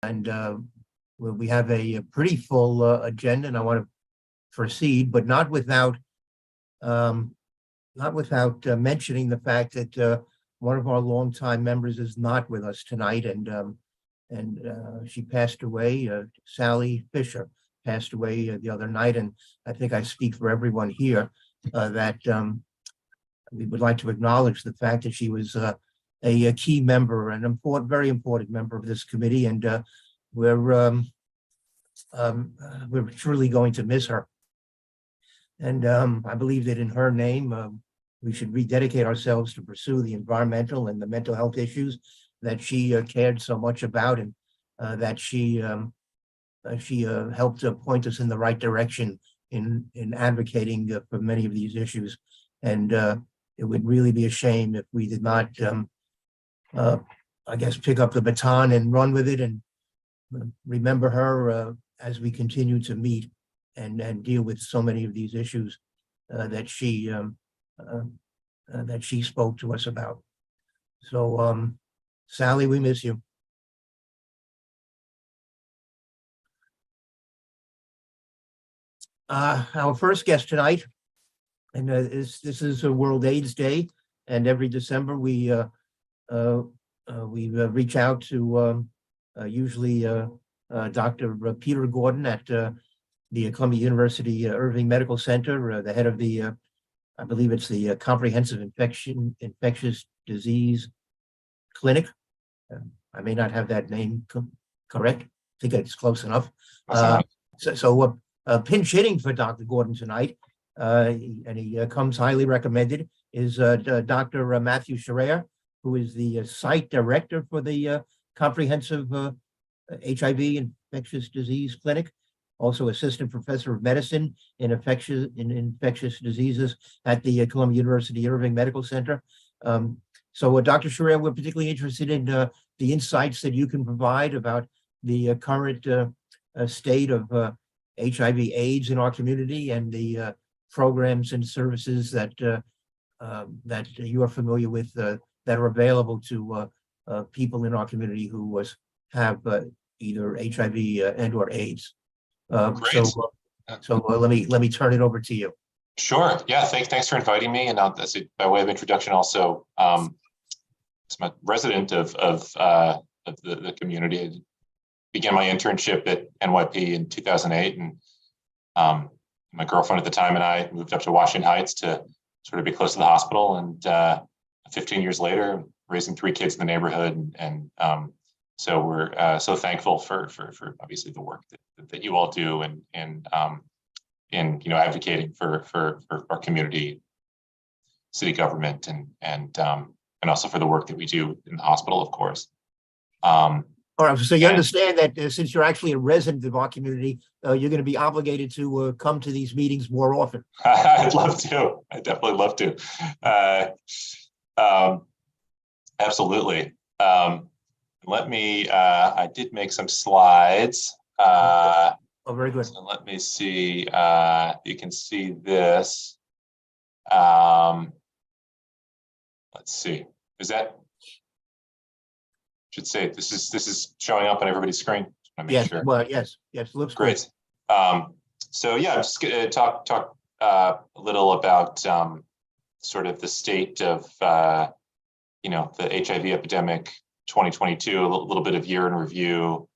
And we have a pretty full agenda, and I want to proceed, but not without mentioning the fact that one of our longtime members is not with us tonight, and she passed away. Sally Fisher passed away the other night, and I think I speak for everyone here that we would like to acknowledge the fact that she was a key member, an important, very important member of this committee, and we're truly going to miss her. And I believe that in her name, we should rededicate ourselves to pursue the environmental and the mental health issues that she cared so much about, and that she helped point us in the right direction in advocating for many of these issues. And it would really be a shame if we did not, I guess, pick up the baton and run with it and remember her as we continue to meet and deal with so many of these issues that she spoke to us about. So, Sally, we miss you. Our first guest tonight, and this is a World AIDS Day, and every December we reach out to usually Dr. Peter Gordon at the Columbia University Irving Medical Center, the head of the, I believe it's the Comprehensive Infectious Disease Clinic. I may not have that name correct. I think it's close enough. So pinch hitting for Dr. Gordon tonight, and he comes highly recommended, is Dr. Matthew Scherer, who is the site director for the Comprehensive HIV Infectious Disease Clinic, also assistant professor of medicine in infectious diseases at the Columbia University Irving Medical Center. So Dr. Scherer, we're particularly interested in the insights that you can provide about the current state of HIV/AIDS in our community and the programs and services that you are familiar with that are available to people in our community who have either HIV and/or AIDS. So let me turn it over to you. Sure. Yeah. Thanks for inviting me. And by way of introduction, also, I'm a resident of the community. I began my internship at NYP in 2008, and my girlfriend at the time and I moved up to Washington Heights to sort of be close to the hospital. And 15 years later, raising 3 kids in the neighborhood, and so we're so thankful for obviously the work that you all do and in advocating for our community, city government, and also for the work that we do in the hospital, of course. All right, so you understand that since you're actually a resident of our community, you're going to be obligated to come to these meetings more often. I'd love to. I'd definitely love to. Absolutely. Let me, I did make some slides. Oh, very good. So let me see, you can see this. Let's see, is that, should say this is showing up on everybody's screen. Yes, sure. Well, yes, looks great. So yeah, I'm just gonna talk a little about sort of the state of the HIV epidemic 2022, a little bit of year in review,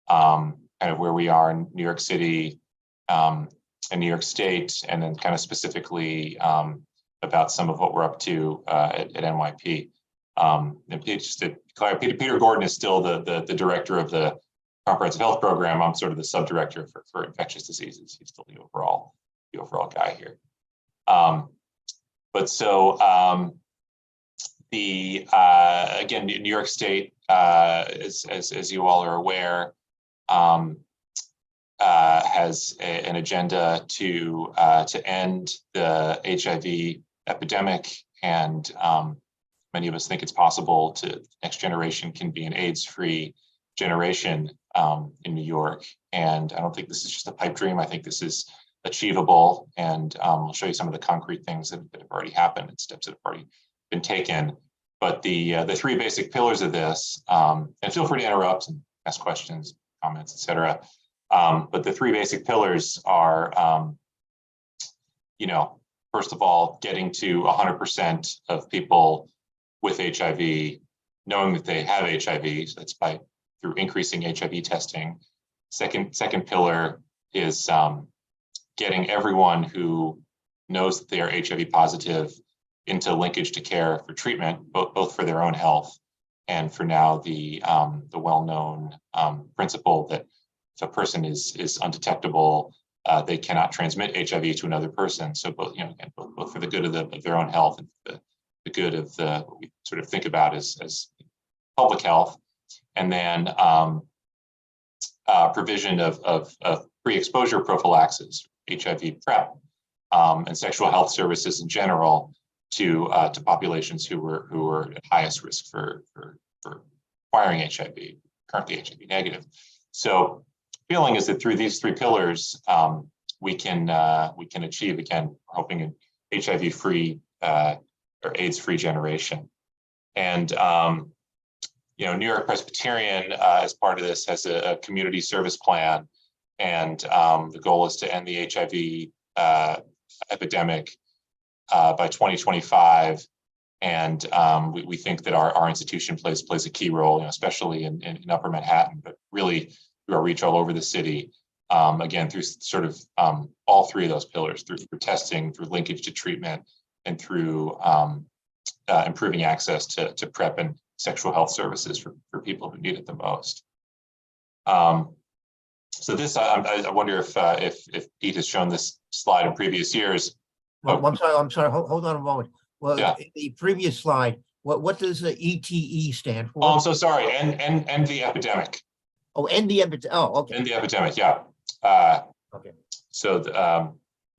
kind of where we are in New York City and New York State, and then kind of specifically about some of what we're up to at NYP. And just to clarify, Peter Gordon is still the director of the Comprehensive Health Program. I'm sort of the subdirector for infectious diseases. He's still the overall guy here. But so again, New York State, as you all are aware, has an agenda to end the HIV epidemic, and many of us think it's possible to next generation can be an AIDS-free generation in New York. And I don't think this is just a pipe dream. I think this is achievable, and I'll show you some of the concrete things that have already happened and steps that have already been taken. But the 3 basic pillars of this, and feel free to interrupt and ask questions, comments, etc. But the three basic pillars are, first of all, getting to 100% of people with HIV, knowing that they have HIV. So that's through increasing HIV testing. Second pillar is getting everyone who knows that they are HIV positive into linkage to care for treatment, both for their own health and for now the well-known principle that if a person is undetectable, they cannot transmit HIV to another person. So both for the good of their own health and the good of what we sort of think about as public health, and then provision of pre-exposure prophylaxis, HIV PrEP, and sexual health services in general to populations who were at highest risk for acquiring HIV, currently HIV negative. So feeling is that through these three pillars, we can achieve, again, hoping an HIV-free or AIDS-free generation. And New York Presbyterian, as part of this, has a community service plan, and the goal is to end the HIV epidemic by 2025. And we think that our institution plays a key role, especially in Upper Manhattan, but really through our reach all over the city. Again, through sort of all three of those pillars, through testing, through linkage to treatment, and through improving access to PrEP and sexual health services for people who need it the most. So this, I wonder if Pete has shown this slide in previous years. Well, I'm sorry. Hold on a moment. Well, Yeah. in the previous slide, what does the ETE stand for? Oh, I'm so sorry. End the epidemic. Oh, end the epidemic. Oh, okay. End the epidemic. Yeah. Okay. So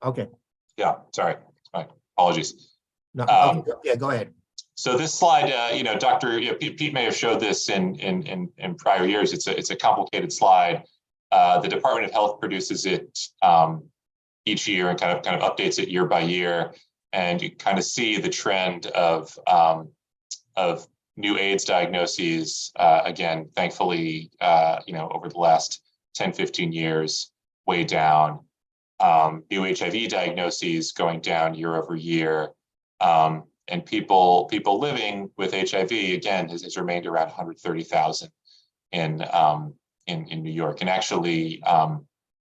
Okay. yeah. Sorry. My apologies. No. Okay. Yeah. Go ahead. So this slide, Pete may have showed this in prior years. It's a complicated slide. The Department of Health produces it each year and kind of updates it year by year, and you kind of see the trend of new AIDS diagnoses. Again, thankfully, over the last 10, 15 years, way down. New HIV diagnoses going down year over year. And people living with HIV, again, has remained around 130,000 in New York, and actually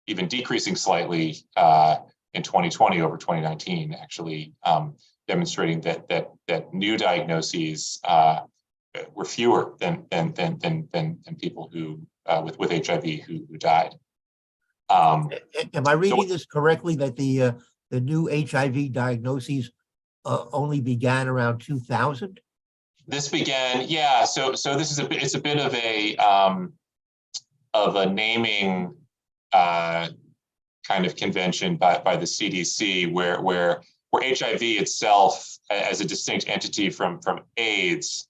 even decreasing slightly in 2020 over 2019, actually demonstrating that new diagnoses were fewer than people who with HIV who died. Am I reading this correctly, that the new HIV diagnoses only began around 2000? This began, yeah. So this is it's a bit of a naming kind of convention by the CDC, where HIV itself, as a distinct entity from AIDS,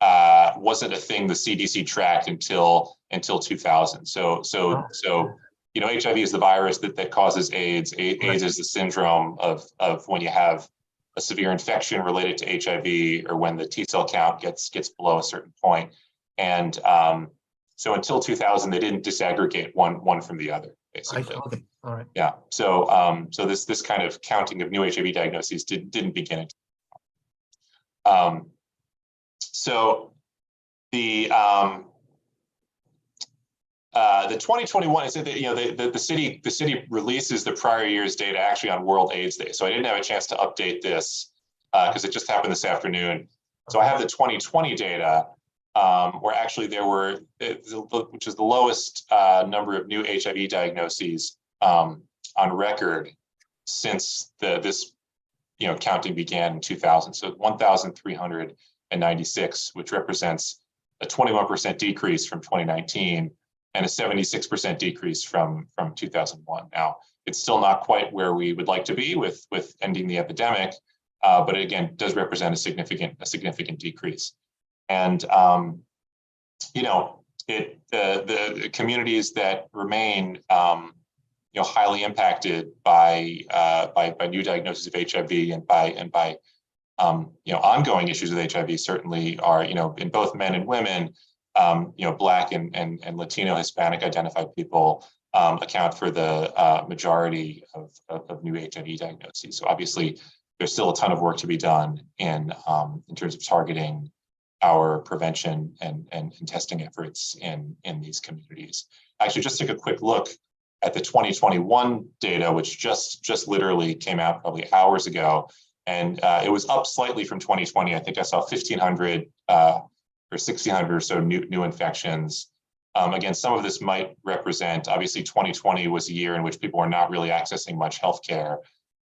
wasn't a thing the CDC tracked until 2000. So HIV is the virus that causes AIDS. AIDS is the syndrome of when you have a severe infection related to HIV, or when the T cell count gets below a certain point. And so until 2000, they didn't disaggregate one from the other, basically. Okay, all right. Yeah. So this kind of counting of new HIV diagnoses didn't begin until. So the 2021, I said that the city releases the prior year's data actually on World AIDS Day. So I didn't have a chance to update this because it just happened this afternoon. So I have the 2020 data, where actually there were, which is the lowest number of new HIV diagnoses on record since this counting began in 2000. So 1,396, which represents a 21% decrease from 2019. And a 76% decrease from 2001. Now, it's still not quite where we would like to be with ending the epidemic, but it, again, does represent a significant decrease. And the communities that remain highly impacted by new diagnoses of HIV and by ongoing issues with HIV certainly are in both men and women. Black and Latino, Hispanic identified people account for the majority of new HIV diagnoses. So obviously, there's still a ton of work to be done in terms of targeting our prevention and testing efforts in these communities. Actually, just take a quick look at the 2021 data, which just literally came out probably hours ago. And it was up slightly from 2020. I think I saw 1,500 or 1,600 or so new infections. Again, some of this might represent, obviously 2020 was a year in which people were not really accessing much healthcare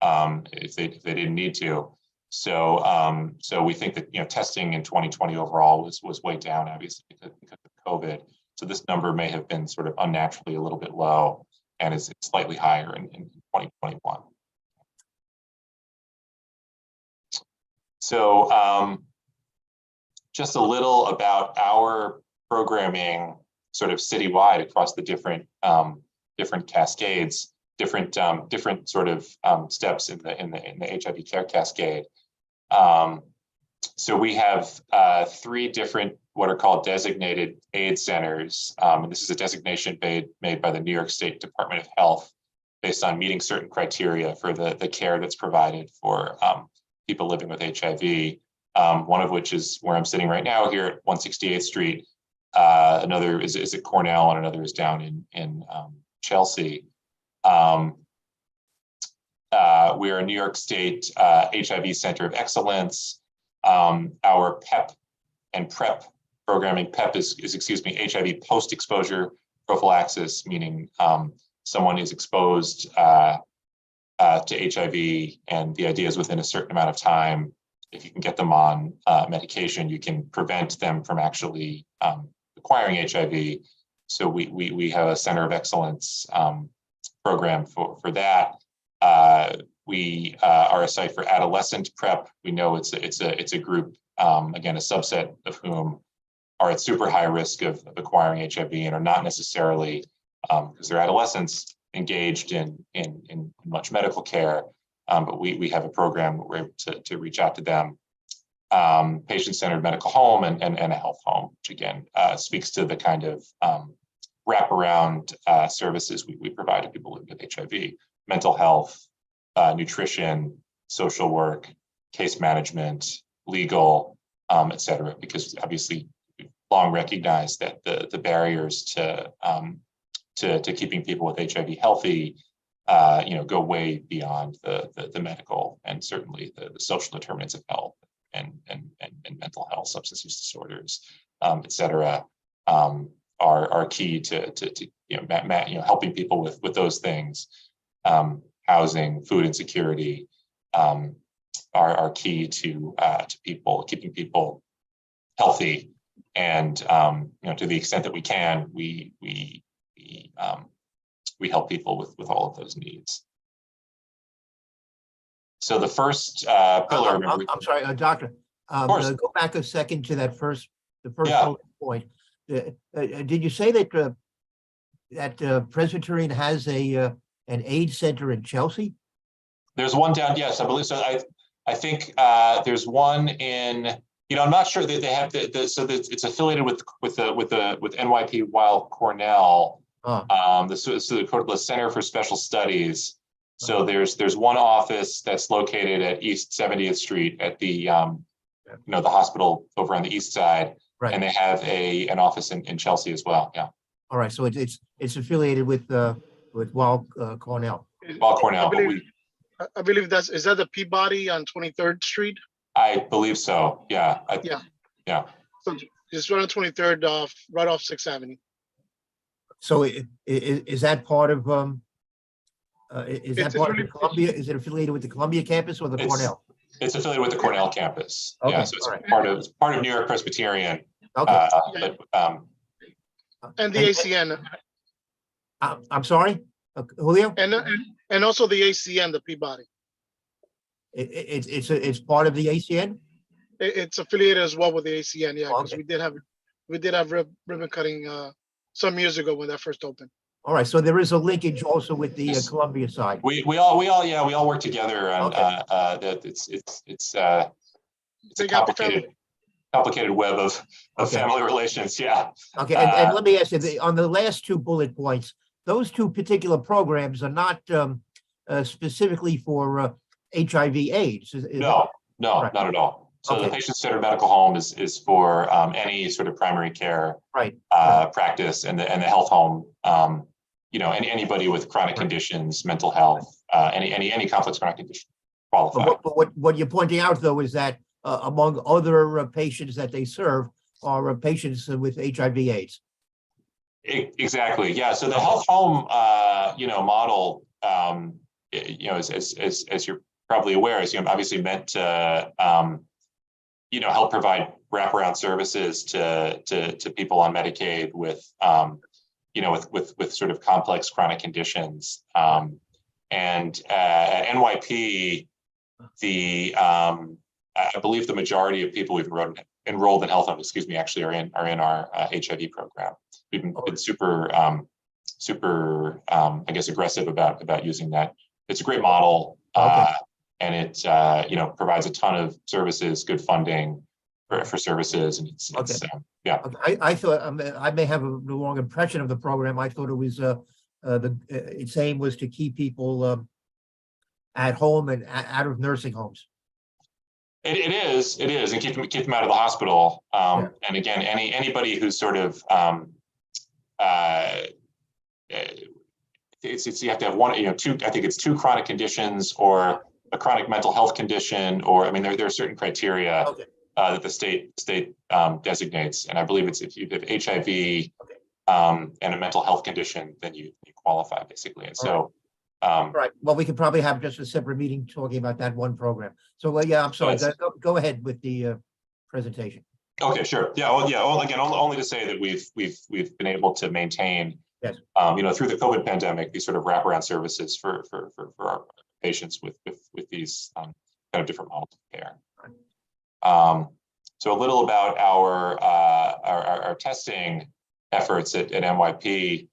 if they didn't need to. So we think that testing in 2020 overall was way down, obviously because of COVID. So this number may have been sort of unnaturally a little bit low, and is slightly higher in 2021. So just a little about our programming, sort of citywide across the different cascades, different sort of steps in the HIV care cascade. So we have 3 different what are called designated AIDS centers. And this is a designation made by the New York State Department of Health based on meeting certain criteria for the care that's provided for people living with HIV. One of which is where I'm sitting right now here at 168th Street. Another is at Cornell, and another is down in Chelsea. We are a New York State HIV Center of Excellence. Our PEP and PrEP programming, PEP is HIV post-exposure prophylaxis, meaning someone is exposed to HIV, and the idea is within a certain amount of time, if you can get them on medication, you can prevent them from actually acquiring HIV. So we have a Center of Excellence program for that. We are a site for adolescent PrEP. We know it's a group, again, a subset of whom are at super high risk of acquiring HIV and are not necessarily, because they're adolescents, engaged in much medical care. But we have a program where we're able to reach out to them. Patient-centered medical home and a health home, which again speaks to the kind of wraparound services we provide to people living with HIV: mental health, nutrition, social work, case management, legal, et cetera. Because obviously, we've long recognized that the barriers to keeping people with HIV healthy, go way beyond the medical and certainly the social determinants of health and mental health, substance use disorders, et cetera, are key to helping people with those things. Housing, food insecurity are key to people, keeping people healthy, and to the extent that we can, we help people with all of those needs. So the first pillar. I'm sorry, Doctor. Go back a second to that first point. Did you say that that Presbyterian has an AIDS center in Chelsea? There's one down. Yes, I believe so. I think there's one in. I'm not sure that they have it's affiliated with NYP Weill Cornell. The Center for Special Studies. So there's one office that's located at East 70th Street at the the hospital over on the east side, right. And they have an office in Chelsea as well. Yeah. All right. So it's affiliated with Weill Cornell. Weill Cornell. I believe is that the Peabody on 23rd Street? I believe so. Yeah. Yeah. So just right on 23rd, right off 6th Avenue. So is that part of is that part of Columbia? Is it affiliated with the Columbia campus or the Cornell? It's affiliated with the Cornell campus. Okay. Yeah, so it's right. part of New York Presbyterian. Okay. And the ACN. I'm sorry, Julio. And also the ACN, the Peabody. It's part of the ACN. It's affiliated as well with the ACN. Yeah, because okay. we did have ribbon cutting some years ago when that first opened. All right, so there is a linkage also with the Columbia side. We all work together, and it's a complicated. complicated web of Okay. family relations. Yeah. Okay, and let me ask you, on the last two bullet points, those two particular programs are not specifically for HIV/AIDS. No, Right. not at all. So the Okay. patient-centered medical home is for any sort of primary care Right. practice, and the health home, and anybody with chronic conditions, mental health, any complex chronic condition qualify. But what you're pointing out, though, is that among other patients that they serve are patients with HIV/AIDS. Exactly. Yeah. So the health home, model, as you're probably aware, is obviously meant to, help provide wraparound services to people on Medicaid with, with sort of complex chronic conditions. And at NYP, I believe the majority of people we've enrolled in health homes, actually are in our HIV program. We've been super, I guess, aggressive about using that. It's a great model, and it provides a ton of services, good funding for services, and it's yeah. Okay. I thought I may have the wrong impression of the program. I thought it was its aim was to keep people at home and out of nursing homes. It is, and keep them out of the hospital. And again, anybody who's sort of you have to have one, two. I think it's two chronic conditions or a chronic mental health condition, or there are certain criteria that the state designates, and I believe it's if you have HIV and a mental health condition, then you qualify basically. And so. Right. Well, we could probably have just a separate meeting talking about that one program. So, yeah, I'm sorry. Go ahead with the presentation. Okay, sure. Yeah. Well, yeah. Well, again, only to say that we've been able to maintain, through the COVID pandemic, these sort of wraparound services for our patients with these kind of different models of care. So a little about our testing efforts at NYP.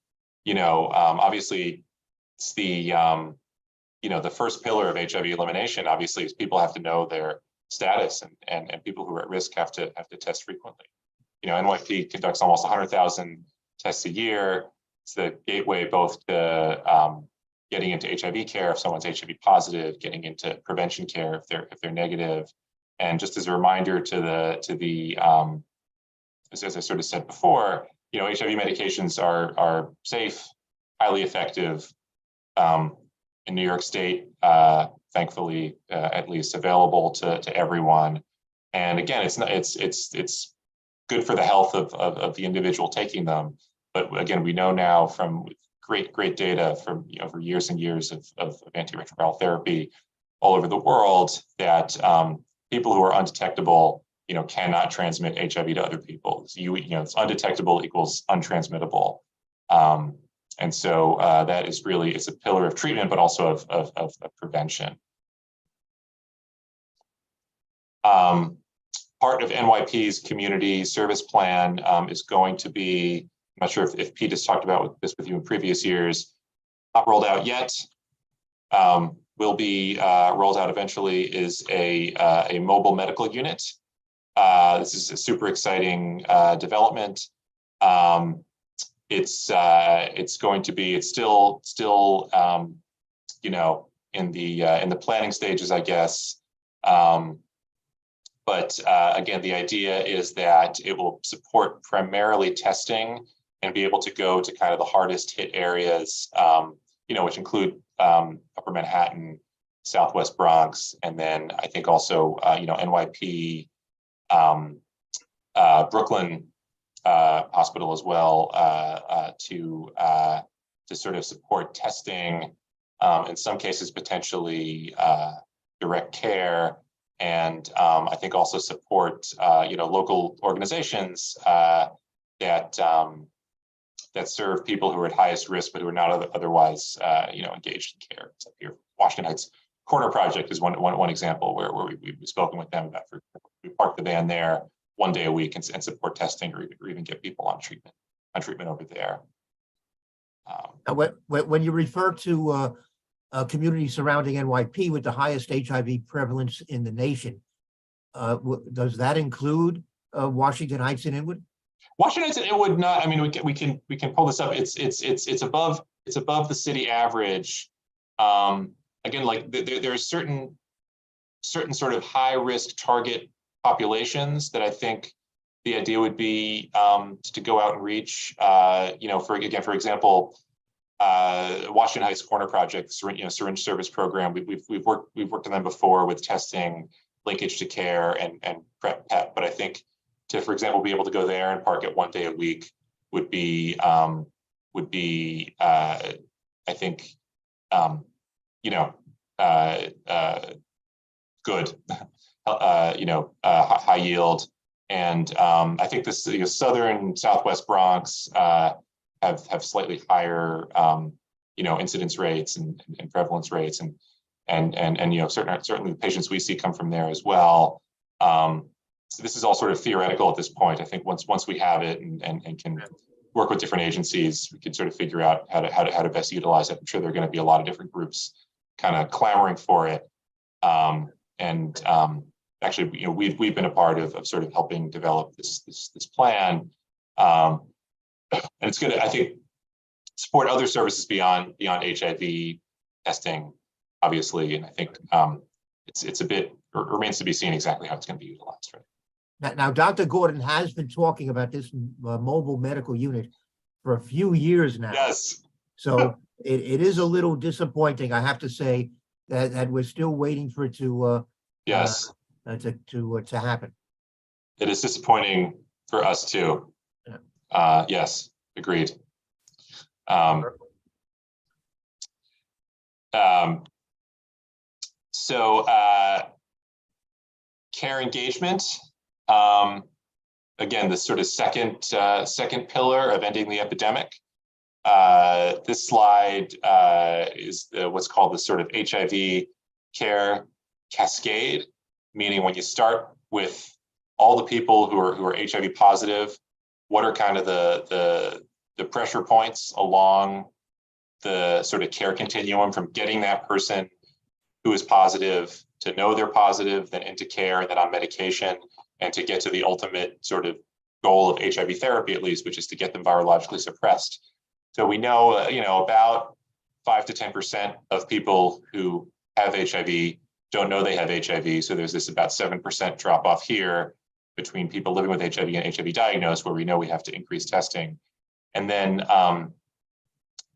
Obviously, it's the first pillar of HIV elimination. Obviously, is people have to know their status, and people who are at risk have to test frequently. NYP conducts almost 100,000 tests a year. It's the gateway both to getting into HIV care if someone's HIV positive, getting into prevention care if they're negative. And just as a reminder to the as I sort of said before, HIV medications are safe, highly effective. In New York State, thankfully, at least available to everyone. And again, it's good for the health of the individual taking them. But again, we know now from great data from over years and years of antiretroviral therapy all over the world that people who are undetectable, cannot transmit HIV to other people. So it's undetectable equals untransmittable. And so that is really, it's a pillar of treatment, but also of prevention. Part of NYP's community service plan is going to be, I'm not sure if Pete has talked about this with you in previous years, not rolled out yet. Will be rolled out eventually, is a mobile medical unit. This is a super exciting development. It's going to be, it's still in the planning stages, I guess. But again, the idea is that it will support primarily testing and be able to go to kind of the hardest hit areas, which include Upper Manhattan, Southwest Bronx, and then I think also NYP, Brooklyn hospital as well, to sort of support testing, in some cases potentially direct care, and I think also support local organizations that serve people who are at highest risk but who are not otherwise engaged in care. So here, Washington Heights Corner Project is one example where we've spoken with them about. We park the van there 1 day a week and support testing, or even get people on treatment over there. When you refer to a community surrounding NYP with the highest HIV prevalence in the nation, does that include Washington Heights and Inwood? Washington Heights, it would not. I mean, we can pull this up. It's above the city average. Again, like there's certain sort of high risk target populations that I think the idea would be to go out and reach. For example, Washington Heights Corner Project, syringe service program. We've worked on them before with testing, linkage to care, and PrEP. But I think to, for example, be able to go there and park it 1 day a week would be I think good, high yield. And I think this southern Southwest Bronx have slightly higher incidence rates and prevalence rates, and certainly the patients we see come from there as well. So this is all sort of theoretical at this point. I think once we have it and can work with different agencies, we can sort of figure out how to best utilize it. I'm sure there are going to be a lot of different groups kind of clamoring for it. Actually, we've been a part of sort of helping develop this plan, and it's going to, I think, support other services beyond HIV testing, obviously. And I think it's a bit remains to be seen exactly how it's going to be utilized. Right now, Dr. Gordon has been talking about this mobile medical unit for a few years now. Yes. So it is a little disappointing, I have to say, that we're still waiting for it to yes to happen. It is disappointing for us too. Yeah. Yes, agreed. So care engagement. Again, this sort of second pillar of ending the epidemic. This slide is what's called the sort of HIV care cascade, meaning when you start with all the people who are HIV positive, what are kind of the pressure points along the sort of care continuum from getting that person who is positive to know they're positive, then into care, and then on medication, and to get to the ultimate sort of goal of HIV therapy, at least, which is to get them virologically suppressed. So we know, about 5 to 10% of people who have HIV don't know they have HIV. So there's this about 7% drop off here between people living with HIV and HIV diagnosed, where we know we have to increase testing. And then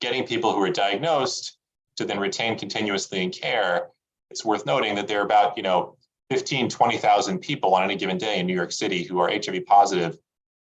getting people who are diagnosed to then retain continuously in care. It's worth noting that there are about 15, 20,000 people on any given day in New York City who are HIV positive,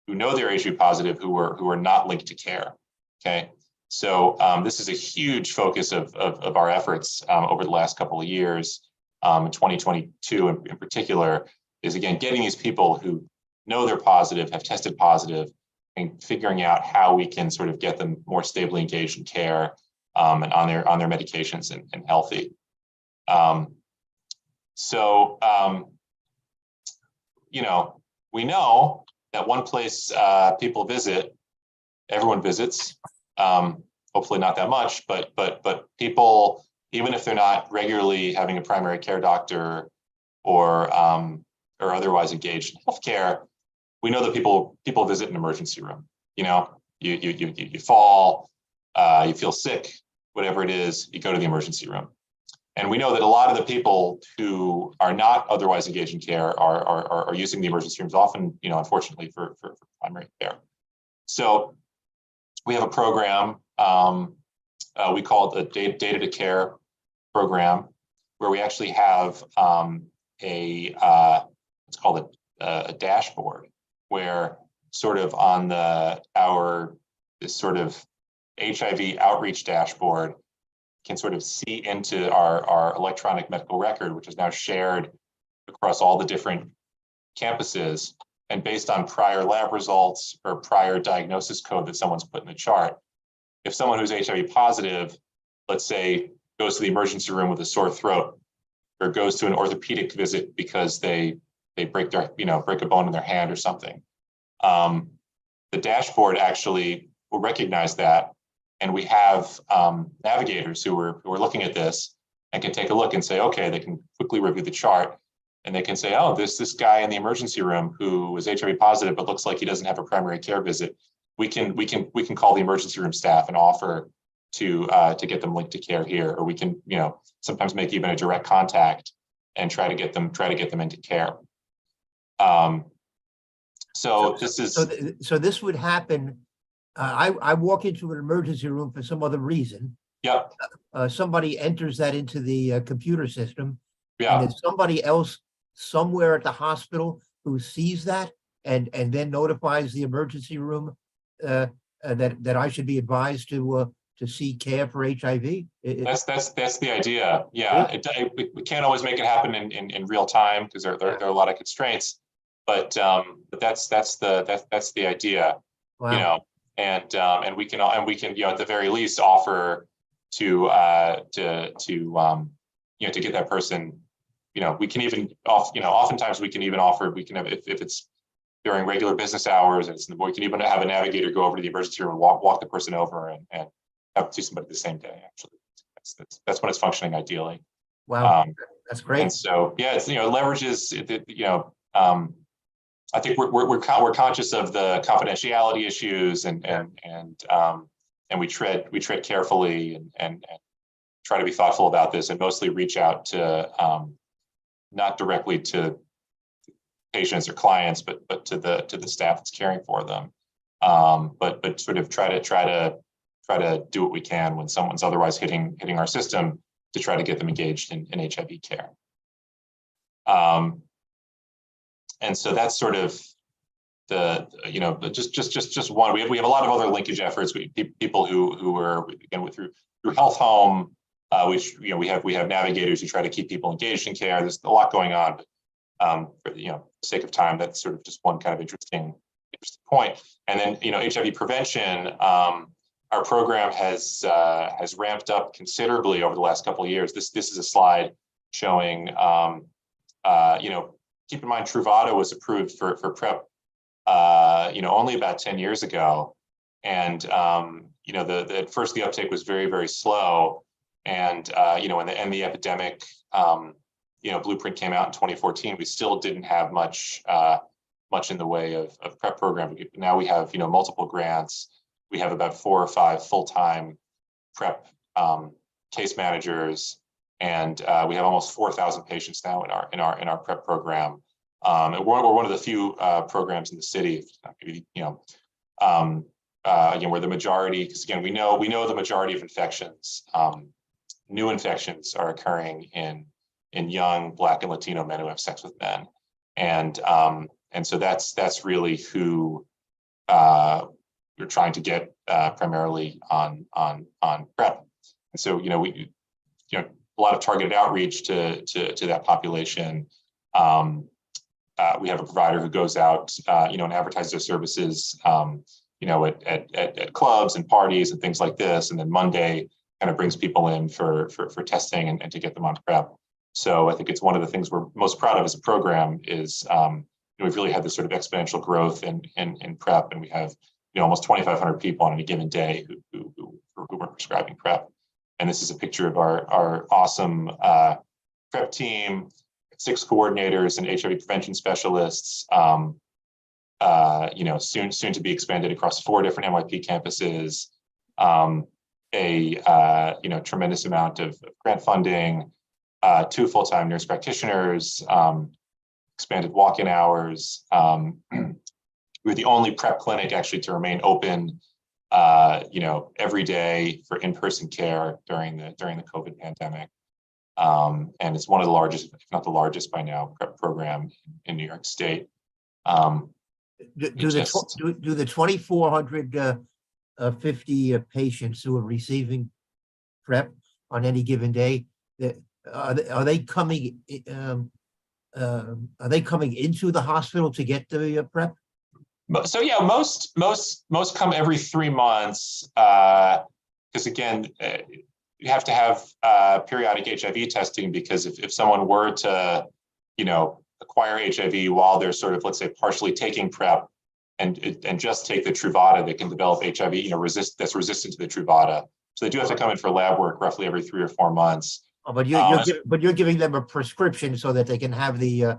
who know they're HIV positive, who are not linked to care. Okay, so this is a huge focus of our efforts over the last couple of years. In 2022 in particular, is again getting these people who know they're positive, have tested positive, and figuring out how we can sort of get them more stably engaged in care and on their medications and healthy. We know that one place people visit, everyone visits. Hopefully not that much, but people, even if they're not regularly having a primary care doctor or otherwise engaged in healthcare, we know that people visit an emergency room. You fall, you feel sick, whatever it is, you go to the emergency room. And we know that a lot of the people who are not otherwise engaged in care are using the emergency rooms often, unfortunately, for primary care. So we have a program, we call it the Data to Care program, where we actually have it's called a dashboard, where sort of on this sort of HIV outreach dashboard can sort of see into our electronic medical record, which is now shared across all the different campuses. And based on prior lab results or prior diagnosis code that someone's put in the chart, if someone who's HIV positive, let's say, goes to the emergency room with a sore throat, or goes to an orthopedic visit because they break a bone in their hand or something, the dashboard actually will recognize that. And we have navigators who are looking at this and can take a look and say, okay, they can quickly review the chart and they can say, oh, this guy in the emergency room who is HIV positive but looks like he doesn't have a primary care visit. We can call the emergency room staff and offer to get them linked to care here, or we can, you know, sometimes make even a direct contact and try to get them into care. So this would happen. I walk into an emergency room for some other reason. Yep. Somebody enters that into the computer system. Yeah. And there's somebody else somewhere at the hospital who sees that and then notifies the emergency room that I should be advised to seek care for HIV. That's the idea. Yeah, we can't always make it happen in real time because there are a lot of constraints, but that's the idea. Wow. You know, and we can you know, at the very least offer to get that person. You know, we can even oftentimes we can even offer, we can have, if it's during regular business hours, and we can even have a navigator go over to the emergency room and walk the person over and have to see somebody the same day. Actually, that's when it's functioning ideally. Wow, that's great. And so, yeah, it's, you know, leverages, you know, I think we're conscious of the confidentiality issues and we tread carefully and try to be thoughtful about this, and mostly reach out to not directly to patients or clients, but to the staff that's caring for them. But sort of try to do what we can when someone's otherwise hitting our system to try to get them engaged in HIV care. And so that's sort of the, you know, just one. We have a lot of other linkage efforts. People who are, again, through Health Home, which, you know, we have navigators who try to keep people engaged in care. There's a lot going on, but for the, you know, sake of time, that's sort of just one kind of interesting point. And then, you know, HIV prevention, our program has ramped up considerably over the last couple of years. This is a slide showing, you know, keep in mind Truvada was approved for PrEP, you know, only about 10 years ago, and you know, at first the uptake was very, very slow. And, you know, when the epidemic, you know, blueprint came out in 2014, we still didn't have much in the way of PrEP program. Now we have, you know, multiple grants. We have about 4 or 5 full-time PrEP case managers, and we have almost 4,000 patients now in our PrEP program. And we're one of the few programs in the city, maybe, you know, again, where the majority, because again, we know the majority of infections, new infections are occurring in young Black and Latino men who have sex with men, and so that's really who we're trying to get primarily on PrEP. And so, you know, we, you know, a lot of targeted outreach to that population. We have a provider who goes out, you know, and advertises their services, you know, at clubs and parties and things like this, and then Monday kind of brings people in for testing and to get them on PrEP. So I think it's one of the things we're most proud of as a program is, you know, we've really had this sort of exponential growth in PrEP, and we have, you know, almost 2,500 people on any given day who are prescribing PrEP. And this is a picture of our awesome PrEP team, 6 coordinators and HIV prevention specialists, you know, soon to be expanded across 4 different NYP campuses, you know, tremendous amount of grant funding, 2 full-time nurse practitioners, expanded walk-in hours. We're the only PrEP clinic actually to remain open, you know, every day for in-person care during the COVID pandemic. And it's one of the largest, if not the largest by now, PrEP program in New York State. Do the 2,450 patients who are receiving PrEP on any given day, are they coming into the hospital to get the PrEP? So yeah, most come every 3 months, because again, you have to have periodic HIV testing, because if someone were to, you know, acquire HIV while they're sort of, let's say, partially taking PrEP and just take the Truvada, they can develop HIV, you know, that's resistant to the Truvada. So they do have to come in for lab work roughly every 3 or 4 months. Oh, but you're giving them a prescription so that they can have the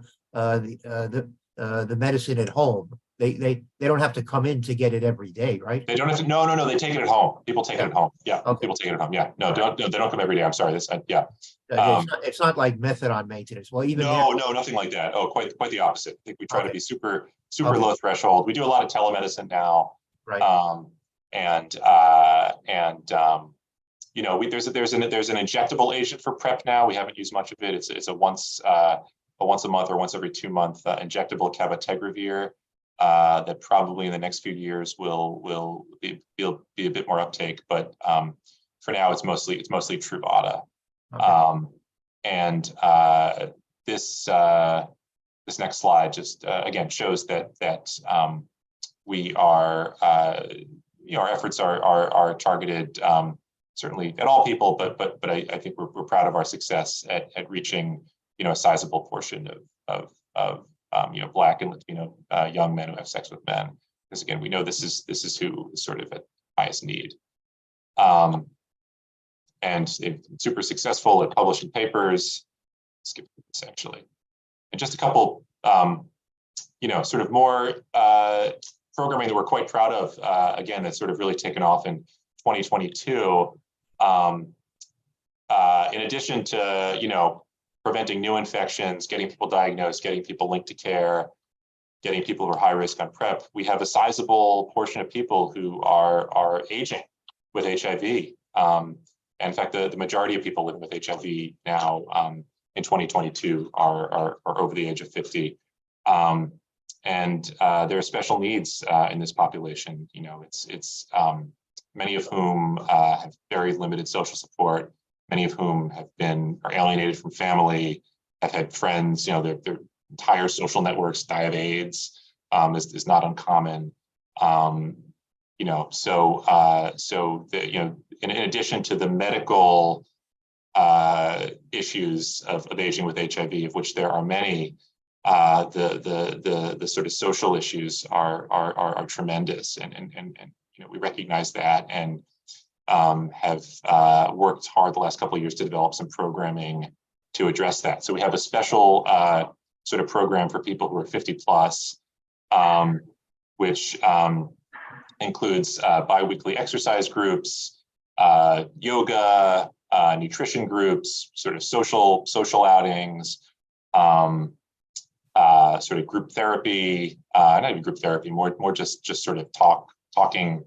medicine at home. They don't have to come in to get it every day, right? They don't have to. No. They take it at home. People take it at home. Yeah. Okay. People take it at home. Yeah. No, don't. No, they don't come every day. I'm sorry. Yeah. It's not like methadone maintenance. Well, even No, nothing like that. Oh, quite the opposite. I think we try to Okay. be super Okay. low threshold. We do a lot of telemedicine now. right. You know, there's an injectable agent for PrEP now. We haven't used much of it. It's a once a month or once every 2 month injectable cabotegravir that probably in the next few years will be a bit more uptake. But for now, it's mostly Truvada. Okay. This next slide just again shows that we are our efforts are targeted certainly at all people, but I think we're proud of our success at reaching a sizable portion of Black and Latino young men who have sex with men, because again we know this is who is sort of at highest need. And they've been super successful at publishing papers. Skip this actually, and just a couple sort of more programming that we're quite proud of. Again, that's sort of really taken off in 2022. In addition to preventing new infections, getting people diagnosed, getting people linked to care, getting people who are high risk on PrEP, we have a sizable portion of people who are aging with HIV. In fact, the majority of people living with HIV now in 2022 are over the age of 50. And there are special needs in this population. It's many of whom have very limited social support, many of whom are alienated from family, have had friends, their entire social networks die of AIDS is not uncommon. In addition to the medical issues of aging with HIV, of which there are many, the sort of social issues are tremendous, and we recognize that and have worked hard the last couple of years to develop some programming to address that. So we have a special sort of program for people who are 50 plus, which includes biweekly exercise groups, yoga, nutrition groups, sort of social outings, sort of group therapy, not even group therapy, more just sort of talking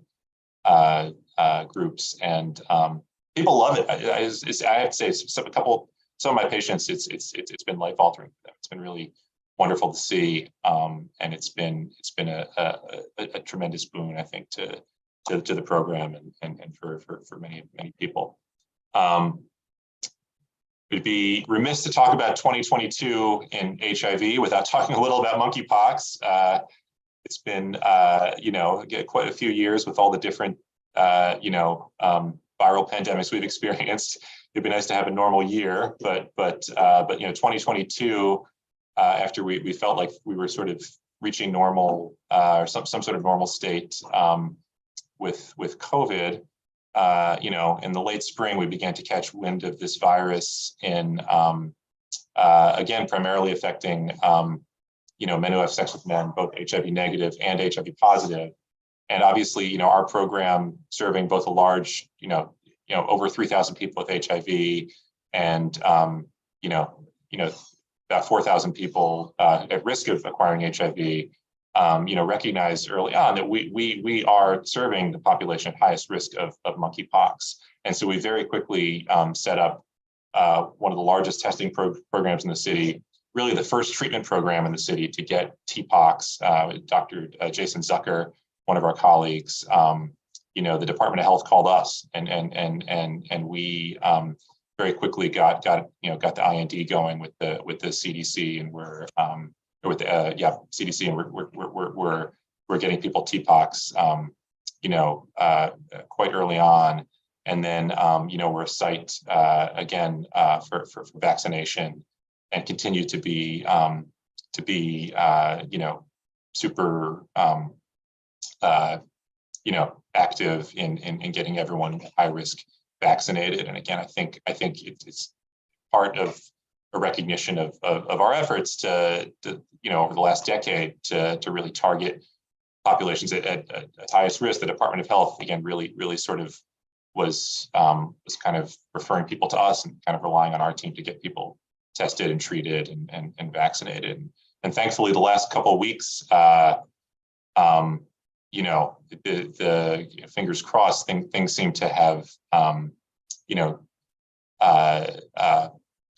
groups, and people love it. I have to say, some of my patients, it's been life altering for them. It's been really wonderful to see, and it's been a tremendous boon, I think, to the program and for many people. We'd be remiss to talk about 2022 in HIV without talking a little about monkeypox. It's been quite a few years with all the different viral pandemics we've experienced. It'd be nice to have a normal year, but 2022, after we felt like we were sort of reaching normal or some sort of normal state with COVID, in the late spring, we began to catch wind of this virus in again primarily affecting men who have sex with men, both HIV negative and HIV positive. And obviously, our program serving both a large, over 3,000 people with HIV and, about 4,000 people at risk of acquiring HIV, recognized early on that we are serving the population at highest risk of monkeypox. And so we very quickly set up one of the largest testing programs in the city, really the first treatment program in the city to get TPOXX. Dr. Jason Zucker, one of our colleagues, the Department of Health called us, and we very quickly got the IND going with the CDC, and we're CDC, and we're getting people TPOXX, quite early on, and then we're a site again for vaccination, and continue to be super active in getting everyone at high risk vaccinated. And again, I think it's part of a recognition of our efforts to over the last decade to really target populations at highest risk. The Department of Health, again, really sort of was kind of referring people to us and kind of relying on our team to get people tested and treated and vaccinated. And thankfully, the last couple of weeks, the fingers crossed, things seem to have,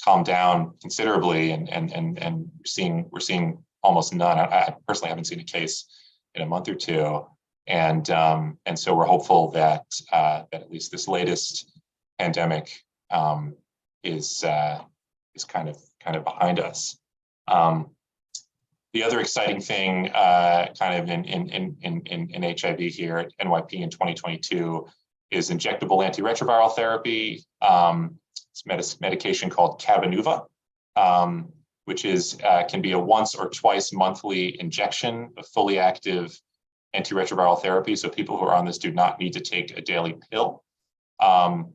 calmed down considerably, and we're seeing almost none. I personally haven't seen a case in a month or two, and so we're hopeful that at least this latest pandemic is kind of behind us. The other exciting thing, kind of in HIV here at NYP in 2022, is injectable antiretroviral therapy. It's medication called Cabenuva, which can be a once or twice monthly injection of fully active antiretroviral therapy. So people who are on this do not need to take a daily pill. And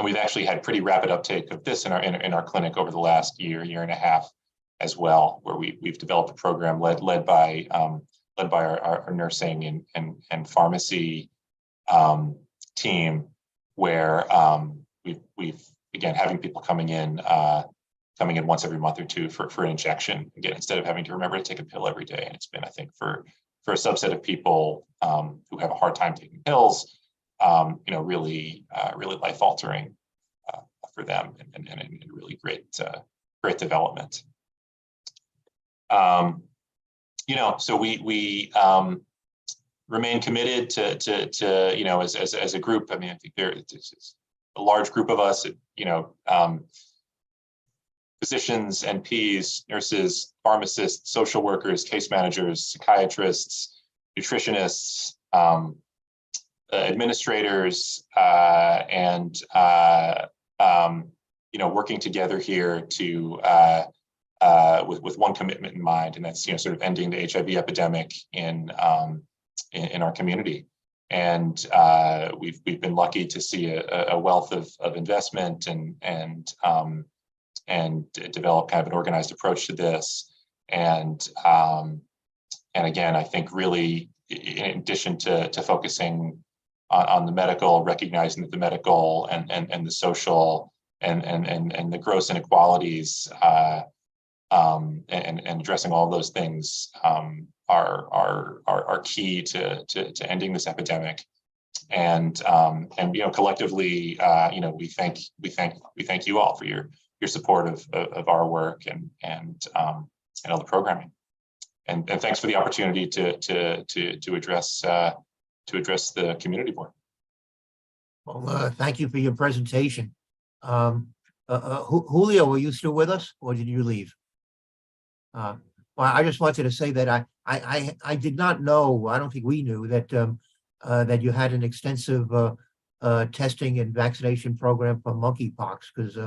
we've actually had pretty rapid uptake of this in our clinic over the last year and a half as well, where we've developed a program led by our nursing and pharmacy team, where we've again having people coming in once every month or two for an injection, again, instead of having to remember to take a pill every day. And it's been, I think, for a subset of people who have a hard time taking pills, really life altering for them, and really great development. So we remain committed to as a group. I mean, I think it's a large group of us, physicians, NPs, nurses, pharmacists, social workers, case managers, psychiatrists, nutritionists, administrators, and working together here to with one commitment in mind, and that's sort of ending the HIV epidemic in our community. And we've been lucky to see a wealth of investment and develop kind of an organized approach to this. And again, I think really, in addition to focusing on the medical, recognizing that the medical and the social and the gross inequalities and addressing all of those things are key to ending this epidemic. And collectively, we thank you all for your support of our work and all the programming. And thanks for the opportunity to address the community board. Well, thank you for your presentation. Julio, were you still with us, or did you leave? Well, I just wanted to say that I did not know. I don't think we knew that that you had an extensive testing and vaccination program for monkeypox, because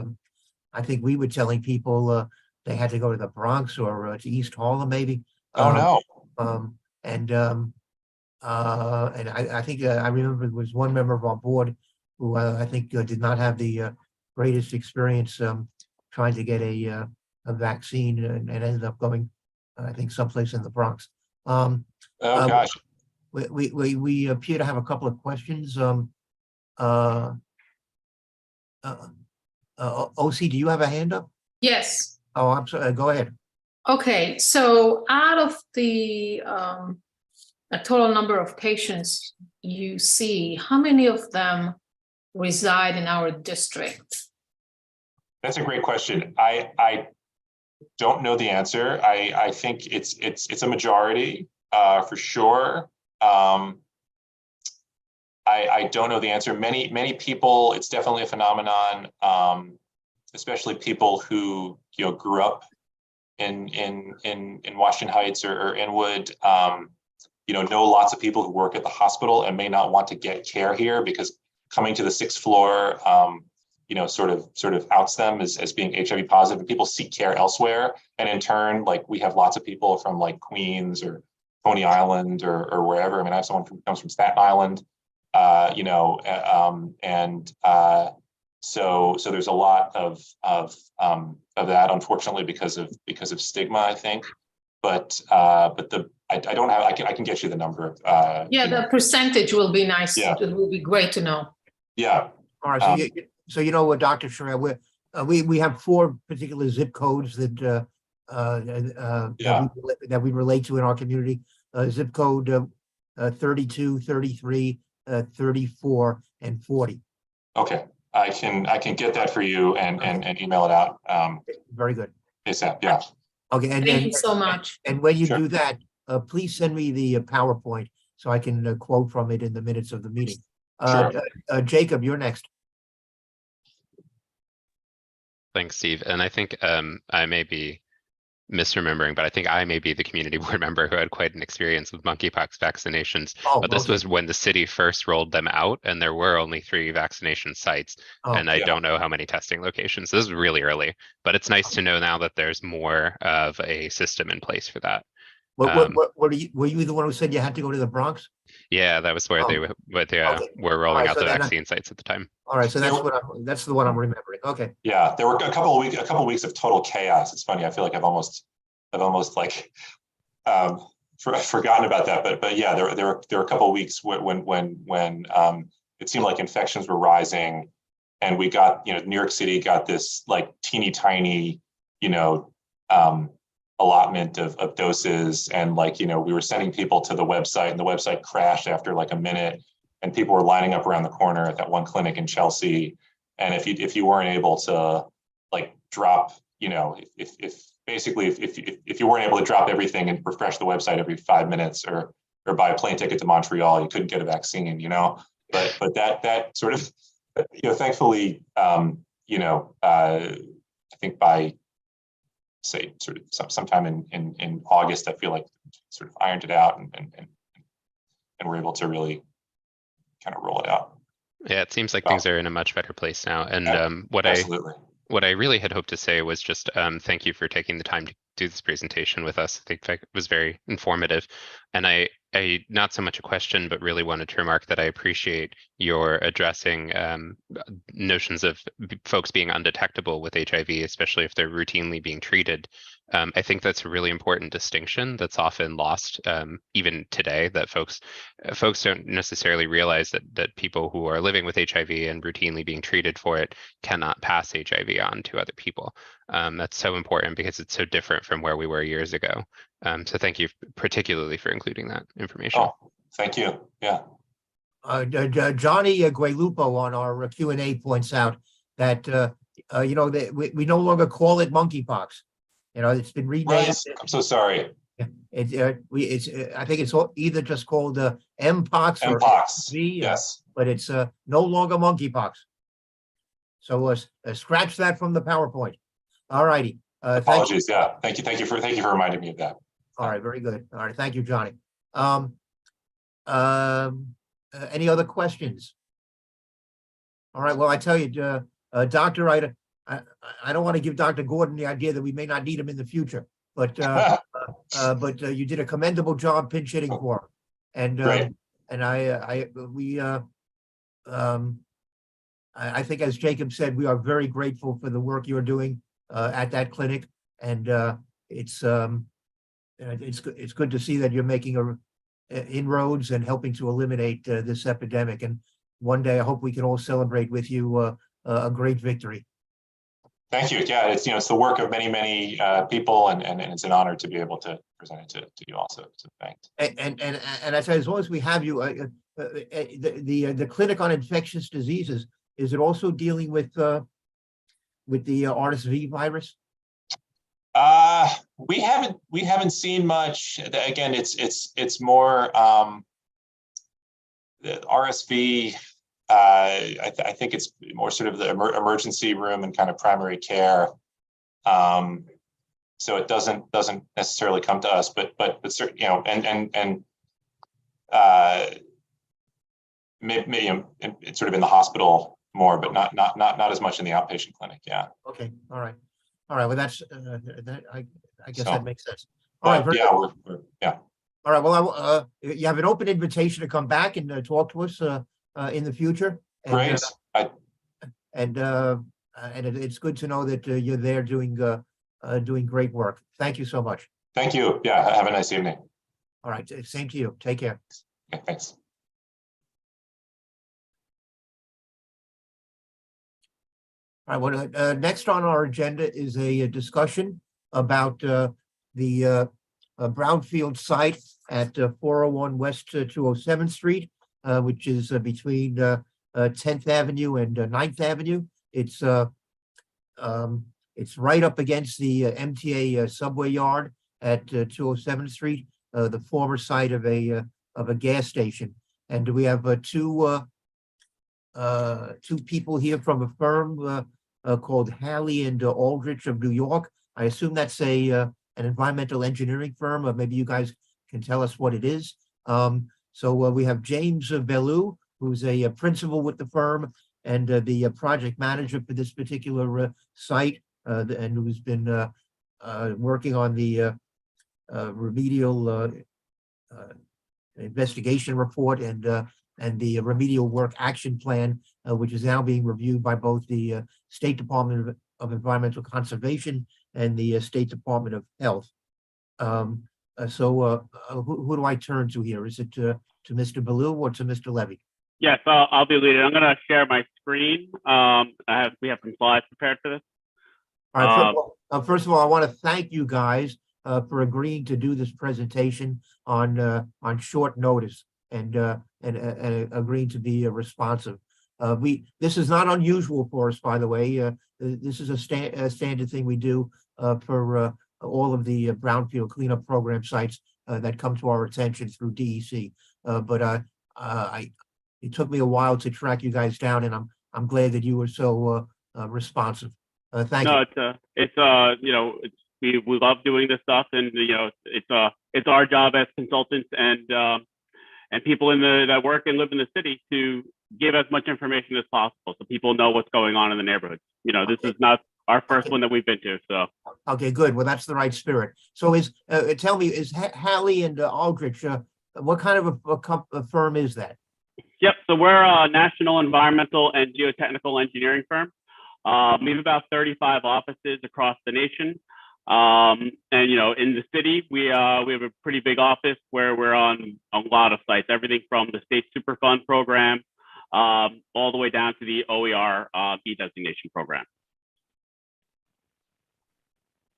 I think we were telling people they had to go to the Bronx or to East Harlem, maybe. Oh no. And I think I remember there was one member of our board who I think did not have the greatest experience trying to get a vaccine, and ended up going, I think, someplace in the Bronx. Oh gosh. We appear to have a couple of questions. OC, do you have a hand up? Yes. Oh, I'm sorry. Go ahead. Okay, so out of the a total number of patients you see, how many of them reside in our district? That's a great question. I don't know the answer. I think it's a majority for sure. I don't know the answer. Many people, it's definitely a phenomenon, especially people who grew up in Washington Heights or Inwood. Know lots of people who work at the hospital and may not want to get care here because coming to the 6th floor, sort of outs them as being HIV positive, and people seek care elsewhere. And in turn, like, we have lots of people from like Queens or Coney Island or wherever. I mean, I have someone who comes from Staten Island, So there's a lot of that, unfortunately, because of stigma, I think. But I don't have, I can get you the number. Yeah, the percentage will be nice. Yeah. It will be great to know. Yeah. All right, so you know what, Dr. Sherrill, we have 4 particular zip codes that that we relate to in our community. Zip code 32, 33, 34, and 40. Okay, I can get that for you and email it out. Very good. ASAP. Yeah. Okay, Thank you so much. And when you Sure. do that, please send me the PowerPoint so I can quote from it in the minutes of the meeting. Sure. Jacob, you're next. Thanks, Steve. And I think I may be misremembering, but I think I may be the community board member who had quite an experience with monkeypox vaccinations. Oh, But this okay. was when the city first rolled them out, and there were only 3 vaccination sites, Oh, and I yeah. don't know how many testing locations. This is really early, but it's nice to know now that there's more of a system in place for that. Were you the one who said you had to go to the Bronx? Yeah, that was where they Oh, were rolling right, out so the then vaccine sites at the time. All right, so that's the one I'm remembering. Okay. Yeah, there were a couple of weeks of total chaos. It's funny. I feel like I've almost like forgotten about that. But yeah, there were a couple of weeks when it seemed like infections were rising, and we got, New York City got this like teeny tiny, allotment of doses, and we were sending people to the website, and the website crashed after like a minute, and people were lining up around the corner at that one clinic in Chelsea. And if you weren't able to like drop, if you weren't able to drop everything and refresh the website every 5 minutes or buy a plane ticket to Montreal, you couldn't get a vaccine, but that sort of, thankfully, I think by say sort of sometime in August, I feel like sort of ironed it out and we're able to really kind of roll it out. Yeah, it seems like things are in a much better place now. And Absolutely. what I really had hoped to say was just thank you for taking the time to do this presentation with us. I think it was very informative. And I not so much a question, but really wanted to remark that I appreciate your addressing notions of folks being undetectable with HIV, especially if they're routinely being treated. I think that's a really important distinction that's often lost even today, that folks don't necessarily realize that people who are living with HIV and routinely being treated for it cannot pass HIV on to other people. That's so important because it's so different from where we were years ago. So thank you particularly for including that information. Oh, thank you. Yeah. Johnny Guelupo on our Q&A points out that we no longer call it monkeypox. It's been renamed. Right. I'm so sorry. I think it's either just called Mpox or Mpox. V, Yes. but it's no longer monkeypox. So scratch that from the PowerPoint. All righty. Apologies. Yeah. Thank you for reminding me of that. All right. Very good. All right. Thank you, Johnny. Any other questions? All right. Well, I tell you, Doctor, I don't want to give Dr. Gordon the idea that we may not need him in the future, but you did a commendable job pinch hitting for him, and I think, as Jacob said, we are very grateful for the work you're doing at that clinic, and it's good to see that you're making inroads and helping to eliminate this epidemic. And one day, I hope we can all celebrate with you a great victory. Thank you. Yeah, it's the work of many people, and it's an honor to be able to present it to you also. So thanks. And I say, as long as we have you, the Clinic on Infectious Diseases, is it also dealing with the RSV virus? We haven't seen much. Again, it's more the RSV. I think it's more sort of the emergency room and kind of primary care. So it doesn't necessarily come to us, but certainly, maybe it's sort of in the hospital more, but not as much in the outpatient clinic. Yeah. Okay. All right. Well, that's I guess that makes sense. All right. Yeah. Yeah. All right. Well, you have an open invitation to come back and talk to us in the future. And, great. it's good to know that you're there doing great work. Thank you so much. Thank you. Yeah, have a nice evening. All right, same to you. Take care. Okay, thanks. All right, well, next on our agenda is a discussion about the brownfield site at 401 West 207th Street, which is between 10th Avenue and 9th Avenue. It's right up against the MTA subway yard at 207th Street, the former site of a gas station. And we have two people here from a firm called Halley and Aldrich of New York. I assume that's an environmental engineering firm, or maybe you guys can tell us what it is. So we have James Bellew, who's a principal with the firm and the project manager for this particular site, and who's been working on the remedial investigation report and the remedial work action plan, which is now being reviewed by both the State Department of Environmental Conservation and the State Department of Health. So who do I turn to here? Is it to Mr. Bellew or to Mr. Levy? Yes, I'll be leading. I'm going to share my screen. We have some slides prepared for this. All right. First of all, I want to thank you guys for agreeing to do this presentation on short notice and agreeing to be responsive. This is not unusual for us, by the way. This is a standard thing we do for all of the brownfield cleanup program sites that come to our attention through DEC. But it took me a while to track you guys down, and I'm glad that you were so responsive. Thank you. No, it's we love doing this stuff, and it's our job as consultants and people that work and live in the city to give as much information as possible so people know what's going on in the neighborhood. This is not our first one that we've been to. So okay, good. Well, that's the right spirit. So tell me, is Halley and Aldrich, what kind of a firm is that? Yep. So we're a national environmental and geotechnical engineering firm. We have about 35 offices across the nation. And in the city, we have a pretty big office where we're on a lot of sites, everything from the state Superfund program all the way down to the OER B designation program.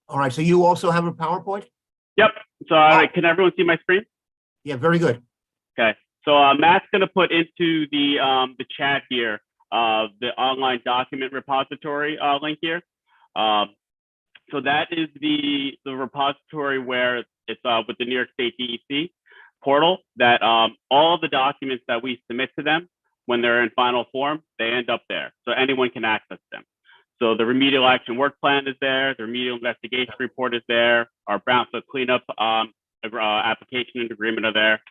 All right. So you also have a PowerPoint? Yep. So can everyone see my screen? Yeah, very good. Okay. So Matt's going to put into the chat here the online document repository link here. So that is the repository where it's with the New York State DEC portal that all of the documents that we submit to them when they're in final form, they end up there. So anyone can access them. So the remedial action work plan is there. The remedial investigation report is there. Our brownfield cleanup application and agreement are there.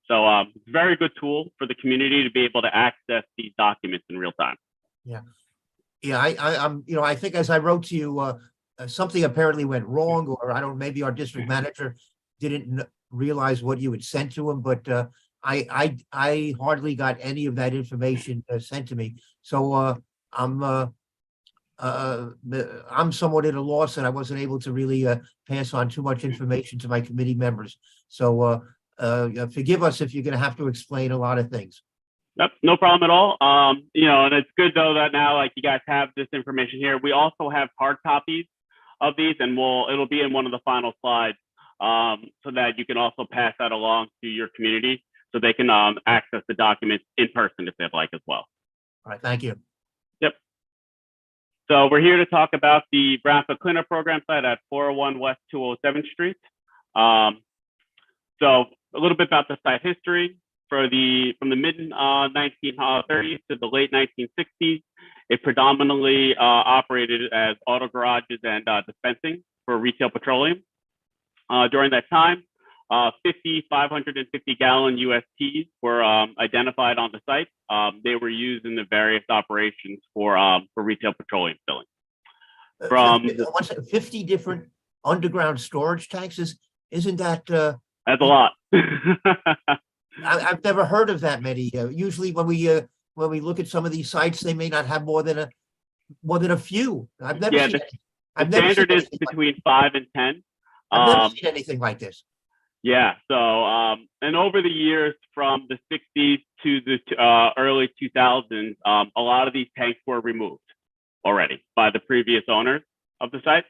So very good tool for the community to be able to access these documents in real time. Yeah. Yeah, I think as I wrote to you, something apparently went wrong, or I don't know, maybe our district manager didn't realize what you had sent to him, but I hardly got any of that information sent to me. So I'm somewhat at a loss, and I wasn't able to really pass on too much information to my committee members. So forgive us if you're going to have to explain a lot of things. Yep, no problem at all. And it's good though that now you guys have this information here. We also have hard copies of these, and it'll be in one of the final slides so that you can also pass that along to your community so they can access the documents in person if they'd like as well. All right, thank you. Yep. So we're here to talk about the brownfield cleanup program site at 401 West 207th Street. So a little bit about the site history. From the mid 1930s to the late 1960s, it predominantly operated as auto garages and dispensing for retail petroleum. During that time, 550-gallon USTs were identified on the site. They were used in the various operations for retail petroleum filling. From 50 different underground storage tanks, isn't that? That's a lot. I've never heard of that many. Usually when we look at some of these sites, they may not have more than more than a few. I've never Yeah, seen. I've the never seen standard is anything like, between 5 and 10. I've never seen anything like this. Yeah, so and over the years from the 60s to the early 2000s, a lot of these tanks were removed already by the previous owners of the site.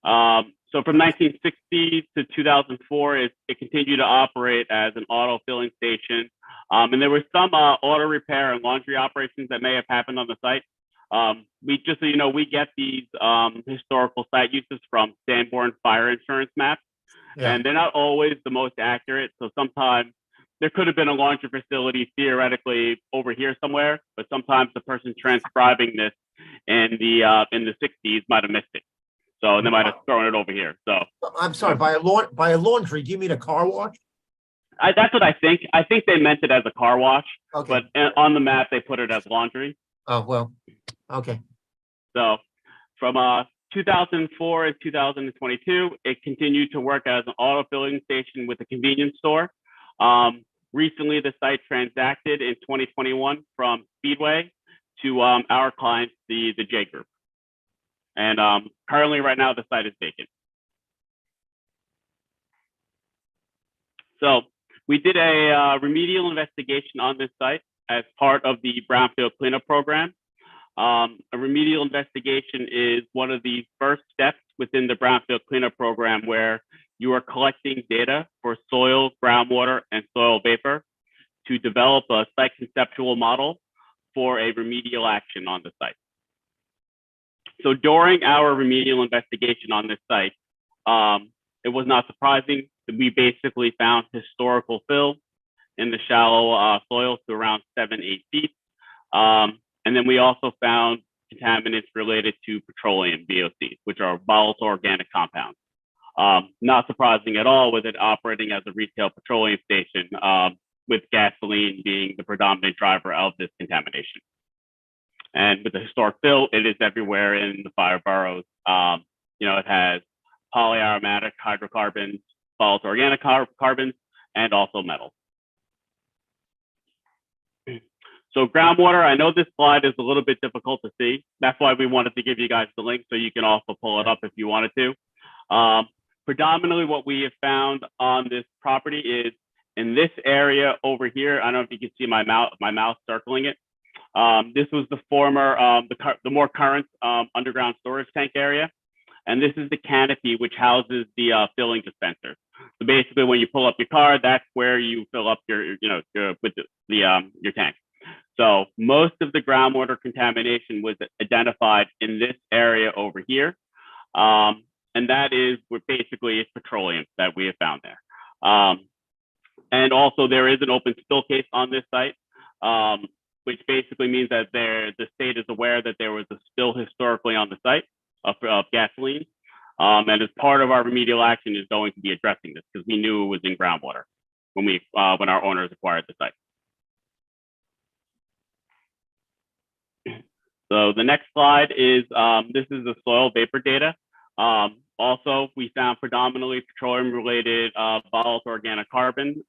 So from 1960 to 2004, it continued to operate as an auto filling station. And there were some auto repair and laundry operations that may have happened on the site. We just so you know, we get these historical site uses from Sanborn fire insurance maps. Yeah. And they're not always the most accurate. So sometimes there could have been a laundry facility theoretically over here somewhere, but sometimes the person transcribing this in the 60s might have missed it. So they might have thrown it over here. So I'm sorry, by a laundry, do you mean a car wash? that's what I think. I think they meant it as a car wash, Okay. but on the map they put it as laundry. Oh, well, okay. So from 2004 and 2022, it continued to work as an auto filling station with a convenience store. Recently, the site transacted in 2021 from Speedway to our clients, the J Group. And currently, right now, the site is vacant. So we did a remedial investigation on this site as part of the brownfield cleanup program. A remedial investigation is one of the first steps within the brownfield cleanup program where you are collecting data for soil, groundwater, and soil vapor to develop a site conceptual model for a remedial action on the site. So during our remedial investigation on this site, it was not surprising that we basically found historical fill in the shallow soil to around 7-8 feet. And then we also found contaminants related to petroleum, VOCs, which are volatile organic compounds. Not surprising at all with it operating as a retail petroleum station, with gasoline being the predominant driver of this contamination. And with the historic fill, it is everywhere in the fire boroughs. It has polyaromatic hydrocarbons, volatile organic carbons, and also metals. So groundwater, I know this slide is a little bit difficult to see. That's why we wanted to give you guys the link so you can also pull it up if you wanted to. Predominantly what we have found on this property is in this area over here. I don't know if you can see my mouse circling it. This was the former, the more current underground storage tank area. And this is the canopy which houses the filling dispenser. So basically when you pull up your car, that's where you fill up your tank. So most of the groundwater contamination was identified in this area over here. And that is where basically it's petroleum that we have found there. And also there is an open spill case on this site, which basically means that the state is aware that there was a spill historically on the site of gasoline. And as part of our remedial action is going to be addressing this because we knew it was in groundwater when our owners acquired the site. So the next slide is, this is the soil vapor data. Also, we found predominantly petroleum-related volatile organic carbon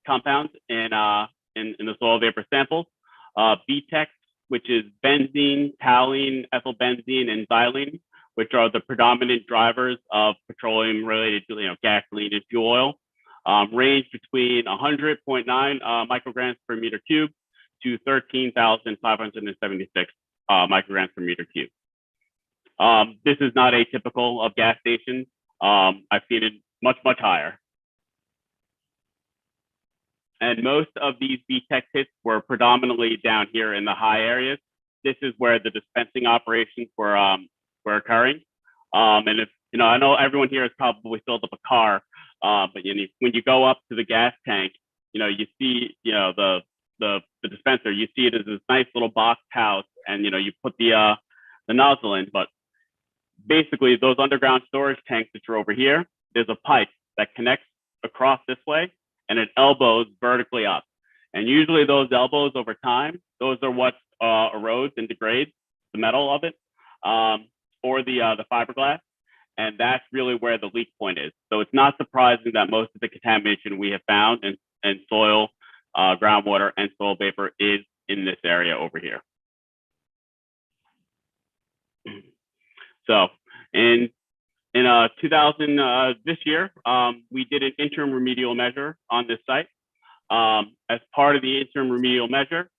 compounds in the soil vapor samples. BTEX, which is benzene, toluene, ethylbenzene, and xylene, which are the predominant drivers of petroleum-related, gasoline and fuel oil, range between 100.9 micrograms per meter cube to 13,576 micrograms per meter cube. This is not atypical of gas stations. I've seen it much, much higher. And most of these BTEX hits were predominantly down here in the high areas. This is where the dispensing operations were occurring. And if, I know everyone here has probably filled up a car, but when you go up to the gas tank, you see, the dispenser, you see it as this nice little box house, and you put the nozzle in. But basically, those underground storage tanks that are over here, there's a pipe that connects across this way, and it elbows vertically up. And usually, those elbows over time, those are what erodes and degrades the metal of it, or the fiberglass. And that's really where the leak point is. So it's not surprising that most of the contamination we have found in soil, groundwater, and soil vapor is in this area over here. So in 2000 this year, we did an interim remedial measure on this site. As part of the interim remedial measure,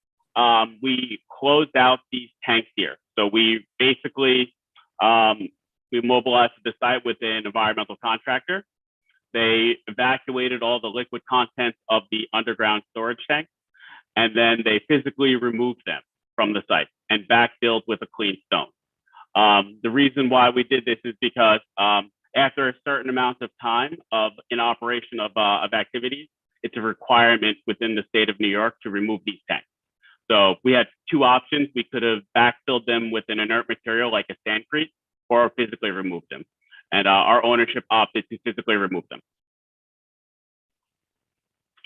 we closed out these tanks here. So we basically we mobilized the site with an environmental contractor. They evacuated all the liquid contents of the underground storage tank, and then they physically removed them from the site and backfilled with a clean stone. The reason why we did this is because after a certain amount of time in operation of activities, it's a requirement within the state of New York to remove these tanks. So we had two options. We could have backfilled them with an inert material like a sandcrete, or physically removed them. And our ownership opted to physically remove them.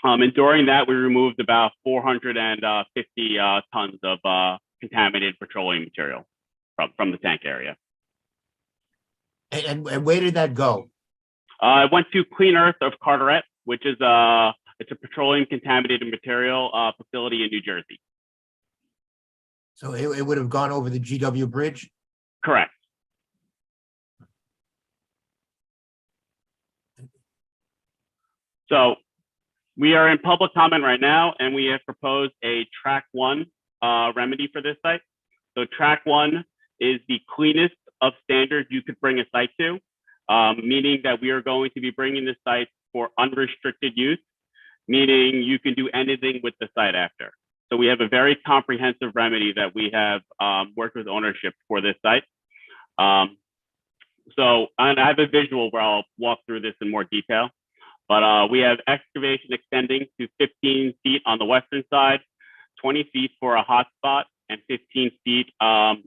And during that, we removed about 450 tons of contaminated petroleum material from the tank area. And where did that go? I went to Clean Earth of Carteret, which is it's a petroleum contaminated material facility in New Jersey. So it would have gone over the GW Bridge? Correct. So we are in public comment right now, and we have proposed a track 1 remedy for this site. So track 1 is the cleanest of standards you could bring a site to, meaning that we are going to be bringing the site for unrestricted use, meaning you can do anything with the site after. So we have a very comprehensive remedy that we have worked with ownership for this site. So and I have a visual where I'll walk through this in more detail, but we have excavation extending to 15 feet on the western side, 20 feet for a hot spot, and 15 feet, what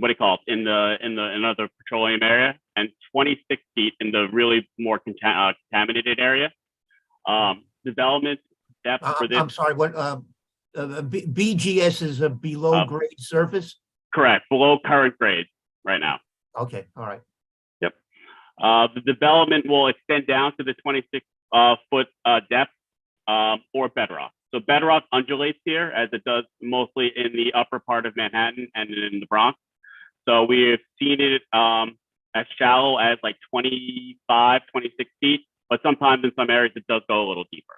do you call it, in another petroleum area, and 26 feet in the really more contaminated area. Development depth for this. I'm sorry, what, BGS is a below grade surface? Correct, below current grade right now. Okay, all right. Yep. The development will extend down to the 26 foot depth or bedrock. So bedrock undulates here as it does mostly in the upper part of Manhattan and in the Bronx. So we have seen it as shallow as like 25, 26 feet, but sometimes in some areas it does go a little deeper.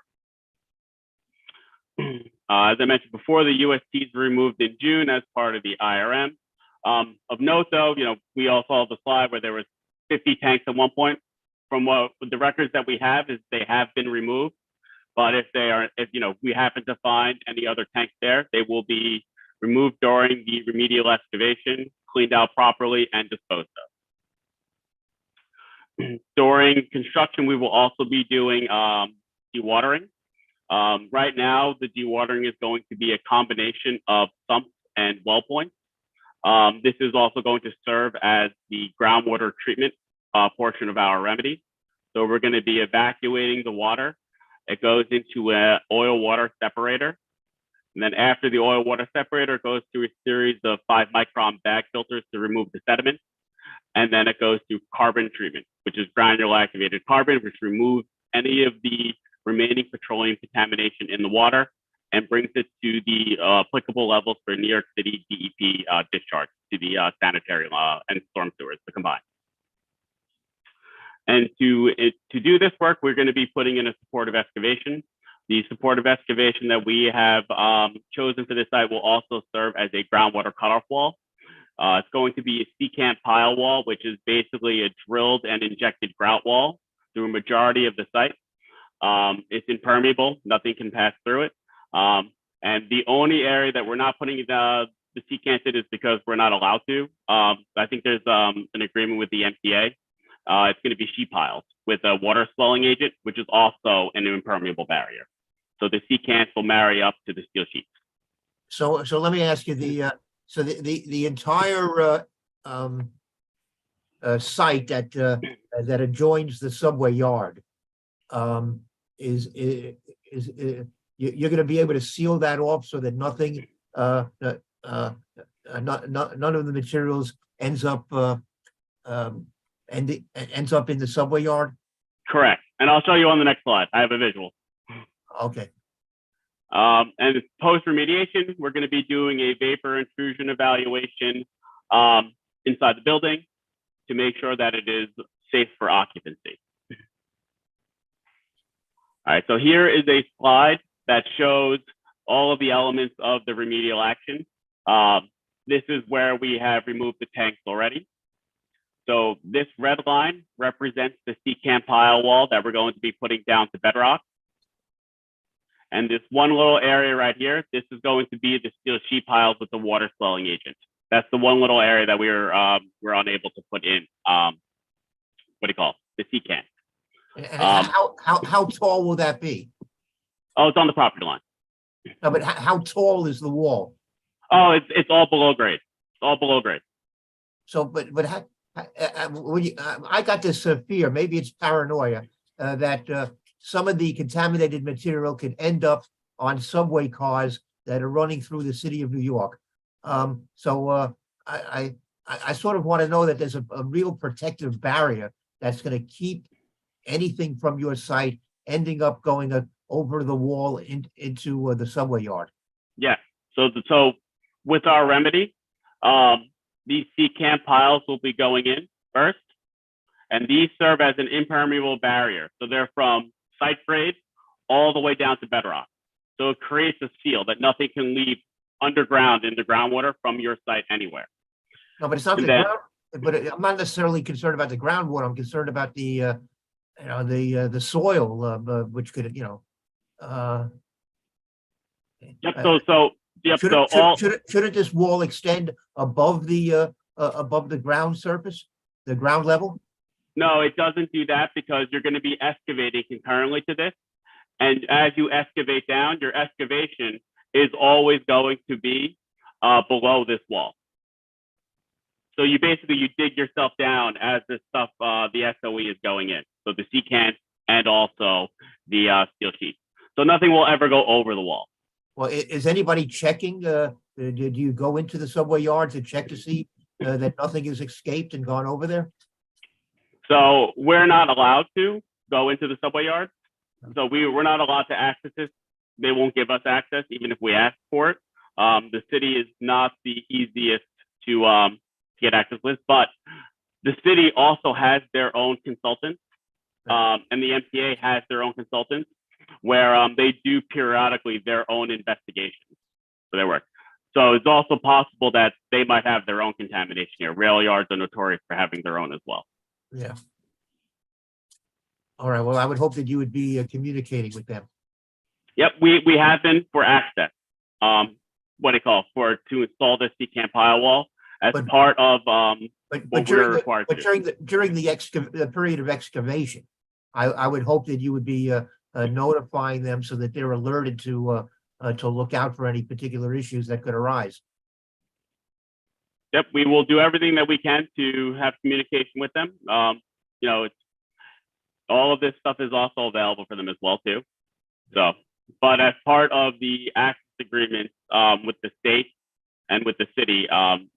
As I mentioned before, the USTs were removed in June as part of the IRM. Of note, though, we all saw the slide where there was 50 tanks at one point. From what the records that we have is they have been removed, but if we happen to find any other tanks there, they will be removed during the remedial excavation, cleaned out properly, and disposed of. During construction, we will also be doing dewatering. Right now, the dewatering is going to be a combination of sumps and well points. This is also going to serve as the groundwater treatment portion of our remedy. So we're going to be evacuating the water. It goes into an oil water separator. And then after the oil water separator, it goes through a series of 5 micron bag filters to remove the sediment. And then it goes through carbon treatment, which is granular activated carbon, which removes any of the remaining petroleum contamination in the water and brings it to the applicable levels for New York City DEP discharge to the sanitary and storm sewers to combine. And to do this work, we're going to be putting in a supportive excavation. The supportive excavation that we have chosen for this site will also serve as a groundwater cutoff wall. It's going to be a secant pile wall, which is basically a drilled and injected grout wall through a majority of the site. It's impermeable, nothing can pass through it. And the only area that we're not putting the secant in is because we're not allowed to. I think there's an agreement with the MTA. It's going to be sheet piles with a water swelling agent, which is also an impermeable barrier. So the secant will marry up to the steel sheets. So let me ask you, the entire site that adjoins the subway yard, is you're going to be able to seal that off so that nothing, none of the materials ends up in the subway yard? Correct. And I'll show you on the next slide. I have a visual. Okay. And post remediation, we're going to be doing a vapor intrusion evaluation inside the building. to make sure that it is safe for occupancy. All right, so here is a slide that shows all of the elements of the remedial action. This is where we have removed the tanks already. So this red line represents the secant pile wall that we're going to be putting down to bedrock. And this one little area right here, this is going to be the steel sheet piles with the water swelling agent. That's the one little area that we're unable to put in, what do you call it? The secant. And how tall will that be? Oh, it's on the property line. No, but how tall is the wall? Oh, it's all below grade. It's all below grade. So, but I got this fear, maybe it's paranoia, that some of the contaminated material can end up on subway cars that are running through the city of New York. So I sort of want to know that there's a real protective barrier that's going to keep anything from your site ending up going over the wall into the subway yard. Yeah. So with our remedy, these secant piles will be going in first, and these serve as an impermeable barrier. So they're from site grade all the way down to bedrock. So it creates a seal that nothing can leave underground in the groundwater from your site anywhere. No, but it's not And the then- ground. But I'm not necessarily concerned about the groundwater. I'm concerned about the the soil, which could Yep. Shouldn't this wall extend above the ground surface, the ground level? No, it doesn't do that because you're going to be excavating concurrently to this. And as you excavate down, your excavation is always going to be below this wall. So you dig yourself down as this stuff, the SOE is going in. So the secant and also the steel sheet. So nothing will ever go over the wall. Well, is anybody checking? Did you go into the subway yard to check to see that nothing has escaped and gone over there? So we're not allowed to go into the subway yard. So we're not allowed to access this. They won't give us access even if we ask for it. The city is not the easiest to get access with, but the city also has their own consultants, and the MTA has their own consultants where they do periodically their own investigations for their work. So it's also possible that they might have their own contamination here. Rail yards are notorious for having their own as well. Yeah. All right. Well, I would hope that you would be communicating with them. Yep, we have been for access. To install the secant pile wall as part of But what during we're required to. during the period of excavation, I would hope that you would be notifying them so that they're alerted to look out for any particular issues that could arise. Yep, we will do everything that we can to have communication with them. It's all of this stuff is also available for them as well too. So, but as part of the access agreement with the state and with the city,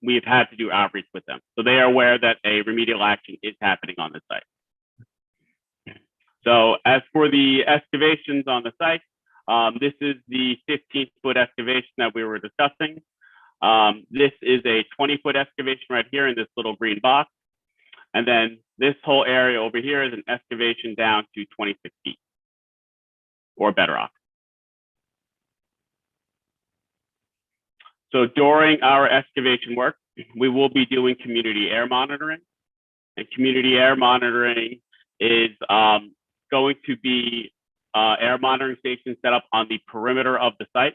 we've had to do outreach with them. So they are aware that a remedial action is happening on the site. So as for the excavations on the site, this is the 15-foot excavation that we were discussing. This is a 20-foot excavation right here in this little green box. And then this whole area over here is an excavation down to 26 feet or bedrock. So during our excavation work, we will be doing community air monitoring. And community air monitoring is going to be air monitoring stations set up on the perimeter of the site.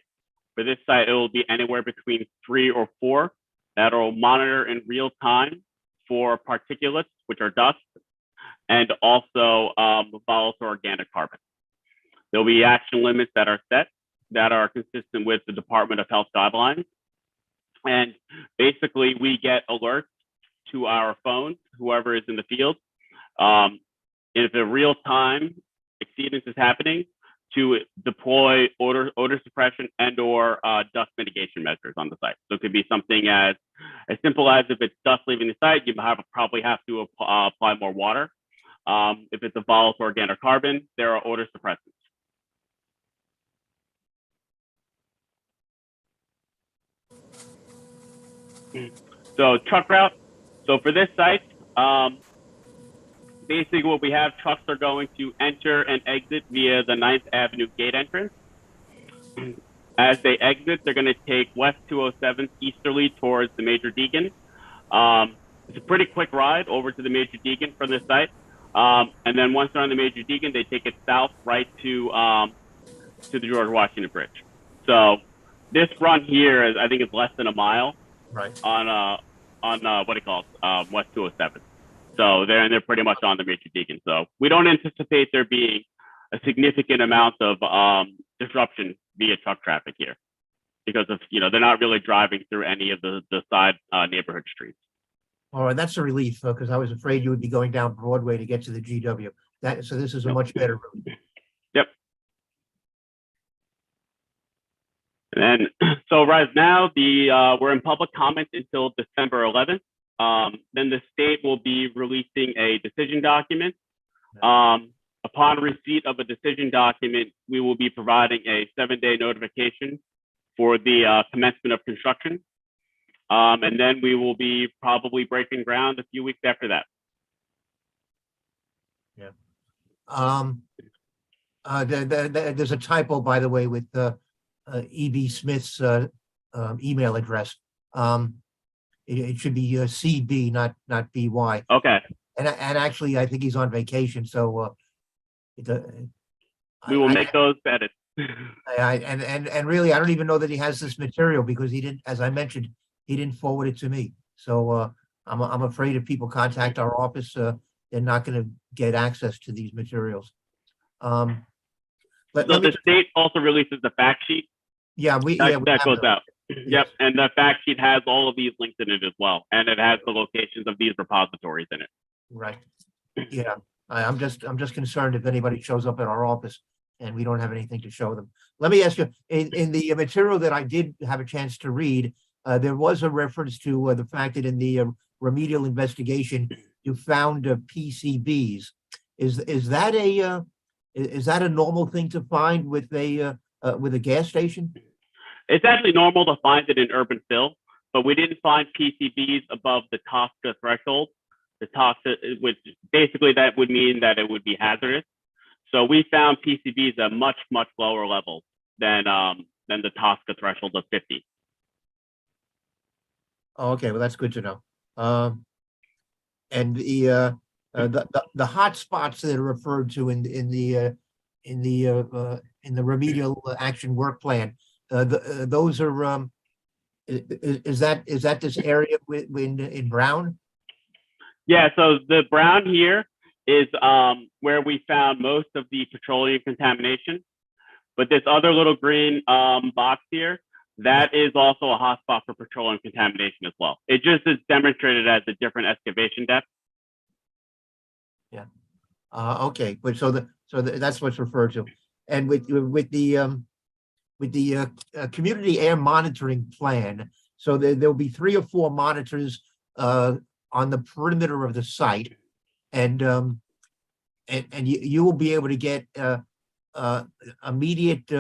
For this site, it will be anywhere between 3 or 4 that will monitor in real time for particulates, which are dust, and also volatile organic carbon. There'll be action limits that are set that are consistent with the Department of Health guidelines. And basically, we get alerts to our phones, whoever is in the field. If a real-time exceedance is happening, to deploy odor suppression and or dust mitigation measures on the site. So it could be something as simple as if it's dust leaving the site, you probably have to apply more water. If it's a volatile organic carbon, there are odor suppressants. So truck route. So for this site, Basically what we have, trucks are going to enter and exit via the 9th Avenue gate entrance. As they exit, they're going to take West 207 easterly towards the Major Deegan. It's a pretty quick ride over to the Major Deegan from this site. And then once they're on the Major Deegan, they take it south right to the George Washington Bridge. So this run here is, I think, it's less than a mile Right. on what it calls West 207. So they're pretty much on the Major Deegan. So we don't anticipate there being a significant amount of disruption via truck traffic here, because of, they're not really driving through any of the side neighborhood streets. All right, that's a relief, because I was afraid you would be going down Broadway to get to the GW. So this is a much better route. Yep. And then, so right now, we're in public comment until December 11th. Then the state will be releasing a decision document. Upon receipt of a decision document, we will be providing a 7-day notification for the commencement of construction. And then we will be probably breaking ground a few weeks after that. Yeah. There's a typo, by the way, with E.B. Smith's email address. It should be CB, not BY. Okay. And actually, I think he's on vacation, so We will make those edits. And really, I don't even know that he has this material, because he didn't, as I mentioned, he didn't forward it to me. So I'm afraid if people contact our office, they're not going to get access to these materials. So the state also releases the fact sheet. Yeah, that goes out. Yes. Yep, and the fact sheet has all of these links in it as well, and it has the locations of these repositories in it. Right. Yeah, I'm just concerned if anybody shows up at our office and we don't have anything to show them. Let me ask you, in the material that I did have a chance to read, there was a reference to the fact that in the remedial investigation you found PCBs. Is that a normal thing to find with a gas station? It's actually normal to find it in urban fill, but we didn't find PCBs above the TSCA threshold. The TSCA, which basically that would mean that it would be hazardous. So we found PCBs at much lower levels than the TSCA threshold of 50. Oh, okay, well, that's good to know. And the hot spots that are referred to in the remedial action work plan, those are is that this area in brown? Yeah, so the brown here is where we found most of the petroleum contamination, but this other little green box here, that is also a hotspot for petroleum contamination as well. It just is demonstrated as a different excavation depth. Yeah. Okay, but so that's what's referred to, and with the community air monitoring plan, so there'll be 3 or 4 monitors on the perimeter of the site, and you will be able to get immediate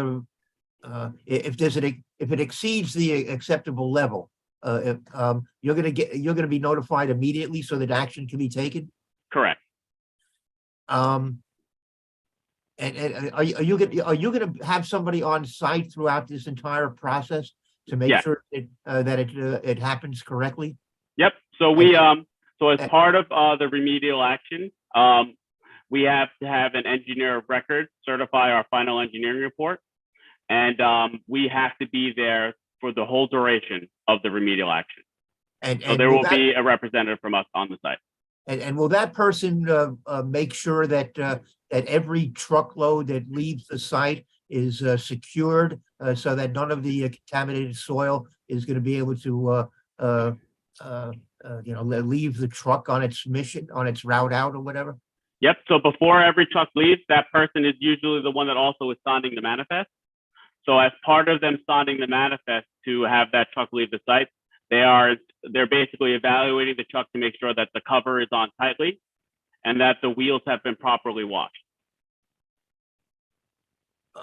if it exceeds the acceptable level, you're going to be notified immediately so that action can be taken. Correct. And are you going to have somebody on site throughout this entire process to make sure that it happens correctly? Yep. So we so as part of the remedial action, we have to have an engineer of record certify our final engineering report, and we have to be there for the whole duration of the remedial action. And so there will be a representative from us on the site. And will that person make sure that that every truckload that leaves the site is secured so that none of the contaminated soil is going to be able to leave the truck on its mission, on its route out or whatever? Yep. So before every truck leaves, that person is usually the one that also is signing the manifest. So as part of them signing the manifest to have that truck leave the site, they're basically evaluating the truck to make sure that the cover is on tightly and that the wheels have been properly washed.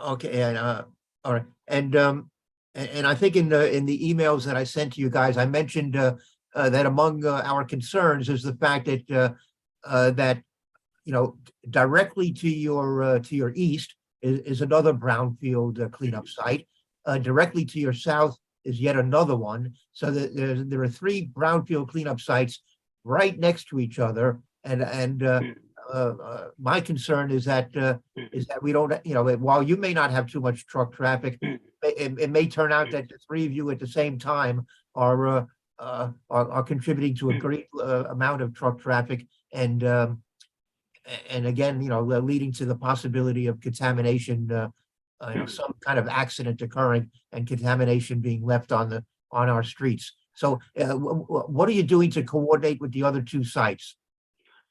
Okay, and all right, and I think in the emails that I sent to you guys, I mentioned that among our concerns is the fact that that directly to your east is another brownfield cleanup site. Directly to your south is yet another one. So that there are three brownfield cleanup sites right next to each other. And my concern is that we don't, while you may not have too much truck traffic, it may turn out that the three of you at the same time are contributing to a great amount of truck traffic, and again, leading to the possibility of contamination, some kind of accident occurring and contamination being left on our streets. So, what are you doing to coordinate with the other two sites?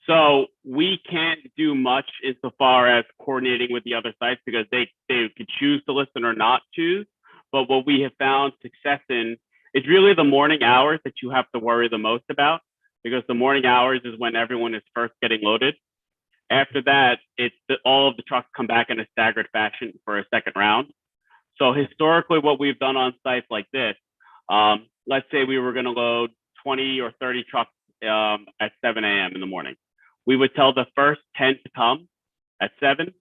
So we can't do much insofar as coordinating with the other sites because they could choose to listen or not choose. But what we have found success in is really the morning hours that you have to worry the most about, because the morning hours is when everyone is first getting loaded. After that, all of the trucks come back in a staggered fashion for a second round. So historically, what we've done on sites like this, let's say we were going to load 20 or 30 trucks at 7 a.m. in the morning. We would tell the first 10 to come at 7,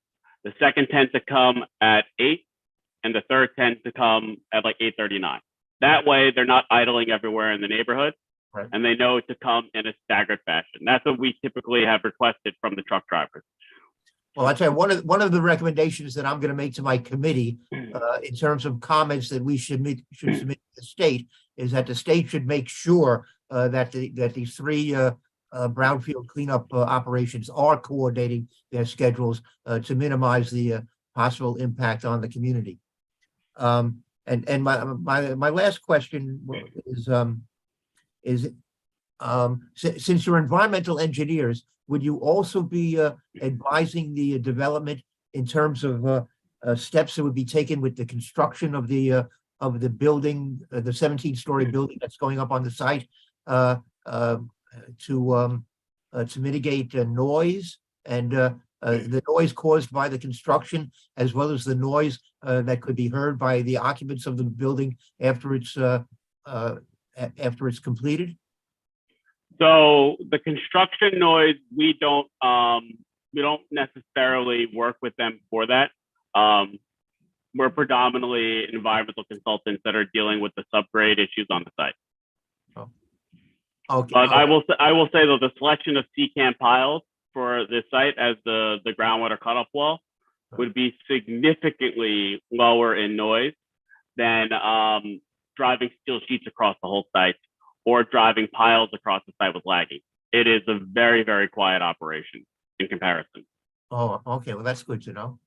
the second 10 to come at 8, and the third 10 to come at like 8:39. That way, they're not idling everywhere in the neighborhood, Right. And they know to come in a staggered fashion. That's what we typically have requested from the truck drivers. Well, I'll tell you, one of the recommendations that I'm going to make to my committee in terms of comments that we should submit to the state is that the state should make sure that these three brownfield cleanup operations are coordinating their schedules to minimize the possible impact on the community. And my last question is since you're environmental engineers, would you also be advising the development in terms of steps that would be taken with the construction of the building, the 17-story building that's going up on the site, to mitigate noise and the noise caused by the construction, as well as the noise that could be heard by the occupants of the building after it's completed? So the construction noise, we don't necessarily work with them for that. We're predominantly environmental consultants that are dealing with the subgrade issues on the site. Oh. Okay. But I will say though, the selection of secant piles for this site as the groundwater cutoff wall would be significantly lower in noise than driving steel sheets across the whole site or driving piles across the site with lagging. It is a very, very quiet operation in comparison. Oh, okay. Well, that's good to know.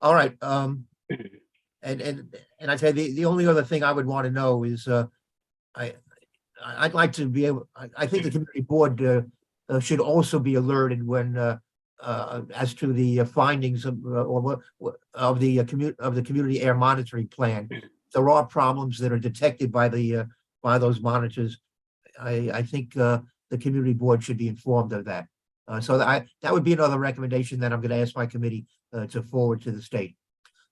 All right. And I tell you, the only other thing I would want to know is I'd like to be able. I think the community board should also be alerted when as to the findings of the community air monitoring plan. There are problems that are detected by those monitors. I think the community board should be informed of that. So that would be another recommendation that I'm going to ask my committee to forward to the state.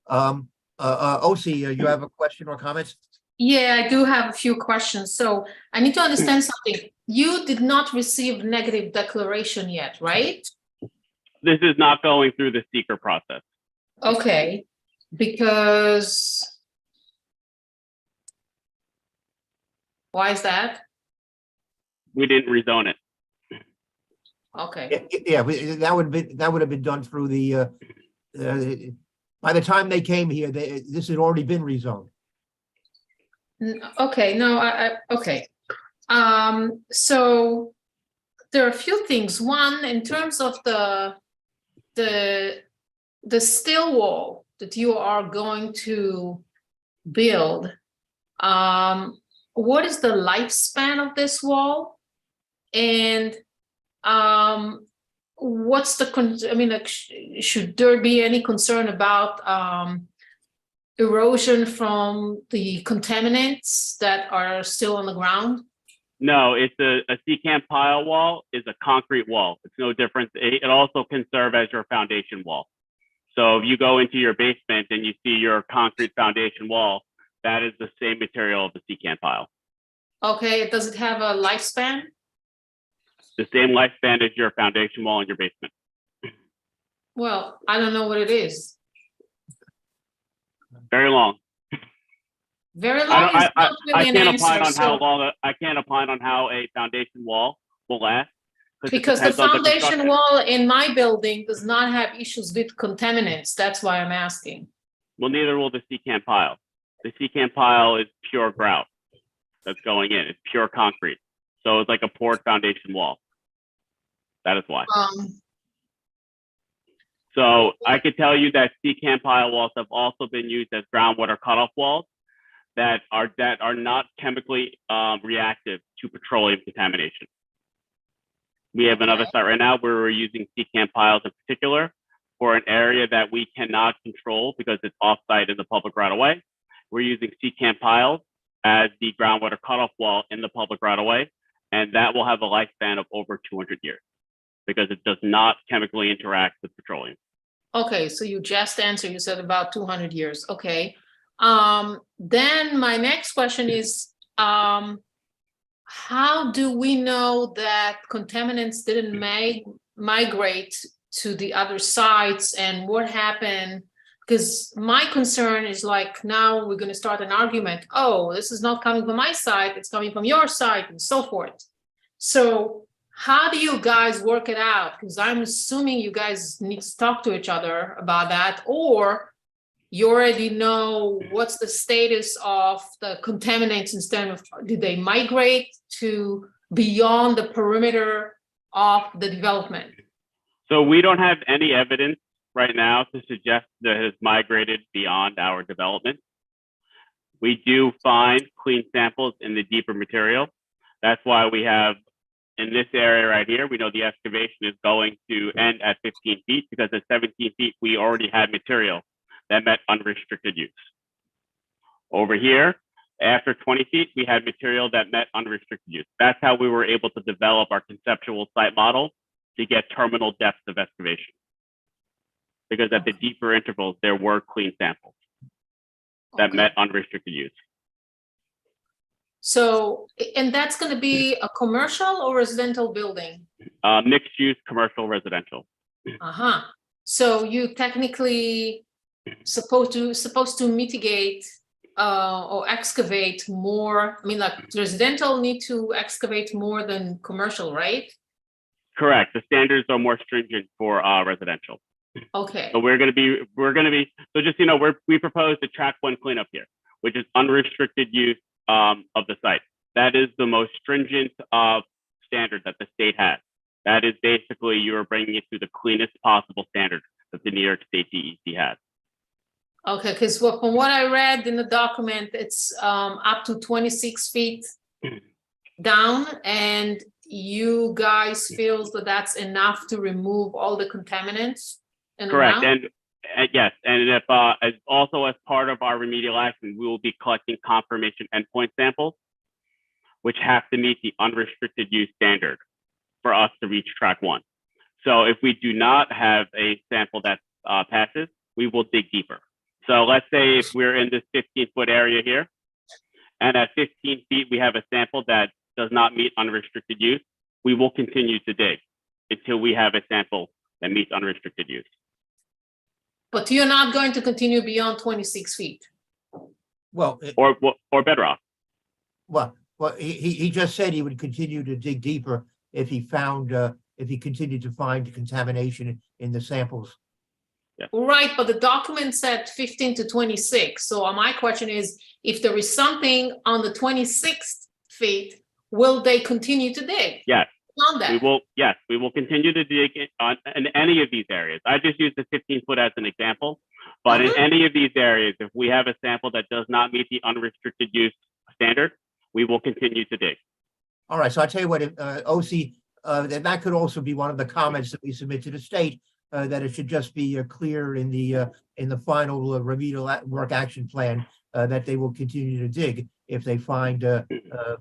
OC, you have a question or comments? Yeah, I do have a few questions. So I need to understand something. You did not receive negative declaration yet, right? This is not going through the seeker process. Okay, because why is that? We didn't rezone it. Okay. Yeah, that would have been done through the. By the time they came here, this had already been rezoned. Okay, no, okay. So there are a few things. One, in terms of the steel wall that you are going to build, what is the lifespan of this wall? And what's the should there be any concern about erosion from the contaminants that are still on the ground? No, it's a secant pile wall is a concrete wall. It's no different. It also can serve as your foundation wall. So if you go into your basement and you see your concrete foundation wall, that is the same material of the secant pile. Okay, does it have a lifespan? The same lifespan as your foundation wall in your basement. Well, I don't know what it is. Very long. Very I long don't. is not I really an can't opine answer, on how so, long. I can't opine on how a foundation wall will last. It because the depends on foundation construction. wall in my building does not have issues with contaminants. That's why I'm asking. Well, neither will the secant pile. The secant pile is pure grout that's going in. It's pure concrete. So it's like a poured foundation wall. That is why. So I could tell you that secant pile walls have also been used as groundwater cutoff walls that are not chemically reactive to petroleum contamination. We have another site right now where we're using secant piles in particular for an area that we cannot control because it's off-site in the public right-of-way. We're using secant piles as the groundwater cutoff wall in the public right-of-way, and that will have a lifespan of over 200 years because it does not chemically interact with petroleum. Okay, so you just answered, you said about 200 years, okay. Then my next question is, how do we know that contaminants didn't migrate to the other sites, and what happened? Because my concern is like, now we're gonna start an argument, oh, this is not coming from my site, it's coming from your site, and so forth. So how do you guys work it out? Because I'm assuming you guys need to talk to each other about that, or you already know what's the status of the contaminants instead of, did they migrate to beyond the perimeter of the development? So we don't have any evidence right now to suggest that it has migrated beyond our development. We do find clean samples in the deeper material. That's why we have, in this area right here, we know the excavation is going to end at 15 feet because at 17 feet, we already had material that met unrestricted use. Over here, after 20 feet, we had material that met unrestricted use. That's how we were able to develop our conceptual site model to get terminal depths of excavation. Because at the deeper intervals, there were clean samples that met unrestricted use. So, and that's going to be a commercial or residential building? Mixed use, commercial, residential. Uh-huh. So you technically supposed to mitigate or excavate more. I mean, like residential need to excavate more than commercial, right? Correct. The standards are more stringent for residential. Okay. So we're going to be, so just, you know, we propose the track 1 cleanup here, which is unrestricted use of the site. That is the most stringent standard that the state has. That is basically, you're bringing it to the cleanest possible standard that the New York State DEC has. Okay, because from what I read in the document, it's up to 26 feet down, and you guys feel that that's enough to remove all the contaminants? Correct, and yes, and if as also as part of our remedial action, we will be collecting confirmation endpoint samples, which have to meet the unrestricted use standard for us to reach track 1. So if we do not have a sample that passes, we will dig deeper. So let's say if we're in this 15-foot area here, and at 15 feet, we have a sample that does not meet unrestricted use, we will continue to dig until we have a sample that meets unrestricted use. But you're not going to continue beyond 26 feet? Well, or bedrock. well, he just said he would continue to dig deeper if he found, if he continued to find contamination in the samples. Yeah. Right, but the document said 15 to 26. So my question is, if there is something on the 26th feet, will they continue to dig? Yes. On that? We will continue to dig in any of these areas. I just used the 15-foot as an example, but in any of these areas, if we have a sample that does not meet the unrestricted use standard, we will continue to dig. All right, so I'll tell you what, OC, that could also be one of the comments that we submit to the state, that it should just be clear in the final remedial work action plan that they will continue to dig if they find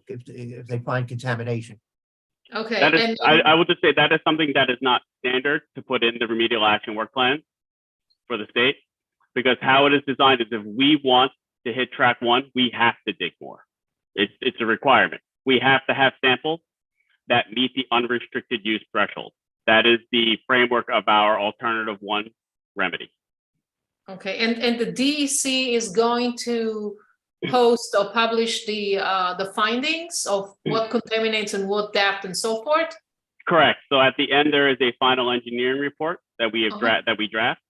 if they find contamination. Okay. That is, I would just say that is something that is not standard to put in the remedial action work plan for the state, because how it is designed is if we want to hit track 1, we have to dig more. It's a requirement. we have to have samples that meet the unrestricted use threshold. That is the framework of our alternative one remedy. Okay, and the DEC is going to post or publish the findings of what contaminates and what depth and so forth? Correct. So at the end, there is a final engineering report that we have that we draft,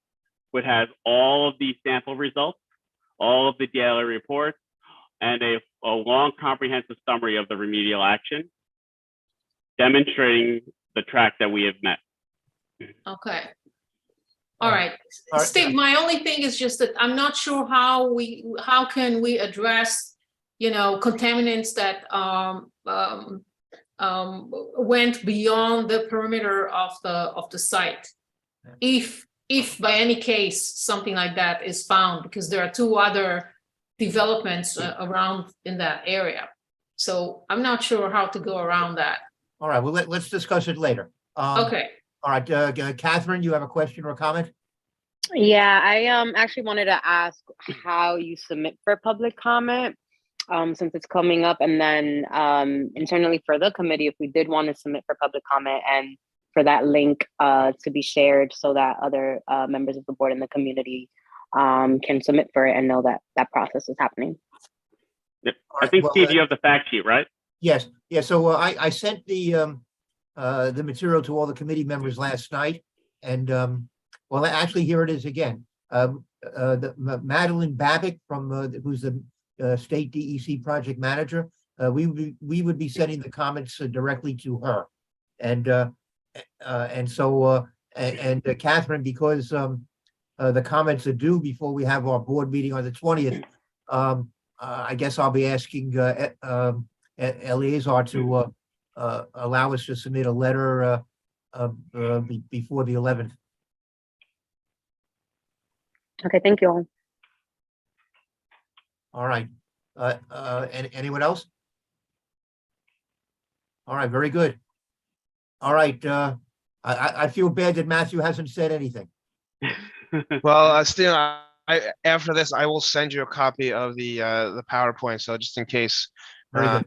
which has all of the sample results, all of the daily reports, and a long comprehensive summary of the remedial action, demonstrating the track that we have met. Okay. All right. All right. Steve, my only thing is just that I'm not sure how can we address, contaminants that went beyond the perimeter of the site. If by any case something like that is found, because there are two other developments around in that area. So I'm not sure how to go around that. All right, well, let's discuss it later. Okay. All right, Catherine, you have a question or a comment? Yeah, I actually wanted to ask how you submit for public comment, since it's coming up, and then internally for the committee, if we did want to submit for public comment, and for that link to be shared so that other members of the board and the community can submit for it and know that that process is happening. Yep. All I right, think, well, Steve, you have the fact sheet, right? Yes, yeah, so I sent the material to all the committee members last night, and well, actually, here it is again. Madeline Babick who's the state DEC project manager, we would be sending the comments directly to her, and Catherine, because the comments are due before we have our board meeting on the 20th. I guess I'll be asking Eleazar to allow us to submit a letter before the 11th. Okay, thank you all. All right. Anyone else? All right, very good. All right. I feel bad that Matthew hasn't said anything. Well, Steve, after this, I will send you a copy of the PowerPoint. So just in case. Very good.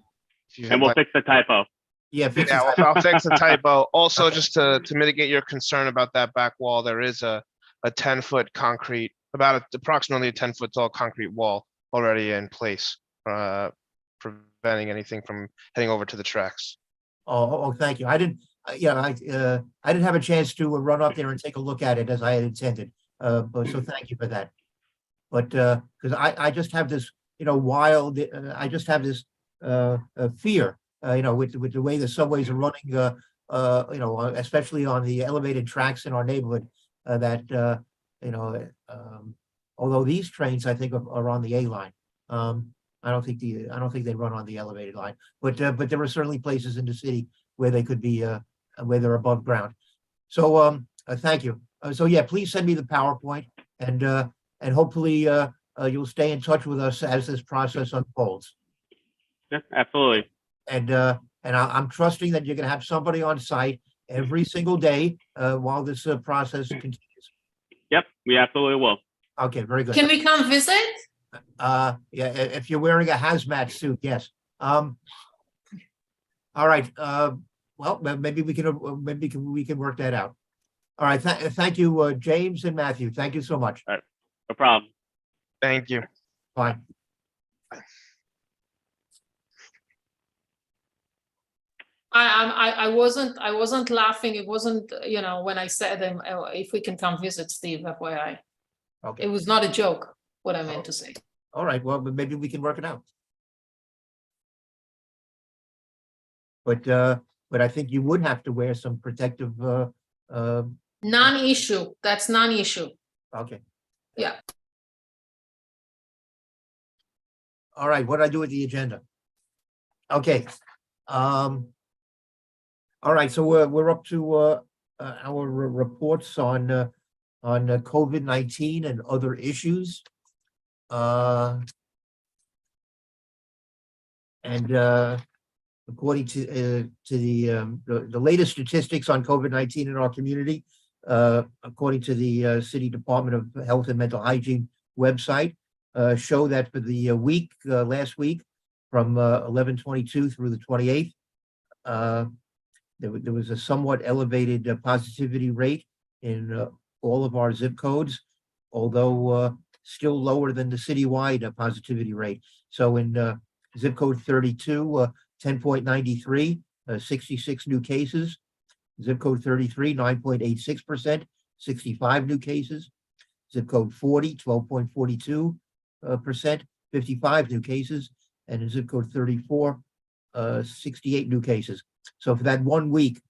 And we'll fix the typo. Yeah, fix Yeah, it. well, I'll fix the typo. Also, just to mitigate your concern about that back wall, there is a 10-foot concrete, approximately a 10-foot tall concrete wall already in place, preventing anything from heading over to the tracks. Oh, thank you. I didn't have a chance to run up there and take a look at it as I had intended. But so thank you for that. But because I just have this, wild, I just have this fear, with the way the subways are running, especially on the elevated tracks in our neighborhood, that although these trains I think are on the A line. I don't think they run on the elevated line, but there are certainly places in the city where they could be where they're above ground. So thank you. So yeah, please send me the PowerPoint, and hopefully you'll stay in touch with us as this process unfolds. Yeah, absolutely. And I'm trusting that you're going to have somebody on site every single day while this process continues. Yep, we absolutely will. Okay, very good. Can we come visit? Yeah, if you're wearing a hazmat suit, yes. All right. Well, maybe we can work that out. All right. Thank you, James and Matthew. Thank you so much. All right. No problem. Thank you. Bye. I wasn't laughing. It wasn't, when I said if we can come visit, Steve, FYI. Okay. It was not a joke, what I meant to say. All right. Well, maybe we can work it out. But I think you would have to wear some protective. Non-issue. That's non-issue. Okay. Yeah. All right. What do I do with the agenda? Okay. All right. So we're up to our reports on COVID-19 and other issues. According to the latest statistics on COVID-19 in our community, according to the City Department of Health and Mental Hygiene website, show that for the last week, from 11/22 through the 28th. There was a somewhat elevated positivity rate in all of our zip codes, although still lower than the citywide positivity rate. So in zip code 32, 10.93, 66 new cases. Zip code 33, 9.86%, 65 new cases. Zip code 40, 12.42%, 55 new cases. And in zip code 34, 68 new cases. So for that 1 week,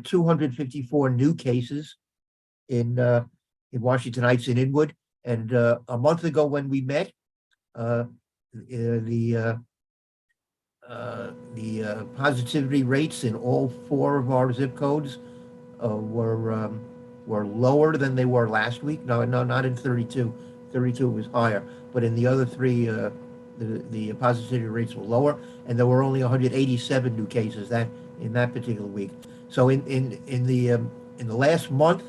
254 new cases in Washington Heights and Inwood. And a month ago when we met, the positivity rates in all 4 of our zip codes were lower than they were last week. No, not in 32. 32 was higher, but in the other 3, the positivity rates were lower, and there were only 187 new cases that in that particular week. So in the last month,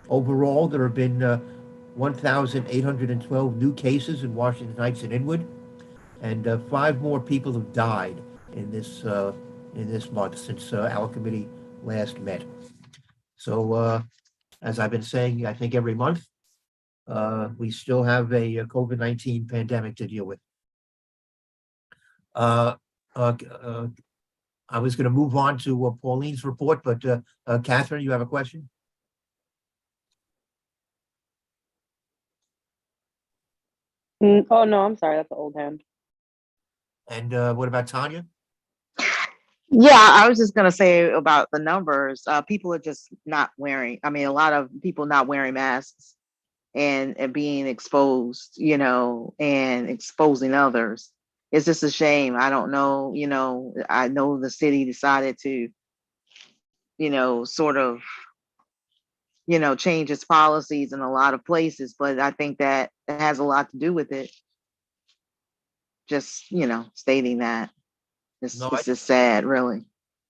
overall, there have been 1,812 new cases in Washington Heights and Inwood, and 5 more people have died in this month since our committee last met. So as I've been saying, I think every month, we still have a COVID-19 pandemic to deal with. I was going to move on to Pauline's report, but Catherine, you have a question? Oh, no, I'm sorry. That's an old hand. And what about Tanya? Yeah, I was just gonna say about the numbers. People are just not wearing. I mean, a lot of people not wearing masks and being exposed, and exposing others. It's just a shame. I don't know. I know the city decided to, sort of, change its policies in a lot of places, but I think that it has a lot to do with it. Just, stating that. It's just sad, really.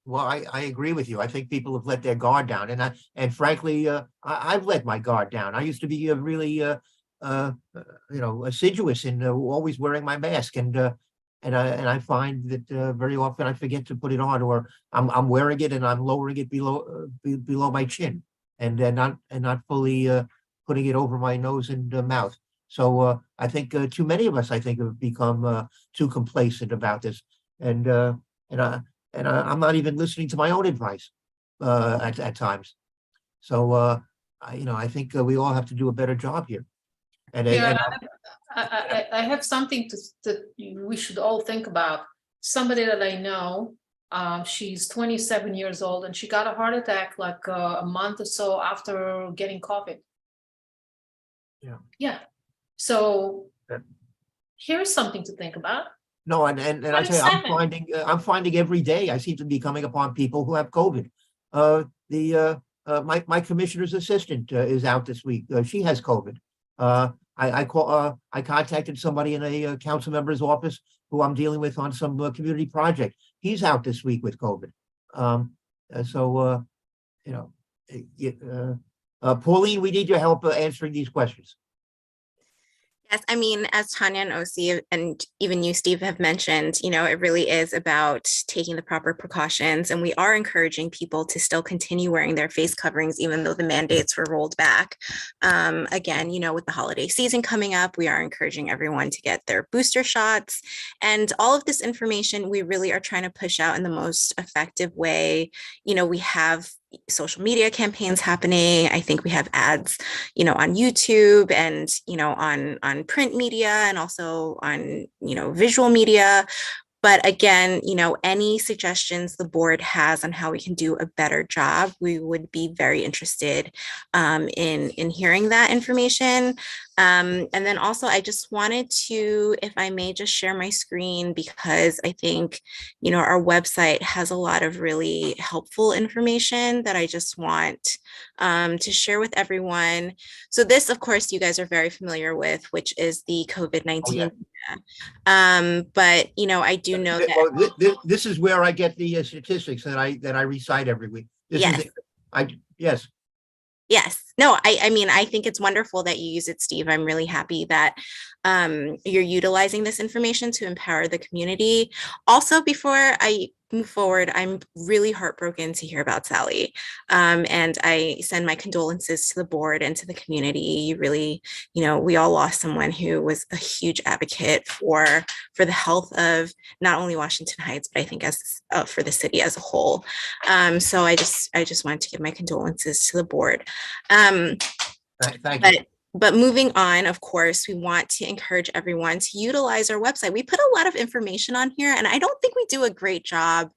Well, I agree with you. I think people have let their guard down, and frankly, I've let my guard down. I used to be really, assiduous in always wearing my mask, and I find that very often I forget to put it on, or I'm wearing it and I'm lowering it below my chin, and not fully putting it over my nose and mouth. So I think too many of us, I think, have become too complacent about this. And I'm not even listening to my own advice at times. So I think we all have to do a better job here. And I have something that we should all think about. Somebody that I know, she's 27 years old, and she got a heart attack like a month or so after getting COVID. Yeah. So here's something to think about. No, and I tell you, I'm finding every day I seem to be coming upon people who have COVID. My commissioner's assistant is out this week. She has COVID. I contacted somebody in a council member's office who I'm dealing with on some community project. He's out this week with COVID. Pauline, we need your help answering these questions. Yes, I mean, as Tanya and Osi and even you, Steve, have mentioned, it really is about taking the proper precautions. And we are encouraging people to still continue wearing their face coverings, even though the mandates were rolled back. Again, with the holiday season coming up, we are encouraging everyone to get their booster shots. And all of this information, we really are trying to push out in the most effective way. We have social media campaigns happening. I think we have ads, on YouTube and, on print media and also on, visual media. But again, any suggestions the board has on how we can do a better job, we would be very interested in hearing that information. And then also, I just wanted to, if I may, just share my screen, because I think, our website has a lot of really helpful information that I just want to share with everyone. So this, of course, you guys are very familiar with, which is the COVID-19. Oh, yeah. But I do know that this is where I get the statistics that I recite every week. Yes. Yes. No, I mean, I think it's wonderful that you use it, Steve. I'm really happy that you're utilizing this information to empower the community. Also, before I move forward, I'm really heartbroken to hear about Sally. And I send my condolences to the board and to the community. You really, we all lost someone who was a huge advocate for the health of not only Washington Heights, but I think as for the city as a whole. So I just wanted to give my condolences to the board. Thank you. But moving on, of course, we want to encourage everyone to utilize our website. We put a lot of information on here, and I don't think we do a great job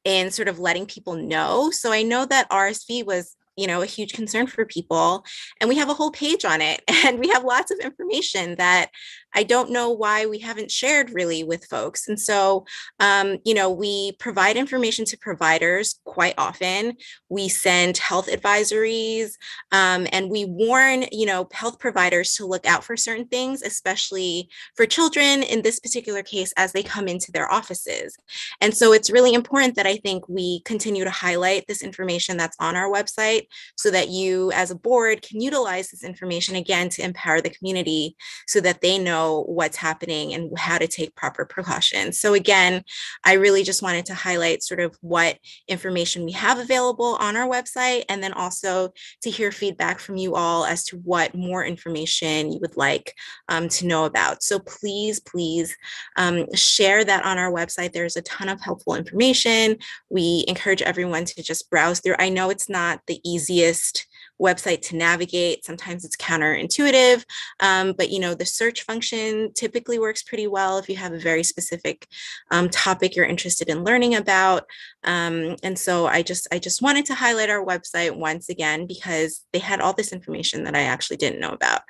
in sort of letting people know. So I know that RSV was, a huge concern for people, and we have a whole page on it, and we have lots of information that I don't know why we haven't shared really with folks. And so, we provide information to providers quite often. We send health advisories, and we warn, health providers to look out for certain things, especially for children in this particular case, as they come into their offices. And so it's really important that I think we continue to highlight this information that's on our website so that you as a board can utilize this information again to empower the community so that they know what's happening and how to take proper precautions. So again, I really just wanted to highlight sort of what information we have available on our website, and then also to hear feedback from you all as to what more information you would like to know about. So please share that on our website. There's a ton of helpful information. We encourage everyone to just browse through. I know it's not the easiest website to navigate. Sometimes it's counterintuitive, but the search function typically works pretty well if you have a very specific topic you're interested in learning about. And so I just wanted to highlight our website once again because they had all this information that I actually didn't know about.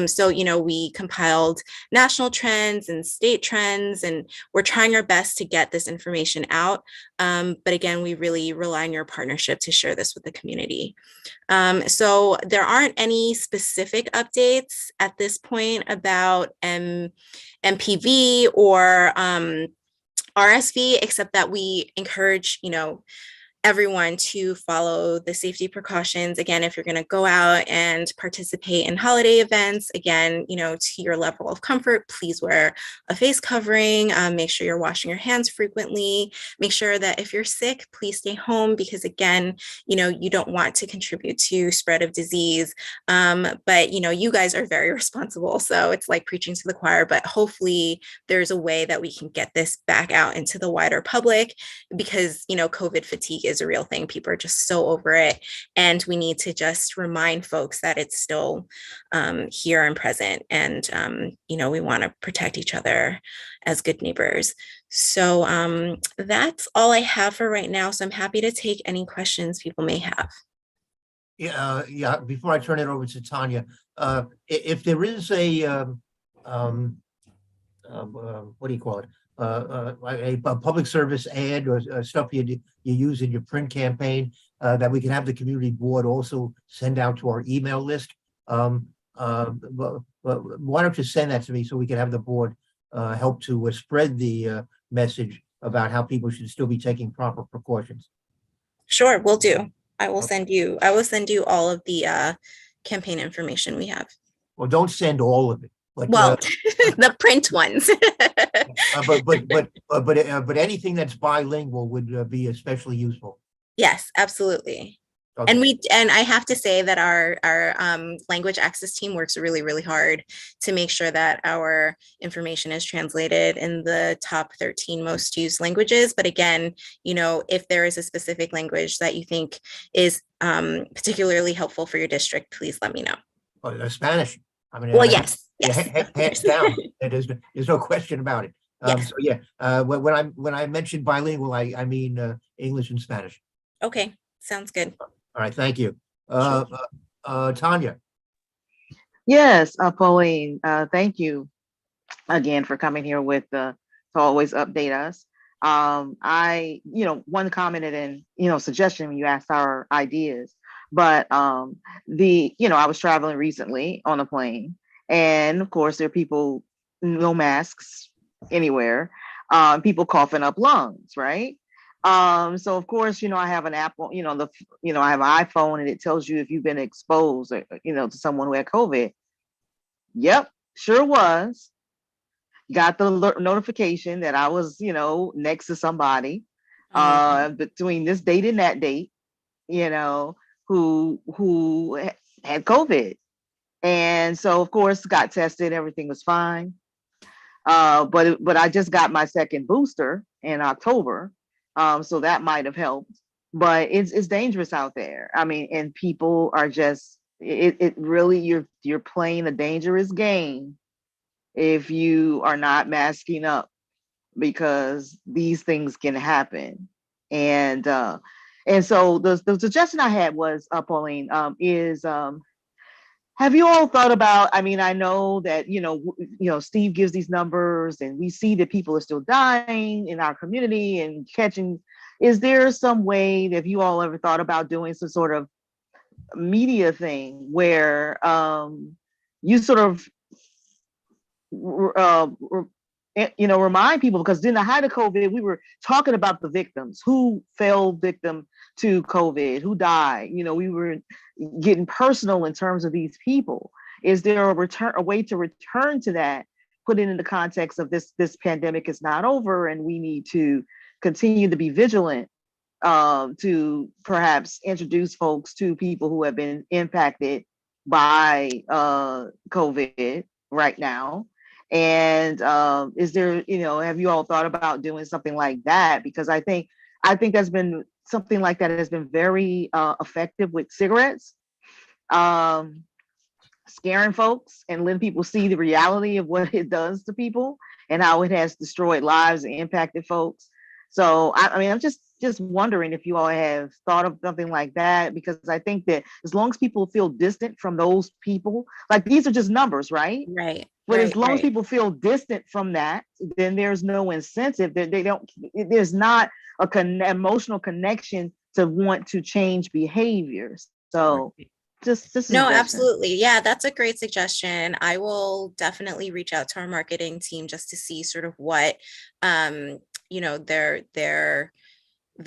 So we compiled national trends and state trends, and we're trying our best to get this information out. But again, we really rely on your partnership to share this with the community. So there aren't any specific updates at this point about MPV or RSV, except that we encourage, everyone to follow the safety precautions. Again, if you're going to go out and participate in holiday events, again, to your level of comfort, please wear a face covering, make sure you're washing your hands frequently, make sure that if you're sick, please stay home because again, you don't want to contribute to spread of disease. But, you guys are very responsible. So it's like preaching to the choir, but hopefully there's a way that we can get this back out into the wider public because, COVID fatigue is a real thing. People are just so over it. And we need to just remind folks that it's still here and present. And, we want to protect each other as good neighbors. So that's all I have for right now. So I'm happy to take any questions people may have. Yeah. Before I turn it over to Tanya, if there is a, what do you call it? A public service ad or stuff you use in your print campaign that we can have the community board also send out to our email list. But why don't you send that to me so we can have the board help to spread the message about how people should still be taking proper precautions. Sure, will do. I will send you all of the campaign information we have. Well, don't send all of it. But, well, the print ones. but anything that's bilingual would be especially useful. Yes, absolutely. Okay. And I have to say that our language access team works really, really hard to make sure that our information is translated in the top 13 most used languages. But again, if there is a specific language that you think is particularly helpful for your district, please let me know. Spanish. I mean, well, yes. Hands down. There's no question about it. Yes. So yeah, when I mention bilingual, I mean English and Spanish. Okay, sounds good. All right, thank you. Tanya. Yes, Pauline, thank you again for coming here to always update us. One commented and, suggestion when you asked our ideas, but I was traveling recently on a plane, and of course there are people, no masks anywhere, people coughing up lungs, right? So of course, I have an Apple, I have an iPhone, and it tells you if you've been exposed, to someone who had COVID. Yep, sure was. Got the notification that I was, next to somebody between this date and that date, who had COVID. And so of course got tested, everything was fine. But I just got my second booster in October. So that might have helped. But it's dangerous out there. I mean, and people are just it really you're playing a dangerous game if you are not masking up, because these things can happen. And so the suggestion I had was, Pauline, is have you all thought about, I mean, I know that, Steve gives these numbers and we see that people are still dying in our community and catching. Is there some way that you all ever thought about doing some sort of media thing where you sort of remind people, because during the height of COVID, we were talking about the victims who fell victim to COVID, who died. We were getting personal in terms of these people. Is there a way to return to that, put it in the context of this pandemic is not over and we need to continue to be vigilant, to perhaps introduce folks to people who have been impacted by COVID right now? And is there, have you all thought about doing something like that? Because I think that's been something like that has been very effective with cigarettes, scaring folks and letting people see the reality of what it does to people and how it has destroyed lives and impacted folks. So I mean, I'm just wondering if you all have thought of something like that, because I think that as long as people feel distant from those people, like these are just numbers, right? Right. But as long as people feel distant from that, then there's no incentive that there's not emotional connection to want to change behaviors. So just no, absolutely. Yeah, that's a great suggestion. I will definitely reach out to our marketing team just to see sort of what their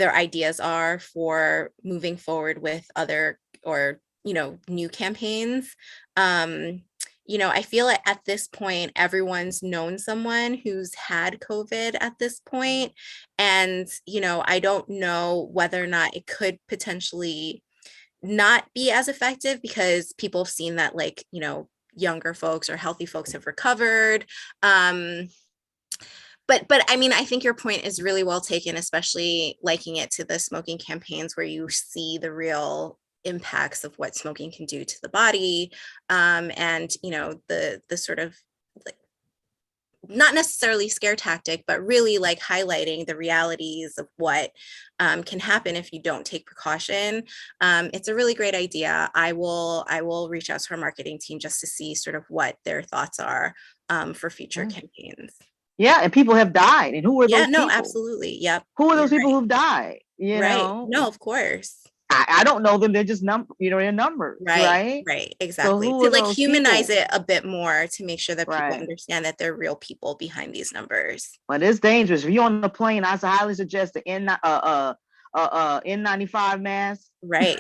ideas are for moving forward with other or new campaigns. I feel like at this point, everyone's known someone who's had COVID at this point. And, I don't know whether or not it could potentially not be as effective, because people have seen that, like, younger folks or healthy folks have recovered. But I mean, I think your point is really well taken, especially liking it to the smoking campaigns where you see the real impacts of what smoking can do to the body, and the sort of like not necessarily scare tactic, but really like highlighting the realities of what can happen if you don't take precaution. It's a really great idea. I will reach out to our marketing team just to see sort of what their thoughts are for future campaigns. Yeah, and people have died, and who are those people? No, absolutely. Yep. Who are those people who've died? No, of course. I don't know them. They're just they're numbers, right? Right, exactly. So to like humanize it a bit more, to make sure that people understand that there are real people behind these numbers. But it's dangerous. If you're on the plane, I highly suggest the N95 mask. Right.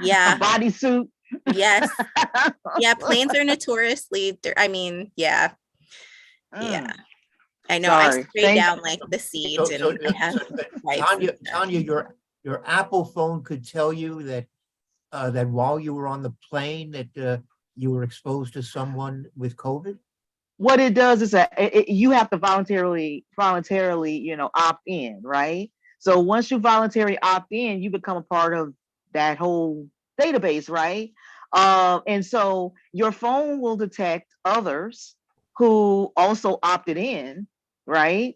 Yeah. A bodysuit. Yes. Yeah, planes are notoriously, I mean, yeah. Yeah. I know. I sprayed down like the seeds and I have Tanya, your Apple phone could tell you that that while you were on the plane that you were exposed to someone with COVID? What it does is that you have to voluntarily, opt in, right? So once you voluntarily opt in, you become a part of that whole database, right? And so your phone will detect others who also opted in, right?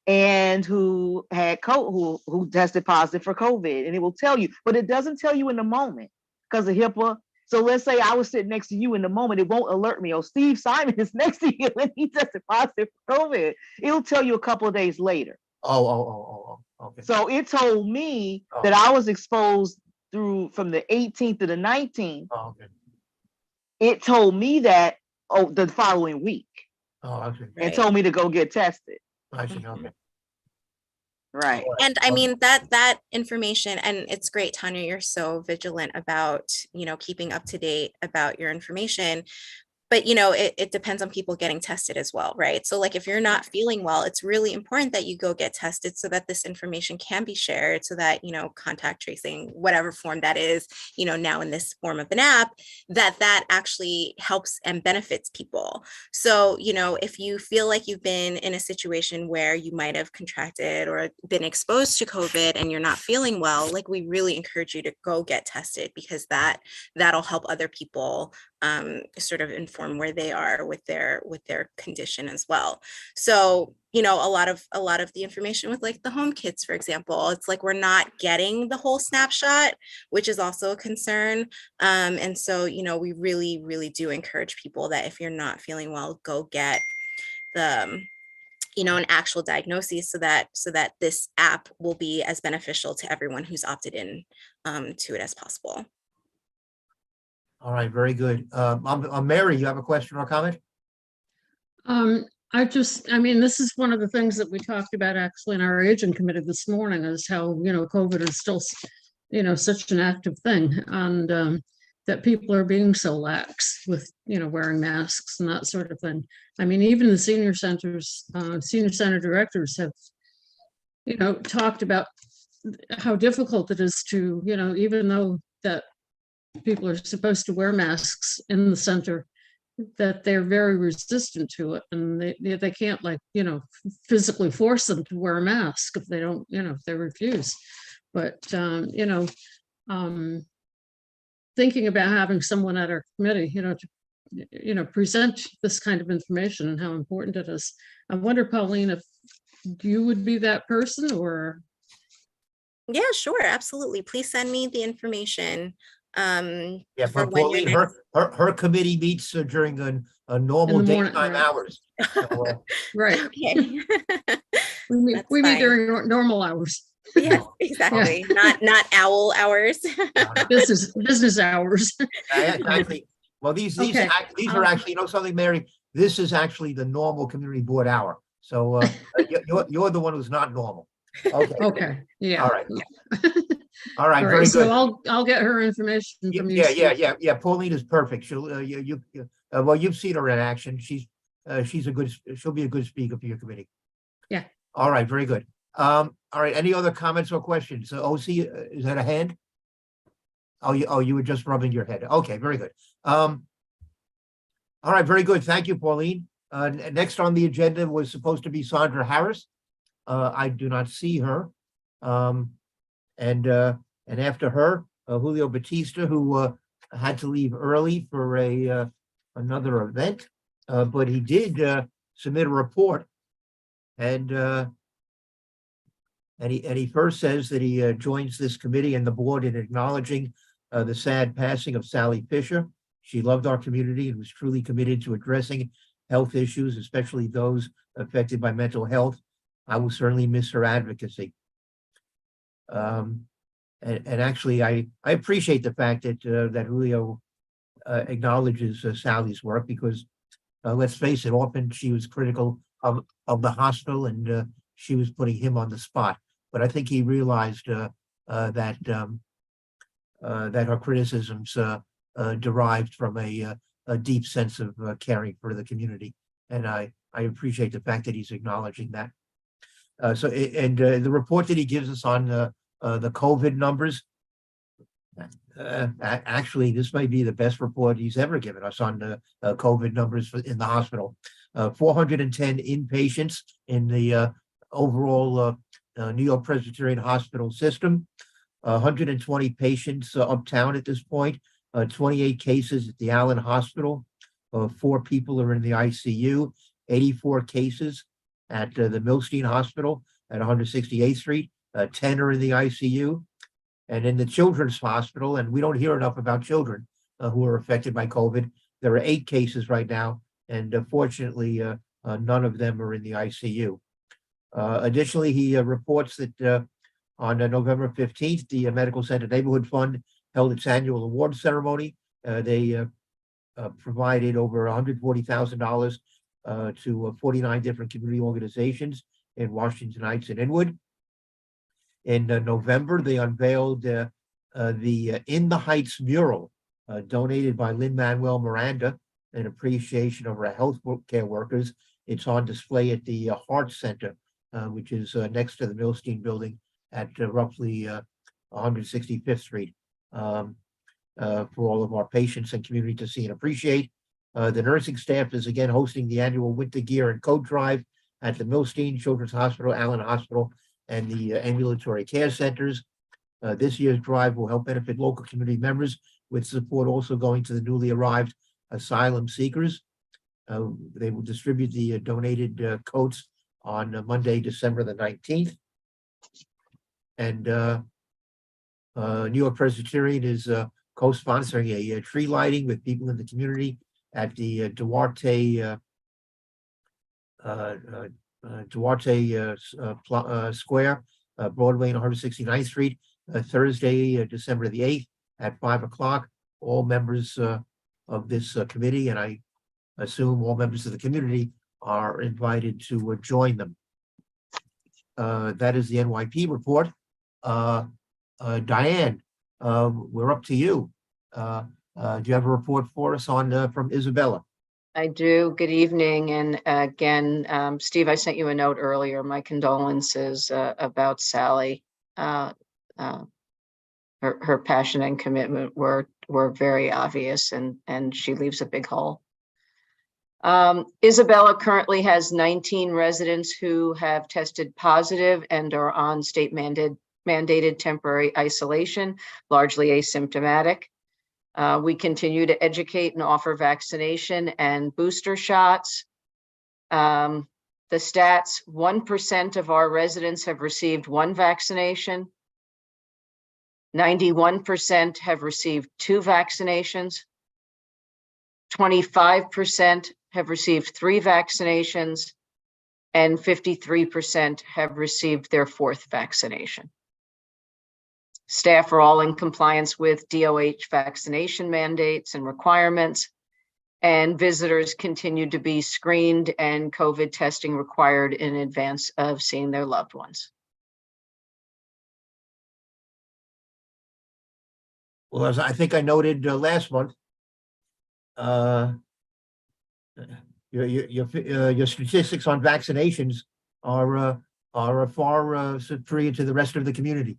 And who had who tested positive for COVID, and it will tell you, but it doesn't tell you in the moment because of HIPAA. So let's say I was sitting next to you in the moment, it won't alert me. Oh, Steve Simon is next to you and he tested positive for COVID. It'll tell you a couple of days later. Okay. So it told me that I was exposed from the 18th to the 19th. Okay. It told me that the following week. Okay. And told me to go get tested. I see. Okay. Right. And I mean, that information, and it's great, Tanya, you're so vigilant about, keeping up to date about your information. But it depends on people getting tested as well, right? So like if you're not feeling well, it's really important that you go get tested so that this information can be shared, so that contact tracing, whatever form that is, now in this form of an app, that actually helps and benefits people. So if you feel like you've been in a situation where you might have contracted or been exposed to COVID and you're not feeling well, like we really encourage you to go get tested, because that'll help other people sort of inform where they are with their condition as well. So a lot of the information with like the home kits, for example, it's like we're not getting the whole snapshot, which is also a concern. And so we really do encourage people that if you're not feeling well, go get the an actual diagnosis, so that this app will be as beneficial to everyone who's opted in to it as possible. All right, very good. Mary, you have a question or comment? I mean, this is one of the things that we talked about actually in our aging committee this morning, is how, COVID is still, such an active thing, and that people are being so lax with, wearing masks and that sort of thing. I mean, even the senior center directors have, talked about how difficult it is to, even though that people are supposed to wear masks in the center, that they're very resistant to it, and they can't, like, physically force them to wear a mask if they don't, if they refuse. But thinking about having someone at our committee, to present this kind of information and how important it is. I wonder, Pauline, if you would be that person, or? Yeah, sure, absolutely. Please send me the information. Yeah, for but when Pauline, you're her committee meets during a normal In the morning, daytime right. hours. So, Right. Okay. We meet That's we meet fine. during normal hours, Yes, exactly. Not owl hours. business hours. Exactly. Well, these Okay. are actually, something, Mary, this is actually the normal community board hour. So you're the one who's not normal. Okay. Okay, yeah. All right. All right. All Very right, so good. I'll get her information from you. Yeah. Pauline is perfect. She'll well, you've seen her in action. She'll be a good speaker for your committee. Yeah. All right. Very good. All right. Any other comments or questions? OC, is that a hand? Oh, you were just rubbing your head. Okay. Very good. All right. Very good. Thank you, Pauline. Next on the agenda was supposed to be Sandra Harris. I do not see her. And after her, Julio Batista, who had to leave early for another event, but he did submit a report, and he first says that he joins this committee and the board in acknowledging the sad passing of Sally Fisher. She loved our community and was truly committed to addressing health issues, especially those affected by mental health. I will certainly miss her advocacy. And actually, I appreciate the fact that Julio acknowledges Sally's work, because let's face it, often she was critical of the hospital, and she was putting him on the spot. But I think he realized that her criticisms derived from a deep sense of caring for the community, and I appreciate the fact that he's acknowledging that. The report that he gives us on the COVID numbers, actually, this may be the best report he's ever given us on the COVID numbers in the hospital. 410 inpatients in the overall New York Presbyterian Hospital system, 120 patients uptown at this point, 28 cases at the Allen Hospital, 4 people are in the ICU, 84 cases at the Milstein Hospital at 168th Street, 10 are in the ICU. And in the Children's Hospital, and we don't hear enough about children who are affected by COVID, there are 8 cases right now, and fortunately, none of them are in the ICU. Additionally, he reports that on November 15th, the Medical Center Neighborhood Fund held its annual award ceremony. They provided over $140,000 to 49 different community organizations in Washington Heights and Inwood. In November, they unveiled the In the Heights mural donated by Lin-Manuel Miranda in appreciation of our health care workers. It's on display at the Heart Center, which is next to the Milstein Building at roughly 165th Street, for all of our patients and community to see and appreciate. The nursing staff is again hosting the annual winter gear and coat drive at the Milstein Children's Hospital, Allen Hospital, and the ambulatory care centers. This year's drive will help benefit local community members, with support also going to the newly arrived asylum seekers. They will distribute the donated coats on Monday, December the 19th. And New York Presbyterian is co-sponsoring a tree lighting with people in the community at the Duarte Square, Broadway and 169th Street, Thursday, December the 8th at 5 o'clock. All members of this committee, and I assume all members of the community, are invited to join them. That is the NYP report. Diane, we're up to you. Do you have a report for us on from Isabella? I do. Good evening. And again, Steve, I sent you a note earlier. My condolences about Sally. Her passion and commitment were very obvious, and she leaves a big hole. Isabella currently has 19 residents who have tested positive and are on state mandated temporary isolation, largely asymptomatic. We continue to educate and offer vaccination and booster shots. The stats, 1% of our residents have received one vaccination. 91% have received 2 vaccinations. 25% have received 3 vaccinations, and 53% have received their 4th vaccination. Staff are all in compliance with DOH vaccination mandates and requirements, and visitors continue to be screened and COVID testing required in advance of seeing their loved ones. Well, as I think I noted last month, your statistics on vaccinations are far superior to the rest of the community.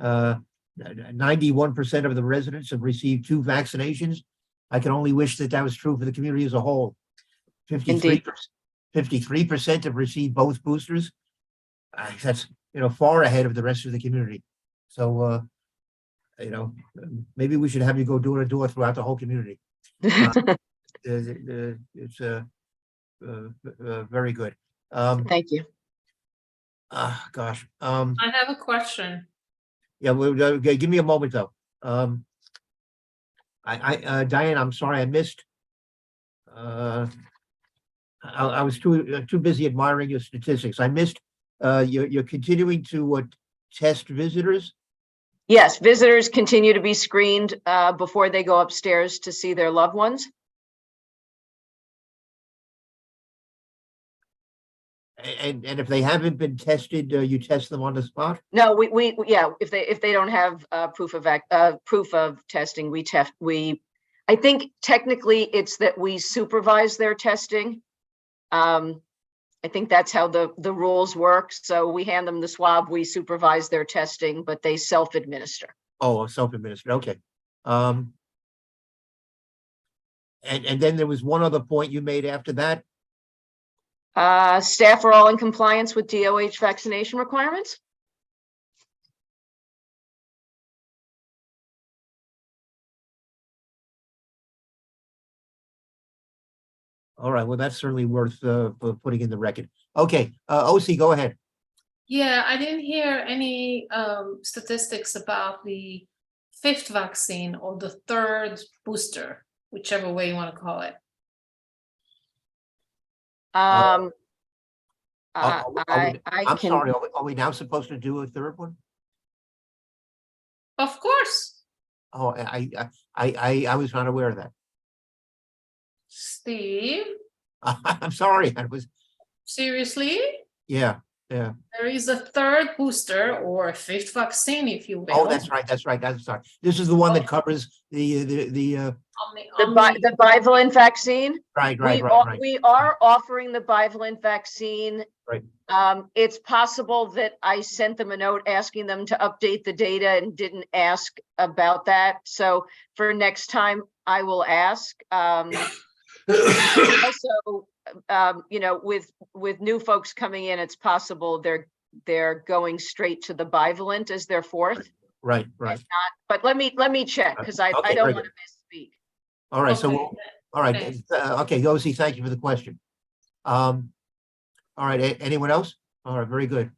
91% of the residents have received 2 vaccinations. I can only wish that was true for the community as a whole. 53% have received both boosters. That's far ahead of the rest of the community. So maybe we should have you go door to door throughout the whole community. It's very good. Thank you. Gosh. I have a question. Yeah, well, give me a moment though. Diane, I'm sorry I missed. I was too busy admiring your statistics. I missed. You're continuing to test visitors. Yes, visitors continue to be screened before they go upstairs to see their loved ones. And if they haven't been tested, you test them on the spot? No, we yeah, if they don't have proof of testing, I think technically it's that we supervise their testing. I think that's how the rules work. So we hand them the swab, we supervise their testing, but they self-administer. Oh, self-administered. Okay. And then there was one other point you made after that. Staff are all in compliance with DOH vaccination requirements. All right. Well, that's certainly worth putting in the record. Okay. OC, go ahead. Yeah, I didn't hear any statistics about the 5th vaccine or the 3rd booster, whichever way you want to call it. I'm can... sorry. Are we now supposed to do a 3rd one? Of course. Oh, I was not aware of that. Steve? I'm sorry. I was. Seriously? Yeah. Yeah. There is a third booster or a fifth vaccine, if you will. Oh, that's right. That's right. That's sorry. This is the one that covers the The bivalent vaccine. right, We right, are, right, we are offering the bivalent vaccine. right. It's possible that I sent them a note asking them to update the data and didn't ask about that. So for next time, I will ask. Also, you know, with new folks coming in, it's possible they're going straight to the bivalent as their fourth. Right, right. But let me check, because I Okay, don't very want to good. misspeak. All right, so Okay. all right, Thanks. okay, Yossi, thank you for the question. All right, anyone else? All right, very good.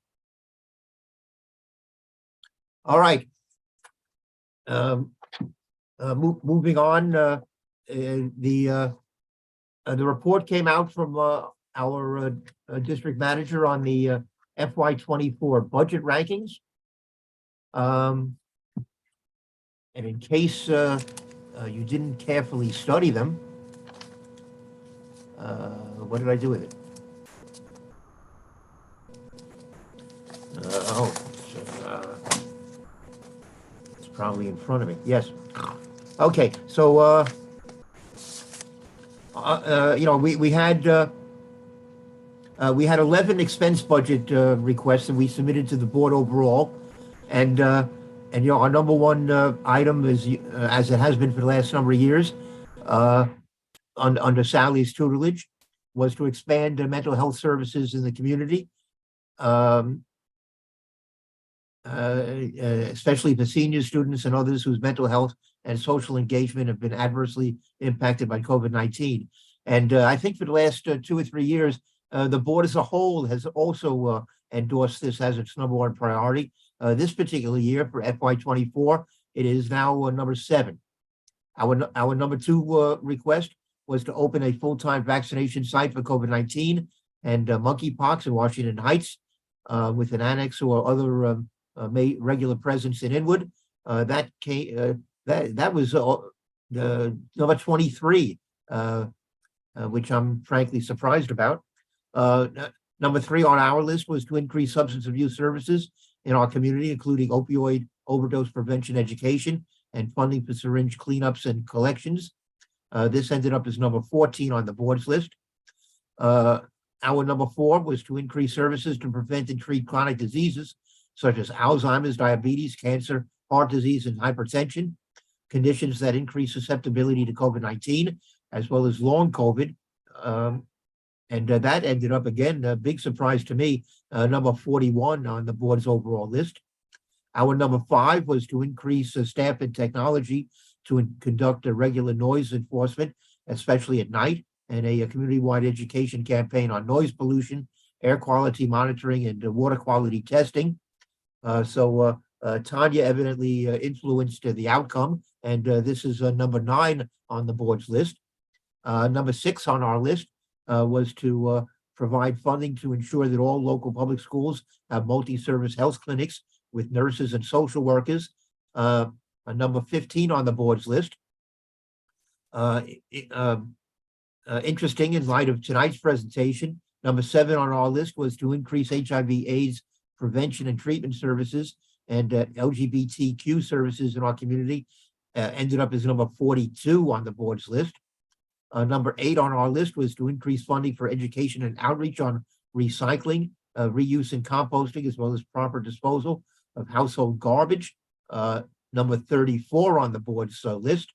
All right. Moving on, the report came out from our district manager on the FY24 budget rankings. And in case you didn't carefully study them, what did I do with it? It's probably in front of me. Yes. Okay. So, you know, we had 11 expense budget requests that we submitted to the board overall, and you know, our number one item is, as it has been for the last number of years, under Sally's tutelage, was to expand mental health services in the community, especially for senior students and others whose mental health and social engagement have been adversely impacted by COVID-19. And I think for the last 2 or 3 years, the board as a whole has also endorsed this as its number one priority. This particular year for FY24, it is now number 7. Our number 2 request was to open a full-time vaccination site for COVID-19 and monkeypox in Washington Heights, with an annex or other regular presence in Inwood. That was the number 23, which I'm frankly surprised about. Number 3 on our list was to increase substance abuse services in our community, including opioid overdose prevention education and funding for syringe cleanups and collections. This ended up as number 14 on the board's list. Our number 4 was to increase services to prevent and treat chronic diseases such as Alzheimer's, diabetes, cancer, heart disease, and hypertension, conditions that increase susceptibility to COVID-19, as well as long COVID. And that ended up, again, a big surprise to me, number 41 on the board's overall list. Our number 5 was to increase staff and technology to conduct a regular noise enforcement, especially at night, and a community-wide education campaign on noise pollution, air quality monitoring, and water quality testing. So Tanya evidently influenced the outcome, and this is number 9 on the board's list. Number 6 on our list was to provide funding to ensure that all local public schools have multi-service health clinics with nurses and social workers. Number 15 on the board's list. Interesting in light of tonight's presentation, number 7 on our list was to increase HIV/AIDS prevention and treatment services and LGBTQ services in our community. Ended up as number 42 on the board's list. Number 8 on our list was to increase funding for education and outreach on recycling, reuse and composting, as well as proper disposal of household garbage. Number 34 on the board's list.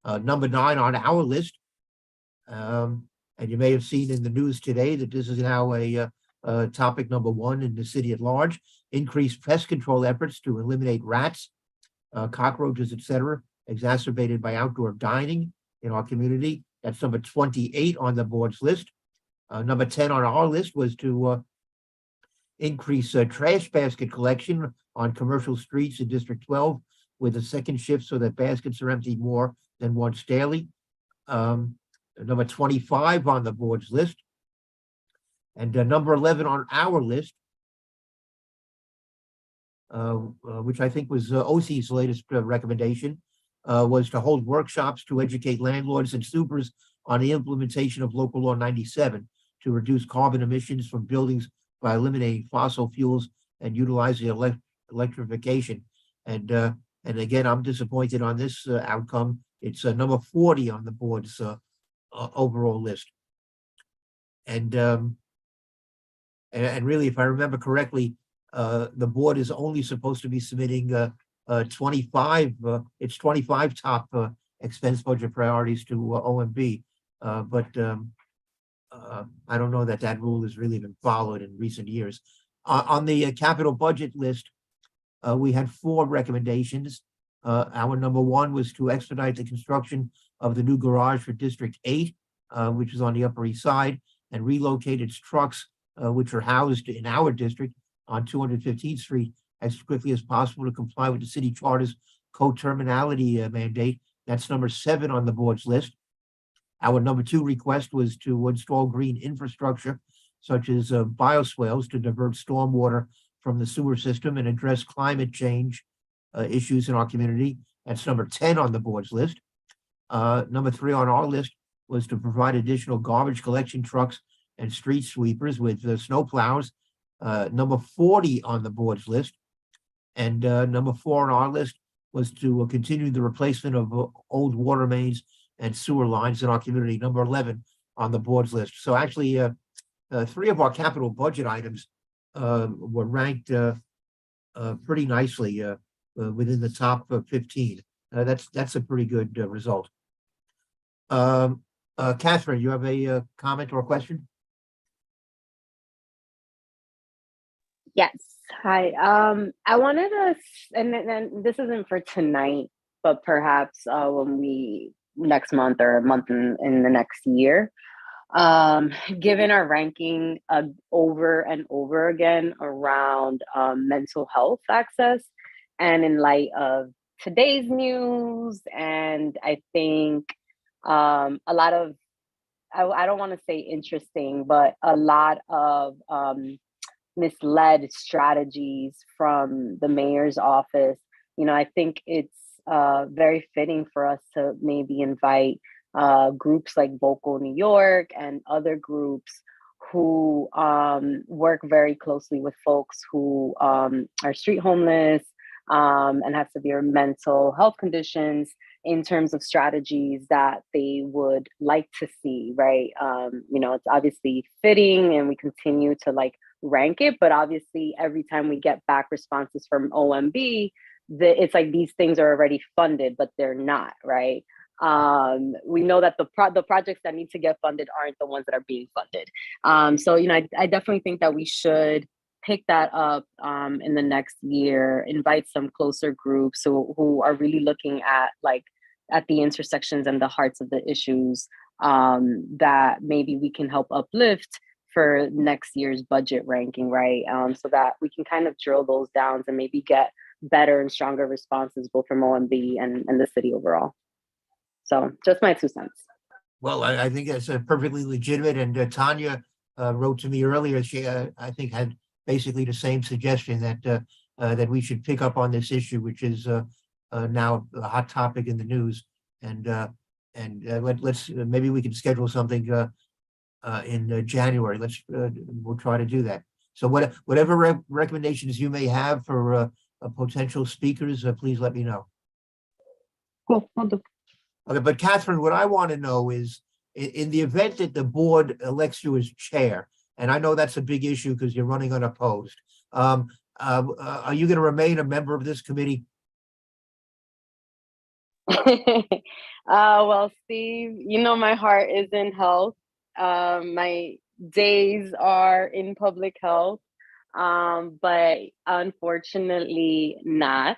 Number 9 on our list. And you may have seen in the news today that this is now a topic number 1 in the city at large. Increased pest control efforts to eliminate rats, cockroaches, etc., exacerbated by outdoor dining in our community. That's number 28 on the board's list. Number 10 on our list was to increase trash basket collection on commercial streets in District 12 with a second shift so that baskets are emptied more than once daily. Number 25 on the board's list. And number 11 on our list, which I think was OC's latest recommendation, was to hold workshops to educate landlords and supers on the implementation of Local Law 97 to reduce carbon emissions from buildings by eliminating fossil fuels and utilizing electrification. And again, I'm disappointed on this outcome. It's number 40 on the board's overall list. And really, if I remember correctly, the board is only supposed to be submitting 25 top expense budget priorities to OMB. But I don't know that that rule has really been followed in recent years. On the capital budget list, we had 4 recommendations. Our number 1 was to expedite the construction of the new garage for District 8, which is on the Upper East Side, and relocate its trucks, which are housed in our district on 215th Street as quickly as possible to comply with the city charter's co-terminality mandate. That's number 7 on the board's list. Our number 2 request was to install green infrastructure, such as bioswales, to divert stormwater from the sewer system and address climate change issues in our community. That's number 10 on the board's list. Number 3 on our list was to provide additional garbage collection trucks and street sweepers with snow plows. Number 40 on the board's list. And number 4 on our list was to continue the replacement of old water mains and sewer lines in our community, number 11 on the board's list. So actually, 3 of our capital budget items were ranked pretty nicely within the top 15. That's a pretty good result. Catherine, you have a comment or a question? Yes. Hi. I wanted to, and this isn't for tonight, but perhaps when we next month or a month in the next year, given our ranking over and over again around mental health access, and in light of today's news, and I think a lot of, I don't want to say interesting, but a lot of misled strategies from the mayor's office, I think it's very fitting for us to maybe invite groups like Vocal New York and other groups who work very closely with folks who are street homeless and have severe mental health conditions, in terms of strategies that they would like to see, right? It's obviously fitting and we continue to rank it, but obviously every time we get back responses from OMB, it's like these things are already funded, but they're not, right? We know that the projects that need to get funded aren't the ones that are being funded. So I definitely think that we should pick that up in the next year, invite some closer groups who are really looking at the intersections and the hearts of the issues that maybe we can help uplift for next year's budget ranking, right? So that we can kind of drill those down and maybe get better and stronger responses both from OMB and the city overall. So just my 2 cents. Well, I think that's perfectly legitimate. And Tanya wrote to me earlier. She, I think, had basically the same suggestion that we should pick up on this issue, which is now a hot topic in the news. And let's maybe we can schedule something in January. We'll try to do that. So whatever recommendations you may have for potential speakers, please let me know. Cool. I'll do. Okay, but Catherine, what I want to know is, in the event that the board elects you as chair, and I know that's a big issue because you're running unopposed, are you going to remain a member of this committee? Well, Steve, my heart is in health. My days are in public health, but unfortunately not.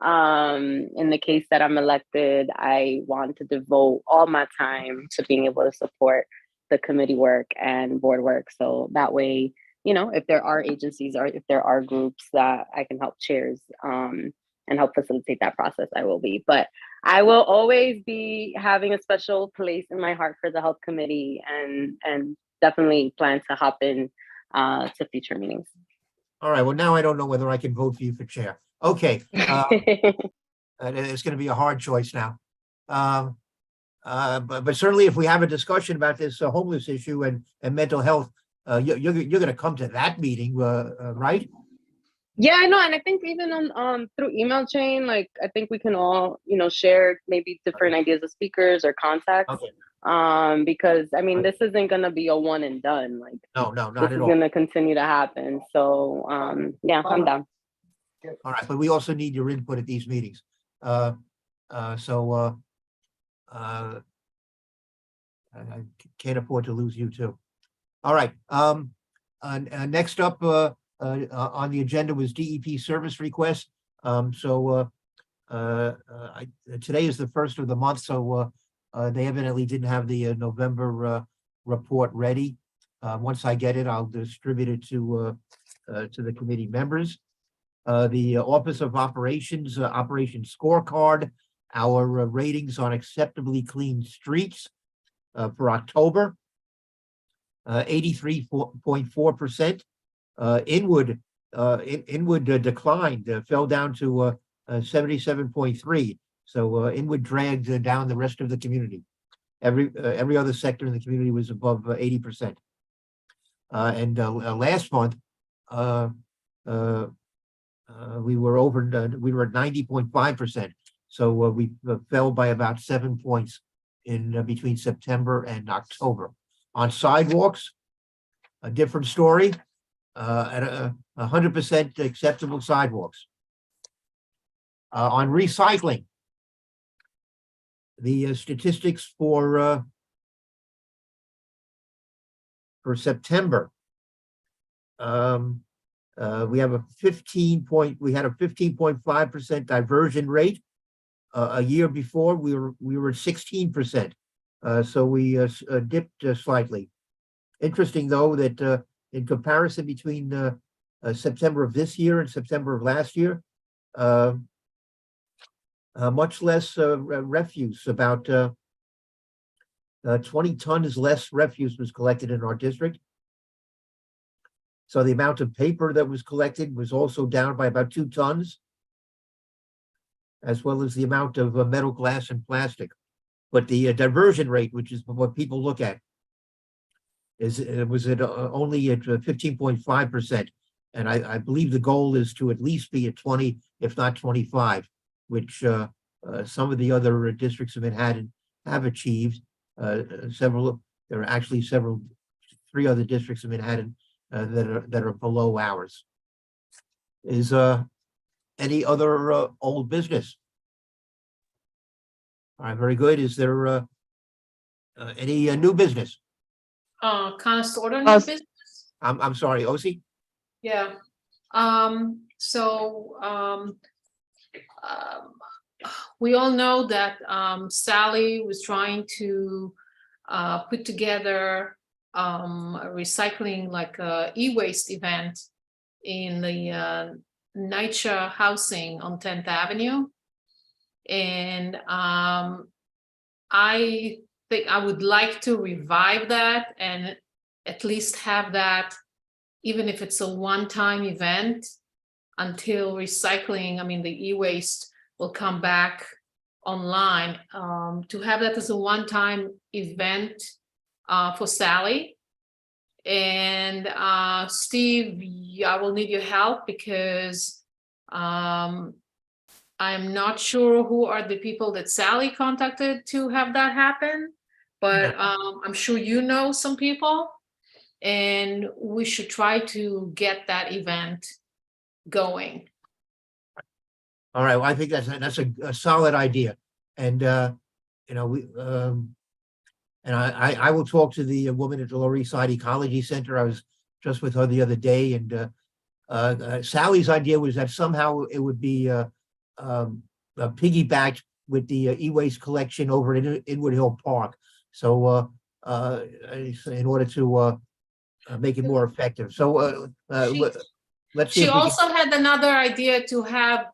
In the case that I'm elected, I want to devote all my time to being able to support the committee work and board work. So that way, if there are agencies or if there are groups that I can help chairs and help facilitate that process, I will be. But I will always be having a special place in my heart for the health committee, and definitely plan to hop in to future meetings. All right. Well, now I don't know whether I can vote for you for chair. Okay. It's going to be a hard choice now. But certainly if we have a discussion about this homeless issue and mental health, you're gonna come to that meeting, right? Yeah, I know, and I think even on through email chain, like I think we can all, share maybe different ideas of speakers or contacts. Okay. Because I mean, this isn't gonna be a one and done. Like No, not this at is all. gonna continue to happen. So yeah, I'm down. All right, but we also need your input at these meetings. I can't afford to lose you too. All right, next up on the agenda was DEP service request. Today is the first of the month, so they evidently didn't have the November report ready. Once I get it, I'll distribute it to the committee members. The Office of Operations, Operation Scorecard, our ratings on acceptably clean streets for October, 83.4%. Inwood declined, fell down to 77.3. So Inwood dragged down the rest of the community. Every other sector in the community was above 80%. And last month, we were we were at 90.5%. So we fell by about 7 points in between September and October. On sidewalks, a different story. At 100% acceptable sidewalks. On recycling, the statistics for September, we have a 15.5% diversion rate. A year before, we were at 16%. So we dipped slightly. Interesting though that in comparison between September of this year and September of last year, much less refuse, about 20 tons less refuse was collected in our district. So the amount of paper that was collected was also down by about 2 tons, as well as the amount of metal, glass, and plastic. But the diversion rate, which is what people look at, was at only at 15.5%. And I believe the goal is to at least be at 20, if not 25, which some of the other districts of Manhattan have achieved. There are actually 3 other districts of Manhattan that are below ours. Is any other old business? All right, very good. Is there any new business? Kind of sort of new business. I'm sorry, Osi? Yeah. We all know that Sally was trying to put together a recycling, like a e-waste event in the NYCHA housing on 10th Avenue. And I think I would like to revive that and at least have that, even if it's a one-time event, until recycling, I mean, the e-waste will come back online, to have that as a one-time event for Sally. And Steve, I will need your help because I'm not sure who are the people that Sally contacted to have that happen, but I'm sure you know some people, and we should try to get that event going. All right, well, I think that's a solid idea. And you know, and I will talk to the woman at the Lower East Side Ecology Center. I was just with her the other day, and Sally's idea was that somehow it would be piggybacked with the e-waste collection over in Inwood Hill Park. So in order to make it more effective. So let's see. She also had another idea to have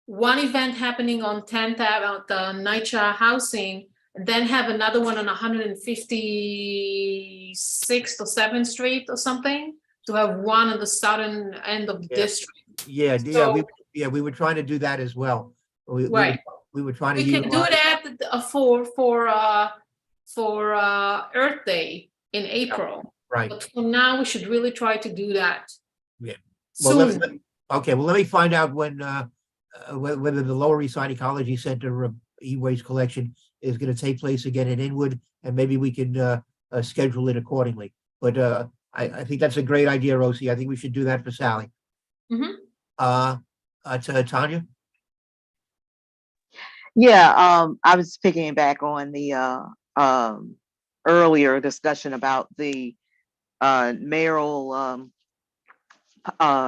one event happening on 10th Avenue, the NYCHA housing, and then have another one on 156th or 7th Street or something, to have one on the southern end of the district. Yeah, So- we were trying to do that as well. Right. We were trying to We can do utilize- it at for Earth Day in April. Right. But for now, we should really try to do that. Yeah. Well, Soon. okay, well, let me find out when, whether the Lower East Side Ecology Center e-waste collection is going to take place again in Inwood, and maybe we can schedule it accordingly. But I think that's a great idea, Rosie. I think we should do that for Sally. Mhm. Tanya? Yeah, I was picking back on the earlier discussion about the mayoral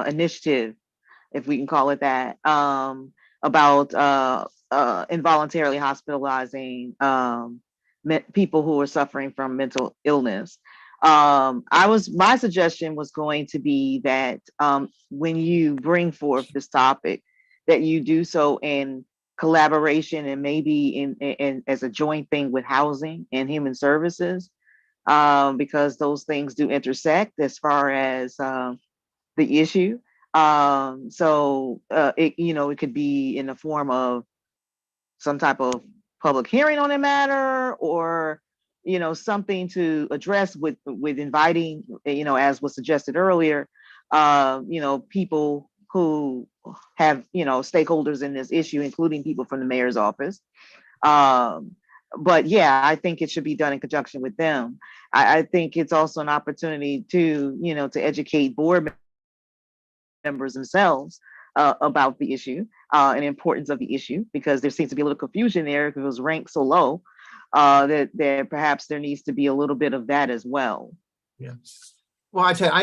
initiative, if we can call it that, about involuntarily hospitalizing people who are suffering from mental illness. My suggestion was going to be that when you bring forth this topic, that you do so in collaboration and maybe in as a joint thing with housing and human services, because those things do intersect as far as the issue. It could be in the form of some type of public hearing on a matter, or something to address with inviting, as was suggested earlier, people who have stakeholders in this issue, including people from the mayor's office. But yeah, I think it should be done in conjunction with them. I think it's also an opportunity to to educate board members themselves about the issue and importance of the issue, because there seems to be a little confusion there because it was ranked so low, that perhaps there needs to be a little bit of that as well. Yeah. Well, I think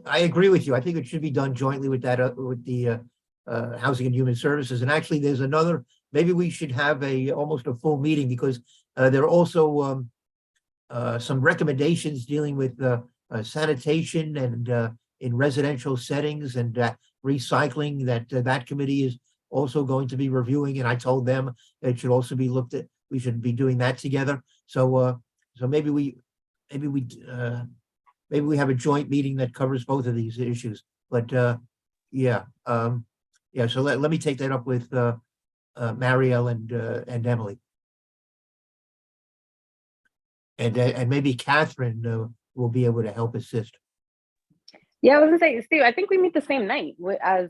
I agree with you. I think it should be done jointly with that with the Housing and Human Services. And actually, there's another. Maybe we should have almost a full meeting, because there are also some recommendations dealing with sanitation and in residential settings and recycling that committee is also going to be reviewing. And I told them it should also be looked at. We should be doing that together. So maybe we have a joint meeting that covers both of these issues. But yeah. So let me take that up with Marielle and Emily. And maybe Catherine will be able to help assist. Yeah, I was gonna say, Steve, I think we meet the same night as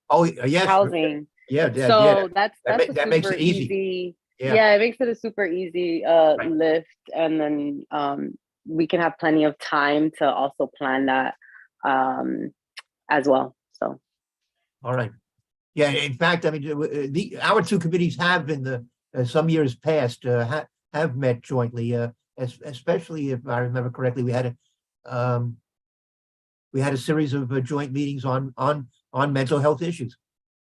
Oh, yes. housing. Yeah. So that's that makes it easy. Yeah, it makes it a super easy lift, and then we can have plenty of time to also plan that as well. So, all right. Yeah, in fact, I mean, our two committees have in the some years past have met jointly, especially if I remember correctly, we had a series of joint meetings on mental health issues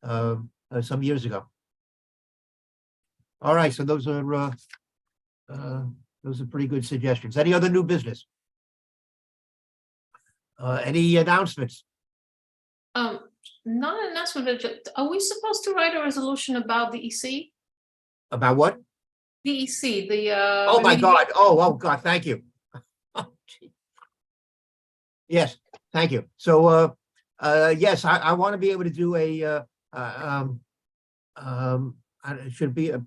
some years ago. All right, so those are pretty good suggestions. Any other new business? Any announcements? Not an announcement. Are we supposed to write a resolution about the EC? About what? The EC, the Oh my God! Oh God! Thank you. Yes, thank you. So yes, I want to be able to do it should be a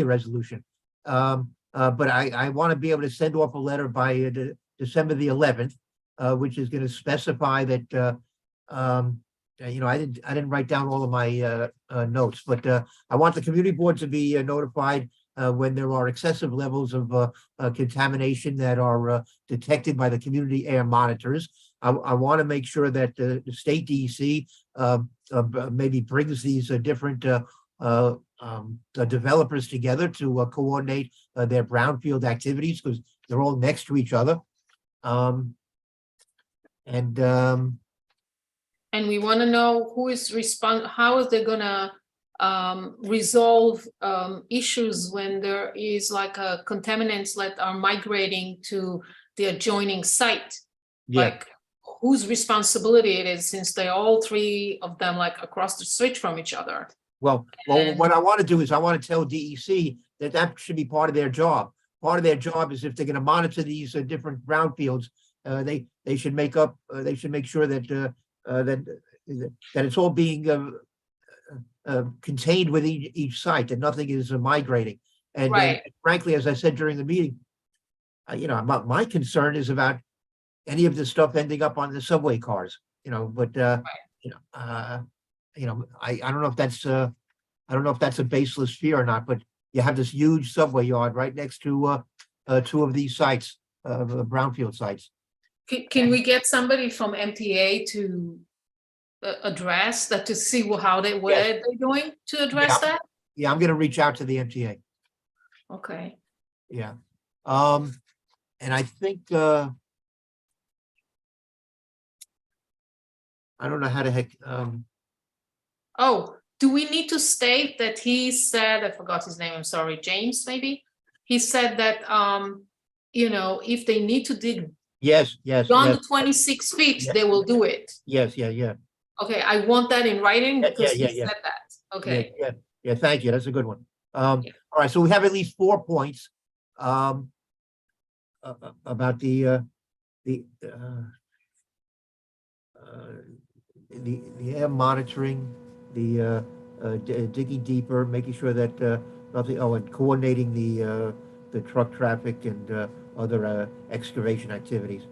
resolution. But I want to be able to send off a letter by December the 11th, which is going to specify that I didn't write down all of my notes, but I want the community board to be notified when there are excessive levels of contamination that are detected by the community air monitors. I want to make sure that the state DEC maybe brings these different developers together to coordinate their brownfield activities, because they're all next to each other. And we want to know who is how is they gonna resolve issues when there is like contaminants that are migrating to the adjoining site. Yeah. Like whose responsibility it is, since they're all three of them like across the street from each other. Well, what I want to do is I want to tell DEC that should be part of their job. Part of their job is if they're going to monitor these different brownfields, they should make sure that that it's all being contained within each site, that nothing is migrating. And Right. frankly, as I said during the meeting, you know, my concern is about any of this stuff ending up on the subway cars, you know, but, you know, I don't know if that's, I don't know if that's a baseless fear or not, but you have this huge subway yard right next to, two of these sites, brownfield sites. Can we get somebody from MTA to address that, to see how they, what Yes. are they doing to address that? Yeah, I'm gonna reach out to the MTA. Okay. Yeah. And I think, I don't know how the heck, Oh, do we need to state that he said, I forgot his name, I'm sorry, James, maybe? He said that, you know, if they need to dig yes, yes, beyond yes, the 26 feet, Yeah. they will do it. yes, yeah. Okay, I want that in writing Yeah, because yeah, he yeah. said that. Yeah, Okay, yeah, thank you. That's a good one. Yeah. All right, so we have at least 4 points. About the air monitoring, digging deeper, making sure that nothing, and coordinating the truck traffic and other excavation activities.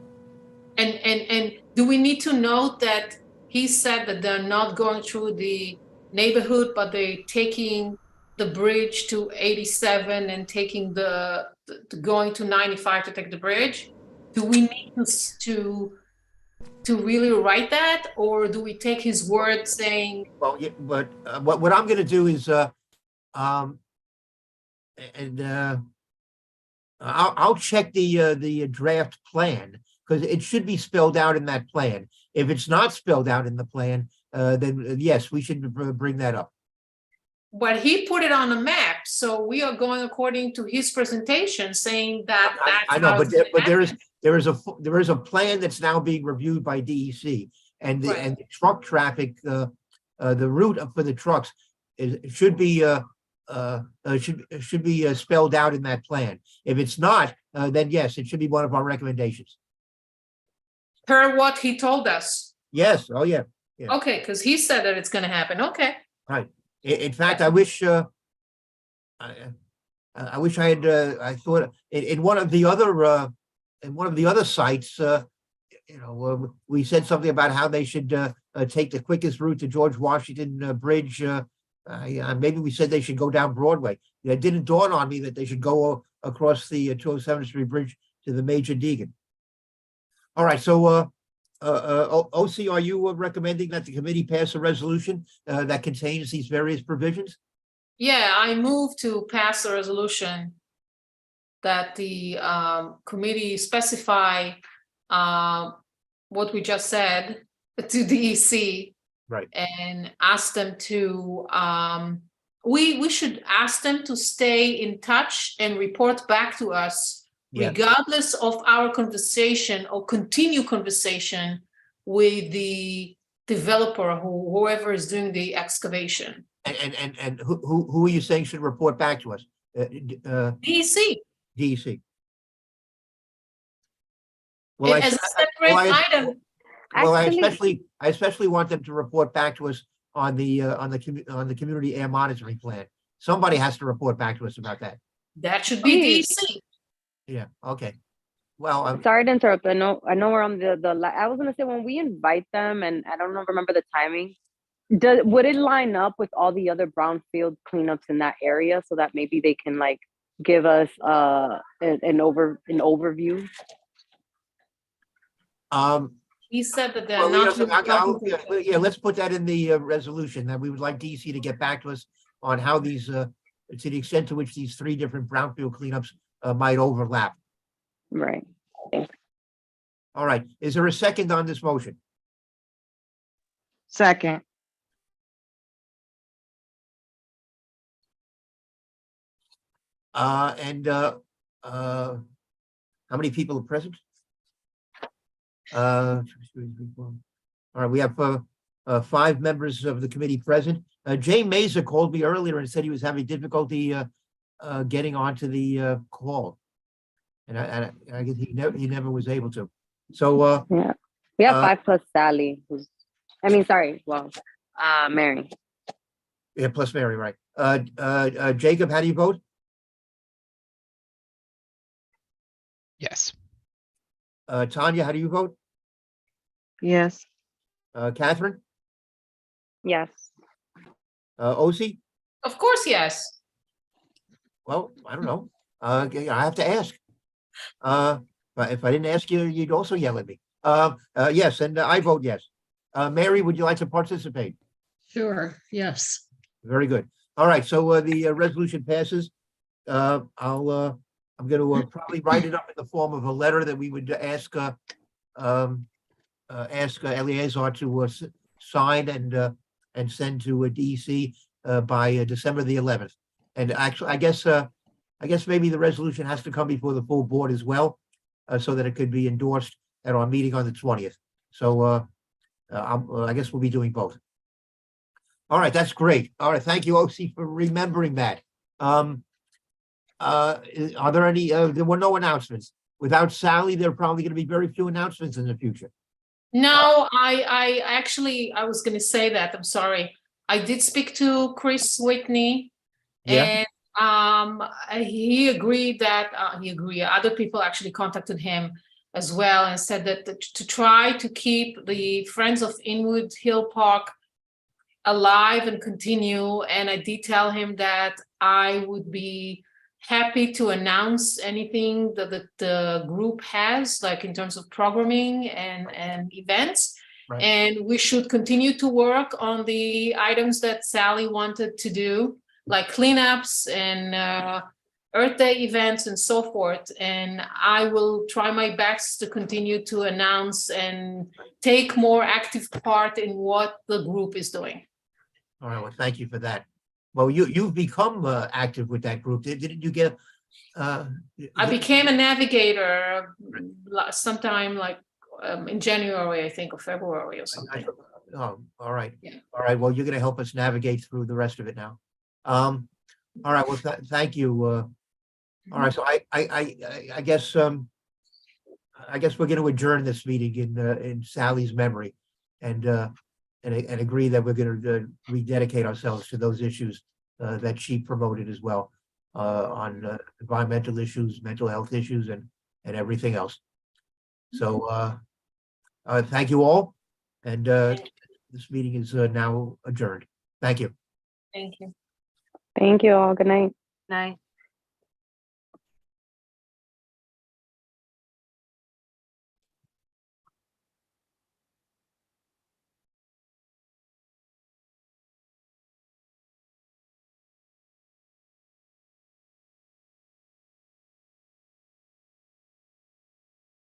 and do we need to note that he said that they're not going through the neighborhood, but they're taking the bridge to 87 and taking going to 95 to take the bridge? Do we need to really write that, or do we take his word saying, Well, yeah, but what I'm gonna do is, and I'll check the draft plan, because it should be spelled out in that plan. If it's not spelled out in the plan, then yes, we should bring that up. but he put it on the map, so we are going according to his presentation, saying that that's I know, how but it's gonna happen. there is a plan that's now being reviewed by DEC, and Right. the truck traffic, the route for the trucks should be spelled out in that plan. If it's not, then yes, it should be one of our recommendations. Per what he told us. Yes, oh yeah, Yeah. Okay, because he said that it's gonna happen. Okay. right. In fact, I wish I wish I had I thought in one of the other sites, you know, we said something about how they should take the quickest route to George Washington Bridge. Maybe we said they should go down Broadway. It didn't dawn on me that they should go across the 207th Street Bridge to the Major Deegan. All right, so OC, are you recommending that the committee pass a resolution that contains these various provisions? Yeah, I move to pass a resolution that the committee specify what we just said to DEC. Right. And ask them to, we should ask them to stay in touch and report back to us Yeah. regardless of our conversation, or continue conversation with the developer, whoever is doing the excavation. And who are you saying should report back to us? DEC, DEC. Well, as a separate item. Well, Actually- I especially want them to report back to us on the community air monitoring plan. Somebody has to report back to us about that. That should be DEC. Yeah, okay. Well, Sorry to interrupt. I know we're on I was gonna say, when we invite them, and I don't remember the timing, would it line up with all the other brownfield cleanups in that area, so that maybe they can like give us an overview? He said that they're well, not. you know, really yeah, let's put that in the resolution, that we would like DEC to get back to us on how these, to the extent to which these 3 different brownfield cleanups might overlap. Right. Thanks. All right, is there a second on this motion? Second. And how many people are present? All right, we have 5 members of the committee present. Jay Mesa called me earlier and said he was having difficulty getting onto the call. And I guess he never was able to. So Yeah. We have 5 plus Sally, Mary. yeah, plus Mary, right. Jacob, how do you vote? Yes. Tanya, how do you vote? Yes. Catherine? Yes. Osi? Of course, yes. Well, I don't know. I have to ask. But if I didn't ask you, you'd also yell at me. Yes, and I vote yes. Mary, would you like to participate? Sure, yes. Very good. All right, so the resolution passes. I'm going to probably write it up in the form of a letter that we would ask Eleazar to sign and send to DEC by December the 11th. And actually, I guess maybe the resolution has to come before the full board as well, so that it could be endorsed at our meeting on the 20th. So I guess we'll be doing both. All right, that's great. All right, thank you, OC, for remembering that. Are there any? There were no announcements. Without Sally, there are probably going to be very few announcements in the future. No, I actually, I was gonna say that, I'm sorry. I did speak to Chris Whitney. Yeah. And he agreed that, other people actually contacted him as well and said that to try to keep the Friends of Inwood Hill Park alive and continue. And I did tell him that I would be happy to announce anything that the group has, like in terms of programming and events. Right. And we should continue to work on the items that Sally wanted to do, like cleanups and Earth Day events and so forth. And I will try my best to continue to announce and take more active part in what the group is doing. All right. Well, thank you for that. Well, you've become active with that group. Didn't you get? I became a navigator sometime like in January, I think, or February or something. Oh, all right. Yeah. All right. Well, you're going to help us navigate through the rest of it now. All right. Well, thank you. All right. So I guess we're going to adjourn this meeting in Sally's memory, and agree that we're going to rededicate ourselves to those issues that she promoted as well, on environmental issues, mental health issues, and everything else. So thank you all, and this meeting is now adjourned. Thank you. Thank you. Thank you all. Good night. Night.